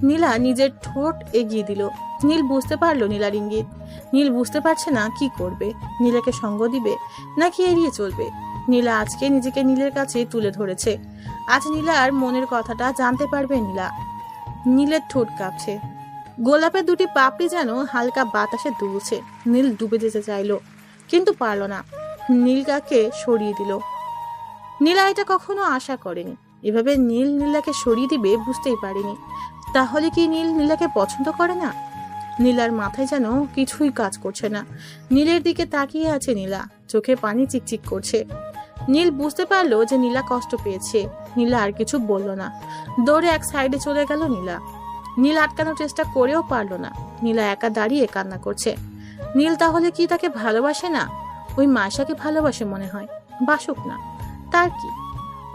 Speaker 1: নীলা নিজের ঠোঁট এগিয়ে দিল। নীল বুঝতে পারলো নীলার ইঙ্গিত। নীল বুঝতে পারছে না কি করবে। নীলাকে সঙ্গ দিবে নাকি এড়িয়ে চলবে। নীলা আজকে নিজেকে নীলের কাছে তুলে ধরেছে। আজ নীলার মনের কথাটা জানতে পারবে নীলা। নীলের ঠোঁট কাঁপছে। গোলাপের দুটি পাপড়ি যেন হালকা বাতাসে দুলছে। নীল ডুবে যেতে চাইলো, কিন্তু পারল না। নীলকে সরিয়ে দিল। নীলা এটা কখনো আশা করেনি। এভাবে নীল নীলাকে সরিয়ে দিবে বুঝতেই পারেনি। তাহলে কি নীল নীলাকে পছন্দ করে না? নীলার মাথায় যেন কিছুই কাজ করছে না। নীলের দিকে তাকিয়ে আছে নীলা, চোখে পানি চিকচিক করছে। নীল বুঝতে পারলো যে নীলা কষ্ট পেয়েছে। নীলা আর কিছু বলল না। দৌড়ে এক সাইডে চলে গেল নীলা। নীল আটকানোর চেষ্টা করেও পারল না। নীলা একা দাঁড়িয়ে কান্না করছে। নীল তাহলে কি তাকে ভালোবাসে না? ওই মাইশাকে ভালোবাসে মনে হয়। বাসুক না, তার কি?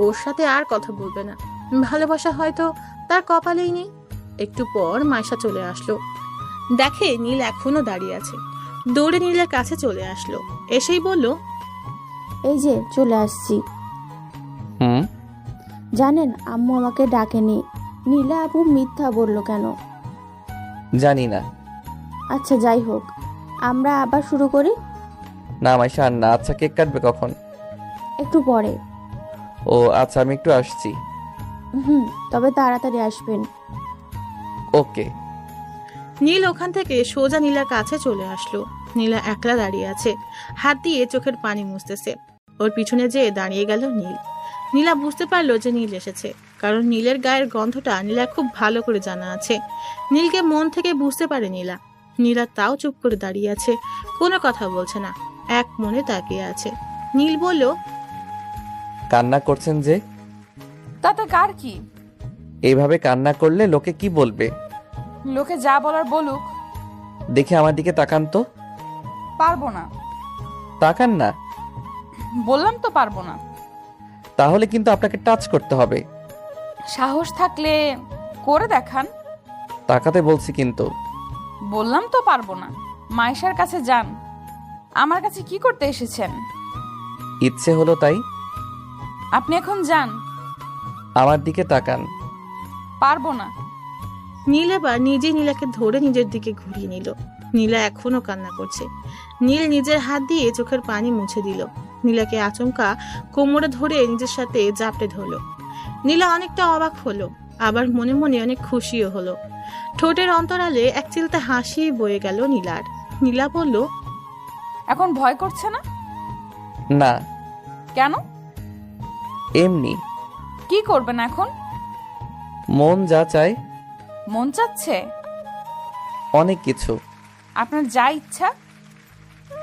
Speaker 1: ওর সাথে আর কথা বলবে না। ভালোবাসা হয়তো তার কপালেই নেই। একটু পর মাইশা চলে আসলো। দেখে নীল এখনো দাঁড়িয়ে আছে। দৌড়ে নীলের কাছে চলে আসলো। এসেই বলল,
Speaker 12: এই যে চলে আসছি।
Speaker 6: হুম।
Speaker 12: জানেন, আম্মু আমাকে ডাকেনি। নীলা আপু মিথ্যা বলল কেন?
Speaker 6: জানি না।
Speaker 12: আচ্ছা, যাই হোক, আমরা আবার শুরু করি।
Speaker 6: না মাইশা, আর না। আচ্ছা, কেক কাটবে কখন?
Speaker 12: একটু পরে।
Speaker 6: ও আচ্ছা, আমি একটু আসছি।
Speaker 12: তবে তাড়াতাড়ি আসবেন।
Speaker 6: ওকে।
Speaker 1: নীল ওখান থেকে সোজা নীলার কাছে চলে আসলো। নীলা একলা দাঁড়িয়ে আছে, হাত দিয়ে চোখের পানি মুছতেছে। ওর পিছনে যেয়ে দাঁড়িয়ে গেল নীল। নীলা বুঝতে পারলো যে নীল এসেছে, কারণ নীলের গায়ের গন্ধটা নীলার খুব ভালো করে জানা আছে। নীলকে মন থেকে বুঝতে পারে নীলা। নীলা তাও চুপ করে দাঁড়িয়ে আছে, কোনো কথা বলছে না, এক মনে তাকিয়ে আছে। নীল বলল,
Speaker 6: কান্না করছেন যে?
Speaker 2: তাতে কার কি?
Speaker 6: এইভাবে কান্না করলে লোকে কি বলবে?
Speaker 2: লোকে যা বলার বলুক।
Speaker 6: দেখে আমার দিকে তাকান তো।
Speaker 2: পারবো না।
Speaker 6: তাকান না।
Speaker 2: বললাম তো পারবো না।
Speaker 6: তাহলে কিন্তু আপনাকে টাচ করতে হবে।
Speaker 2: সাহস থাকলে করে দেখান।
Speaker 6: তাকাতে বলছি কিন্তু।
Speaker 2: বললাম তো পারবো না। মাইশার কাছে যান। আমার কাছে কি করতে এসেছেন?
Speaker 6: ইচ্ছে হলো তাই।
Speaker 2: আপনি এখন যান।
Speaker 6: আমার দিকে তাকান।
Speaker 2: পারবো না।
Speaker 1: নীল এবার নিজেই নীলাকে ধরে নিজের দিকে ঘুরিয়ে নিল। নীলা এখনো কান্না করছে। নীল নিজের হাত দিয়ে চোখের পানি মুছে দিল। নীলাকে আচমকা কোমরে ধরে নিজের সাথে জাপটে ধরলো। নীলা অনেকটা অবাক হলো, আবার মনে মনে অনেক খুশিও হলো। ঠোঁটের অন্তরালে এক চিলতে হাসি বয়ে গেল নীলার। নীলা বলল,
Speaker 2: এখন ভয় করছে না?
Speaker 6: না।
Speaker 2: কেন?
Speaker 6: এমনি।
Speaker 2: কি করবেন এখন?
Speaker 6: মন যা চায়।
Speaker 2: মন চাচ্ছে?
Speaker 6: অনেক কিছু।
Speaker 2: আপনার যা ইচ্ছা?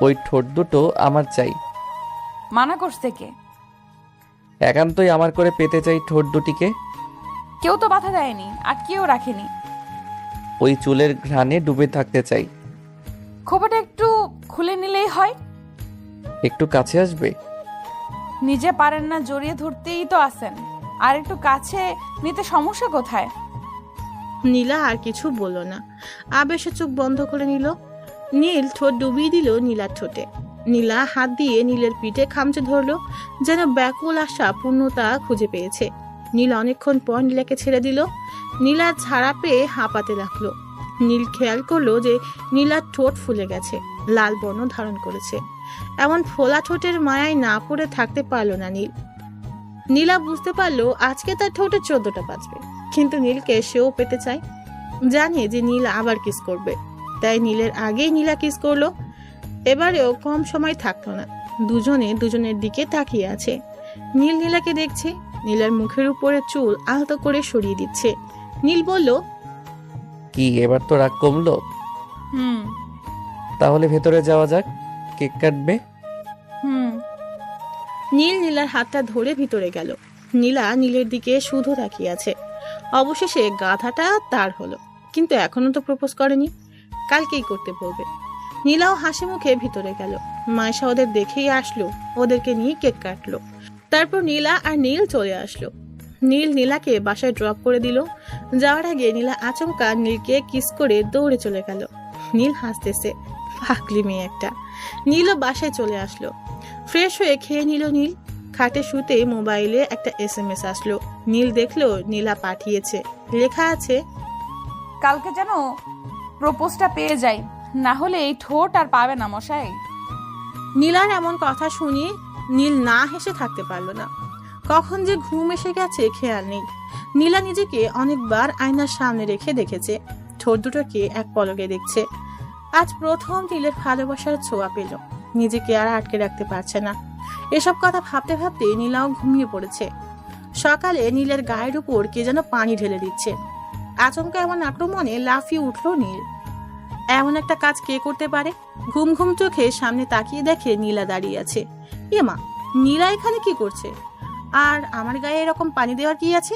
Speaker 6: ওই ঠোঁট দুটো আমার চাই।
Speaker 2: মানা করছে কে?
Speaker 6: একান্তই আমার করে পেতে চাই ঠোঁট দুটিকে।
Speaker 2: কেউ তো বাধা দেয়নি, আটকেও রাখেনি।
Speaker 6: ওই চুলের ঘ্রাণে ডুবে থাকতে চাই।
Speaker 2: খোপাটা একটু খুলে নিলেই হয়।
Speaker 6: একটু কাছে আসবে?
Speaker 2: নিজে পারেন না, জড়িয়ে ধরতেই তো আসেন। আর একটু কাছে নিতে সমস্যা কোথায়?
Speaker 1: নীলা আর কিছু বলল না, আবেশে চোখ বন্ধ করে নিল। নীল ঠোঁট ডুবিয়ে দিল নীলার ঠোঁটে। নীলা হাত দিয়ে নীলের পিঠে খামচে ধরলো, যেন ব্যাকুল আশা পূর্ণতা খুঁজে পেয়েছে। নীল অনেকক্ষণ পর নীলাকে ছেড়ে দিল। নীলা ছাড়া পেয়ে হাঁপাতে লাগলো। নীল খেয়াল করলো যে নীলার ঠোঁট ফুলে গেছে, লাল বর্ণ ধারণ করেছে। এমন ফোলা ঠোঁটের মায়ায় না পড়ে থাকতে পারলো না নীল। নীলা বুঝতে পারলো আজকে তার ঠোঁটে 14টা বাজবে, কিন্তু নীলকে সেও পেতে চায়। জানে যে নীল আবার কিস করবে, তাই নীলের আগেই নীলা কিস করলো। এবারেও কম সময় থাকলো না, দুজনে দুজনের দিকে তাকিয়ে আছে। নীল নীলাকে দেখছে, নীলার মুখের উপরে চুল আলতো করে সরিয়ে দিচ্ছে। নীল বলল,
Speaker 6: কি এবার তো রাগ কমলো?
Speaker 2: হুম
Speaker 6: তাহলে ভেতরে যাওয়া যাক, কেক কাটবে।
Speaker 2: হুম
Speaker 1: নীল নীলার হাতটা ধরে ভিতরে গেল। নীলা নীলের দিকে শুধু তাকিয়ে আছে। অবশেষে গাধাটা তার হলো, কিন্তু এখনো তো প্রপোজ করেনি, কালকেই করতে বলবে। নীলাও হাসি মুখে ভিতরে গেল। মায়েশা ওদের দেখেই আসলো, ওদেরকে নিয়ে কেক কাটলো। তারপর নীলা আর নীল চলে আসলো। নীল নীলাকে বাসায় ড্রপ করে দিল। যাওয়ার আগে নীলা আচমকা নীলকে কিস করে দৌড়ে চলে গেল। নীল হাসতেছে, পাগলি মেয়ে একটা। নীলও বাসায় চলে আসলো। ফ্রেশ হয়ে খেয়ে নিল নীল। খাটে শুতে মোবাইলে একটা SMS আসলো। নীল দেখলো নীলা পাঠিয়েছে, লেখা আছে,
Speaker 2: কালকে যেন প্রপোজটা পেয়ে যাই, না হলে এই ঠোঁট আর পাবে না মশাই।
Speaker 1: নীলার এমন কথা শুনিয়ে নীল না হেসে থাকতে পারলো না। কখন যে ঘুম এসে গেছে খেয়াল নেই। নীলা নিজেকে অনেকবার আয়নার সামনে রেখে দেখেছে, ঠোঁট দুটোকে এক পলকে দেখছে। আজ প্রথম নীলের ভালোবাসার ছোঁয়া পেল, নিজেকে আর আটকে রাখতে পারছে না। এসব কথা ভাবতে ভাবতে নীলাও ঘুমিয়ে পড়েছে। সকালে নীলের গায়ের উপর কে যেন পানি ঢেলে দিচ্ছে। আচমকা এমন আক্রমণে লাফিয়ে উঠল নীল। এমন একটা কাজ কে করতে পারে? ঘুম ঘুম চোখে সামনে তাকিয়ে দেখে নীলা দাঁড়িয়ে আছে। মা, নীলা এখানে কি করছে? আর আমার গায়ে এরকম পানি দেওয়ার কি আছে?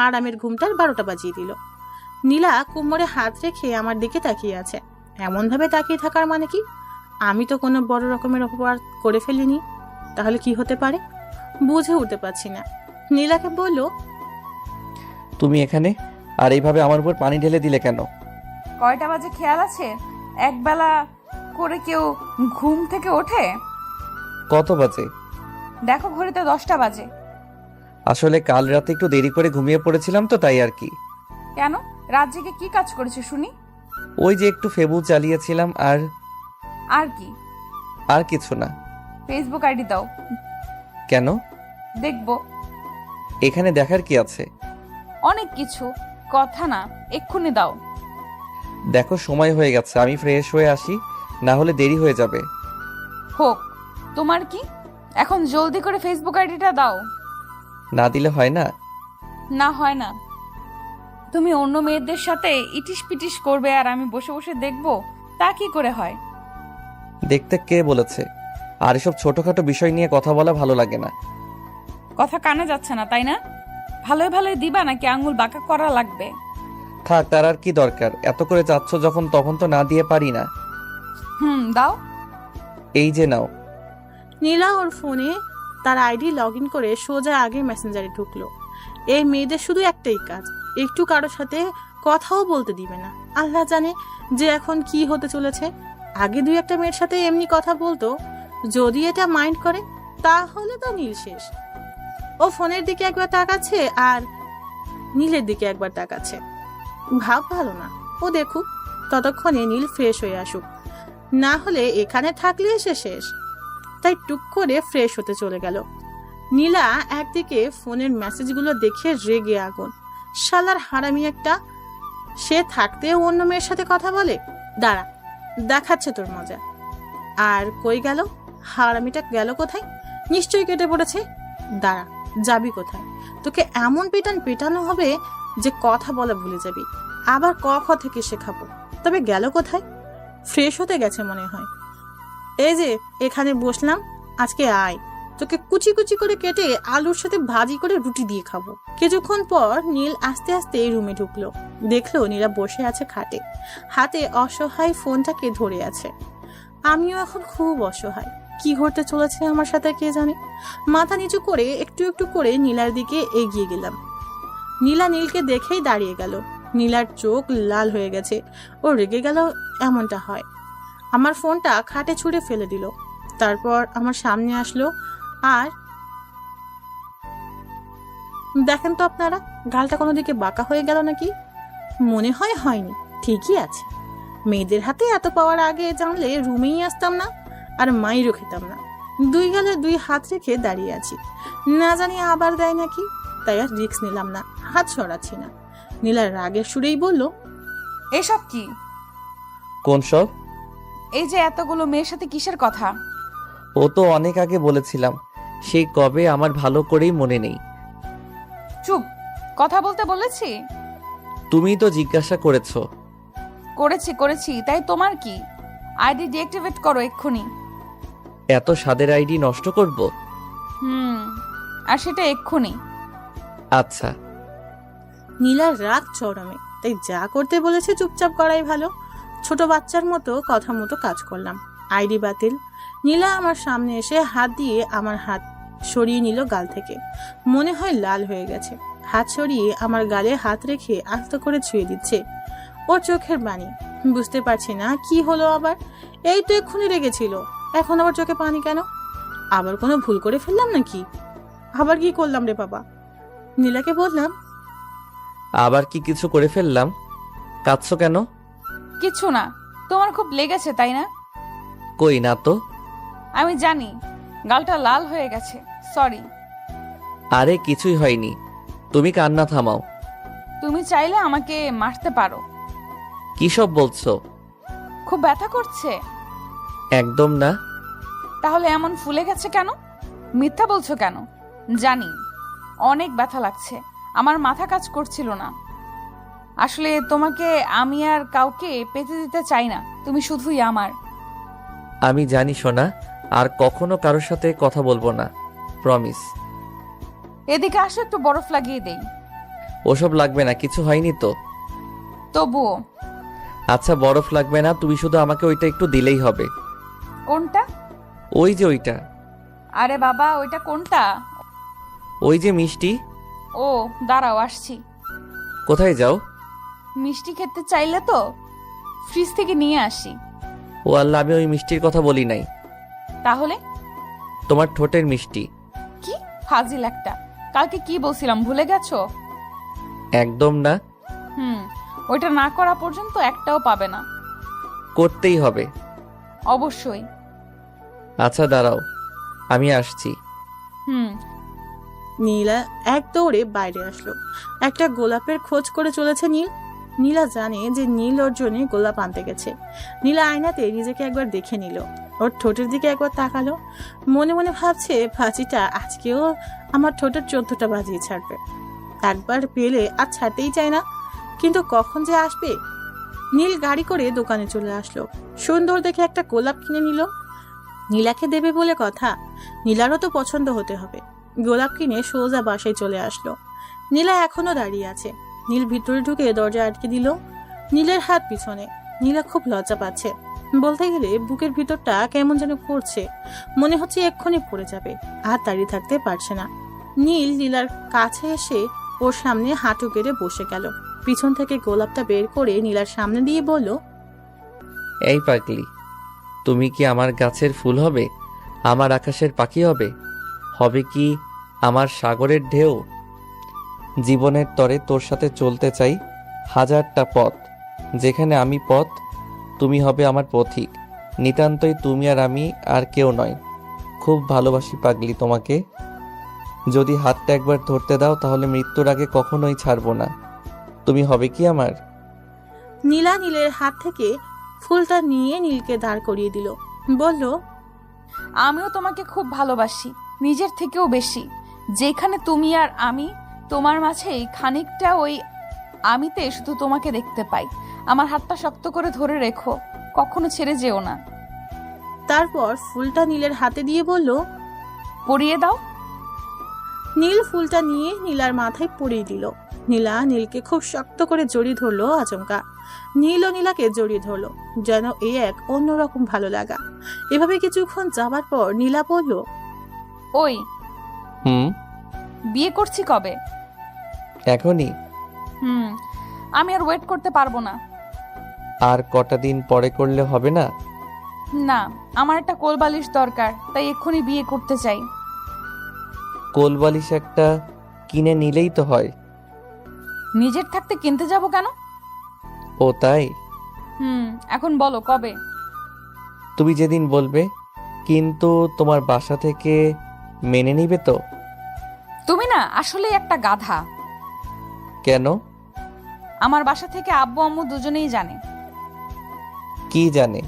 Speaker 1: আর আমের ঘুমটার 12টা বাজিয়ে দিল। নীলা কোমরে হাত রেখে আমার দিকে তাকিয়ে আছে। এমন ভাবে তাকিয়ে থাকার মানে কি? আমি তো কোনো বড় রকমের অপরাধ করে ফেলিনি, তাহলে কি হতে পারে বুঝে উঠতে পারছি না। নীলাকে বলল,
Speaker 6: তুমি এখানে আর এইভাবে আমার উপর পানি ঢেলে দিলে কেন?
Speaker 2: কয়টা বাজে খেয়াল আছে? একবেলা করে কেউ ঘুম থেকে ওঠে?
Speaker 6: কত বাজে?
Speaker 2: দেখো ঘড়িতে 10টা বাজে।
Speaker 6: আসলে কাল রাতে একটু দেরি করে ঘুমিয়ে পড়েছিলাম তো, তাই আর কি।
Speaker 2: কেন, রাত জেগে কি কাজ করেছে শুনি?
Speaker 6: ওই যে একটু ফেবু চালিয়েছিলাম।
Speaker 2: আর কি?
Speaker 6: আর কিছু না।
Speaker 2: ফেসবুক আইডি দাও।
Speaker 6: কেন?
Speaker 2: দেখবো।
Speaker 6: এখানে দেখার কি আছে?
Speaker 2: অনেক কিছু, কথা না, এক্ষুনি দাও।
Speaker 6: দেখো সময় হয়ে গেছে, আমি ফ্রেশ হয়ে আসি, না হলে দেরি হয়ে যাবে।
Speaker 2: হোক, তোমার কি? এখন জলদি করে ফেসবুক আইডিটা দাও।
Speaker 6: না দিলে হয় না?
Speaker 2: না হয় না। তুমি অন্য মেয়েদের সাথে ইটিস পিটিস করবে আর আমি বসে বসে দেখবো, তা কি করে হয়?
Speaker 6: দেখতে কে বলেছে? আর এসব ছোটখাটো বিষয় নিয়ে কথা বলা ভালো লাগে না।
Speaker 2: কথা কানে যাচ্ছে না তাই না? ভালোই ভালোই দিবা নাকি আঙ্গুল বাঁকা করা লাগবে?
Speaker 6: থাক, তার আর কি দরকার? এত করে চাচ্ছ যখন, তখন তো না দিয়ে পারি না।
Speaker 2: দাও।
Speaker 6: এই যে নাও।
Speaker 1: নীলা ওর ফোনে তার আইডি লগ ইন করে সোজা আগে মেসেঞ্জারে ঢুকলো। এই মেয়েদের শুধু একটাই কাজ, একটু কারোর সাথে কথাও বলতে দিবে না। আল্লাহ জানে যে এখন কি হতে চলেছে। আগে 2-1 মেয়ের সাথে এমনি কথা বলতো, যদি এটা মাইন্ড করে তাহলে তো নীল শেষ। ও ফোনের দিকে একবার তাকাচ্ছে আর নীলের দিকে একবার তাকাচ্ছে। ভাব ভালো না, ও দেখুক, ততক্ষণে নীল ফ্রেশ হয়ে আসুক, না হলে এখানে থাকলে সে শেষ। তাই টুক করে ফ্রেশ হতে চলে গেল। নীলা একদিকে ফোনের মেসেজগুলো দেখে রেগে আগুন। শালার হারামি একটা, সে থাকতেও অন্য মেয়ের সাথে কথা বলে। দাঁড়া, দেখাচ্ছে তোর মজা। আর কই গেল হারামিটা? গেল কোথায়? নিশ্চয়ই কেটে পড়েছে। দাঁড়া, যাবি কোথায়? তোকে এমন পেটানো হবে যে কথা বলা ভুলে যাবি। আবার ক খ থেকে শেখাবো। তবে গেল কোথায়? ফ্রেশ হতে গেছে মনে হয়। এই যে এখানে বসলাম, আজকে আয়, তোকে কুচি কুচি করে কেটে আলুর সাথে ভাজি করে রুটি দিয়ে খাবো। কিছুক্ষণ পর নীল আস্তে আস্তে রুমে ঢুকলো। দেখলো নীলা বসে আছে খাটে, হাতে অসহায় ফোনটাকে ধরে আছে। আমিও এখন খুব অসহায়। কি ঘটতে চলেছে আমার সাথে কে জানে। মাথা নিচু করে একটু একটু করে নীলার দিকে এগিয়ে গেলাম। নীলা নীলকে দেখেই দাঁড়িয়ে গেল। নীলার চোখ লাল হয়ে গেছে। ও রেগে গেল এমনটা হয়। আমার ফোনটা খাটে ছুঁড়ে ফেলে দিল। তারপর আমার সামনে আসলো। আর দেখেন তো আপনারা, গালটা কোনো দিকে বাঁকা হয়ে গেল নাকি? মনে হয় হয়নি, ঠিকই আছে। মেয়েদের হাতে এত পাওয়ার আগে জানলে রুমেই আসতাম না, আর মাইরও খেতাম না। দুই গালে দুই হাত রেখে দাঁড়িয়ে আছি, না জানি আবার দেয় নাকি। তাই আর রিস্ক নিলাম না, হাত সরাচ্ছি না। নীলার রাগের সুরেই বলল,
Speaker 2: এসব কি?
Speaker 6: কোন সব?
Speaker 2: এই যে এতগুলো মেয়ের সাথে কিসের কথা?
Speaker 6: ও তো অনেক আগে বলেছিলাম, সেই কবে আমার ভালো করেই মনে নেই।
Speaker 2: চুপ, কথা বলতে বলেছি?
Speaker 6: তুমি তো জিজ্ঞাসা করেছো।
Speaker 2: করেছি, তাই তোমার কি? আইডি ডিঅ্যাক্টিভেট করো এক্ষুনি।
Speaker 6: এত স্বাদের আইডি নষ্ট করব?
Speaker 2: আর সেটা এক্ষুনি।
Speaker 6: আচ্ছা।
Speaker 1: নীলার রাগ চরমে, তাই যা করতে বলেছে চুপচাপ করাই ভালো। ছোট বাচ্চার মতো কথা মতো কাজ করলাম। আইডি বাতিল। নীলা আমার সামনে এসে হাত দিয়ে আমার হাত সরিয়ে নিল গাল থেকে। মনে হয় লাল হয়ে গেছে। হাত সরিয়ে আমার গালে হাত রেখে আস্তে করে ছুঁয়ে দিচ্ছে। ওর চোখের বাণী। বুঝতে পারছি না কি হলো আবার। এই তো এক্ষুনি রেগেছিল, এখন আবার চোখে পানি কেন? আবার কোনো ভুল করে ফেললাম নাকি? আবার কি করলাম রে বাবা? নীলাকে বললাম,
Speaker 6: আবার কি কিছু করে ফেললাম? কাঁদছো কেন?
Speaker 2: কিছু না, তোমার খুব লেগেছে তাই না?
Speaker 6: কই না তো।
Speaker 2: আমি জানি, গালটা লাল হয়ে গেছে, সরি।
Speaker 6: আরে কিছুই হয়নি, তুমি কান্না থামাও।
Speaker 2: তুমি চাইলে আমাকে মারতে পারো।
Speaker 6: কি সব বলছো?
Speaker 2: খুব ব্যথা করছে?
Speaker 6: একদম না।
Speaker 2: তাহলে এমন ফুলে গেছে কেন? মিথ্যা বলছো কেন? জানি অনেক ব্যথা লাগছে, আমার মাথা কাজ করছিল না। আসলে তোমাকে আমি আর কাউকে পেতে দিতে চাই না, তুমি শুধুই আমার।
Speaker 6: আমি জানি সোনা, আর কখনো কারোর সাথে কথা বলবো না, প্রমিস।
Speaker 2: এদিকে আসো, একটু বরফ লাগিয়ে দেই।
Speaker 6: ওসব লাগবে না, কিছু হয়নি তো।
Speaker 2: তবুও।
Speaker 6: আচ্ছা বরফ লাগবে না, তুমি শুধু আমাকে ওইটা একটু দিলেই হবে।
Speaker 2: কোনটা?
Speaker 6: ওই যে ওইটা।
Speaker 2: আরে বাবা, ওইটা কোনটা?
Speaker 6: ওই যে মিষ্টি।
Speaker 2: ও দাঁড়াও, আসছি।
Speaker 6: কোথায় যাও?
Speaker 2: মিষ্টি খেতে চাইলে তো ফ্রিজ থেকে নিয়ে আসি।
Speaker 6: ও আল্লাহ, আমি ওই মিষ্টির কথা বলি নাই।
Speaker 2: তাহলে?
Speaker 6: তোমার ঠোঁটের মিষ্টি।
Speaker 2: কি ফাজিল একটা! কালকে কি বলছিলাম ভুলে গেছো?
Speaker 6: একদম না।
Speaker 2: ওইটা না করা পর্যন্ত একটাও পাবে না।
Speaker 6: করতেই হবে।
Speaker 2: অবশ্যই।
Speaker 6: আচ্ছা দাঁড়াও, আমি আসছি।
Speaker 1: নীলা এক দৌড়ে বাইরে আসলো। একটা গোলাপের খোঁজ করে চলেছে নীল। নীলা জানে যে নীল ওর জন্য গোলাপ আনতে গেছে। নীলা আয়নাতে নিজেকে একবার দেখে নিল, ওর ঠোঁটের দিকে একবার তাকালো। মনে মনে ভাবছে, ভাজিটা আজকেও আমার ঠোঁটের 14টা বাজিয়ে ছাড়বে। একবার পেলে আর ছাড়তেই চায় না, কিন্তু কখন যে আসবে। নীল গাড়ি করে দোকানে চলে আসলো। সুন্দর দেখে একটা গোলাপ কিনে নিল। নীলাকে দেবে বলে কথা, নীলারও তো পছন্দ হতে হবে। গোলাপ কিনে সোজা বাসায় চলে আসলো। নীলা এখনো দাঁড়িয়ে আছে। নীল ভিতরে ঢুকে দরজা আটকে দিল। নীলের হাত পিছনে। নীলা খুব লজ্জা পাচ্ছে। বলতে গেলে বুকের ভিতরটা কেমন যেন করছে, মনে হচ্ছে এক্ষুনি পড়ে যাবে। আর দাঁড়িয়ে থাকতে পারছে না। নীল নীলার কাছে এসে ওর সামনে হাঁটু গেড়ে বসে গেল। পিছন থেকে গোলাপটা বের করে নীলার সামনে দিয়ে বলল,
Speaker 6: এই পাগলি, তুমি কি আমার গাছের ফুল হবে? আমার আকাশের পাখি হবে? হবে কি আমার সাগরের ঢেউ? জীবনের তরে তোর সাথে চলতে চাই হাজারটা পথ। যেখানে আমি পথ, তুমি হবে আমার পথিক। নিতান্তই তুমি আর আমি, আর কেউ নয়। খুব ভালোবাসি পাগলি তোমাকে। যদি হাতটা একবার ধরতে দাও, তাহলে মৃত্যুর আগে কখনোই ছাড়বো না। তুমি হবে কি আমার?
Speaker 1: নীলা নীলের হাত থেকে ফুলটা নিয়ে নীলকে দাঁড় করিয়ে দিল। বলল,
Speaker 2: আমিও তোমাকে খুব ভালোবাসি, নিজের থেকেও বেশি। যেখানে তুমি আর আমি, তোমার মাঝেই খানিকটা ওই আমিতে শুধু তোমাকে দেখতে পাই। আমার হাতটা শক্ত করে ধরে রেখো, কখনো ছেড়ে যেও না।
Speaker 1: তারপর ফুলটা নীলের হাতে দিয়ে বলল,
Speaker 2: পরিয়ে দাও।
Speaker 1: নীল ফুলটা নিয়ে নীলার মাথায় পরিয়ে দিল। নীলা নীলকে খুব শক্ত করে জড়িয়ে ধরলো আচমকা। নীল ও নীলাকে জড়িয়ে ধরলো, যেন এই এক অন্যরকম ভালো লাগা। এভাবে কিছুক্ষণ যাবার পর নীলা বলল,
Speaker 2: ওই
Speaker 6: হুম।
Speaker 2: বিয়ে করছি কবে?
Speaker 6: এখনই?
Speaker 2: আমি আর ওয়েট করতে পারবো না।
Speaker 6: আর কটা দিন পরে করলে হবে না?
Speaker 2: না, আমার একটা কোলবালিশ দরকার, তাই এক্ষুনি বিয়ে করতে চাই।
Speaker 6: কোলবালিশ একটা কিনে নিলেই তো হয়।
Speaker 2: নিজের থাকতে কিনতে যাব কেন?
Speaker 6: ও তাই?
Speaker 2: এখন বলো কবে?
Speaker 6: তুমি যেদিন বলবে। কিন্তু তোমার বাসা থেকে মেনে নিবে তো?
Speaker 2: তুমি না আসলে একটা গাধা।
Speaker 6: কেন?
Speaker 2: আমার বাসা থেকে আব্বু আম্মু দুজনেই জানে।
Speaker 6: কি জানে?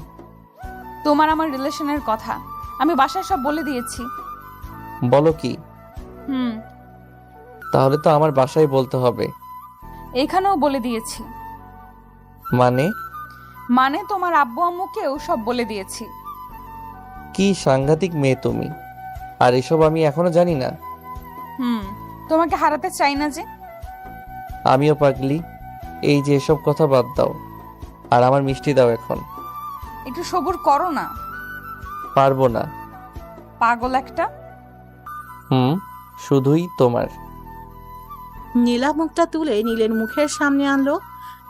Speaker 2: তোমার আমার রিলেশনের কথা আমি বাসায় সব বলে দিয়েছি।
Speaker 6: বলো কি?
Speaker 2: হুম।
Speaker 6: তাহলে তো আমার বাসায় বলতে হবে।
Speaker 2: এখানেও বলে দিয়েছি।
Speaker 6: মানে
Speaker 2: তোমার আব্বু আম্মুকেও সব বলে দিয়েছি।
Speaker 6: কি সাংঘাতিক মেয়ে তুমি! আর এসব আমি এখনো জানি না।
Speaker 2: তোমাকে হারাতে চাই না যে।
Speaker 6: আমিও পাগলি। এই যে এসব কথা বাদ দাও, আর আমার মিষ্টি দাও এখন।
Speaker 2: একটু সবুর করো না।
Speaker 6: পারবো না।
Speaker 2: পাগল একটা।
Speaker 6: শুধুই তোমার।
Speaker 1: নীলা মুখটা তুলে নীলের মুখের সামনে আনলো।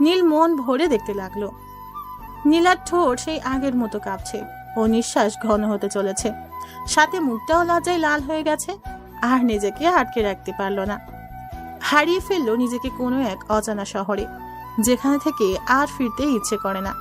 Speaker 1: নীল মন ভরে দেখতে লাগলো। নীলার ঠোঁট সেই আগের মতো কাঁপছে ও নিঃশ্বাস ঘন হতে চলেছে, সাথে মুখটাও লজ্জায় লাল হয়ে গেছে। আর নিজেকে আটকে রাখতে পারলো না। হারিয়ে ফেললো নিজেকে কোনো এক অজানা শহরে, যেখানে থেকে আর ফিরতে ইচ্ছে করে না।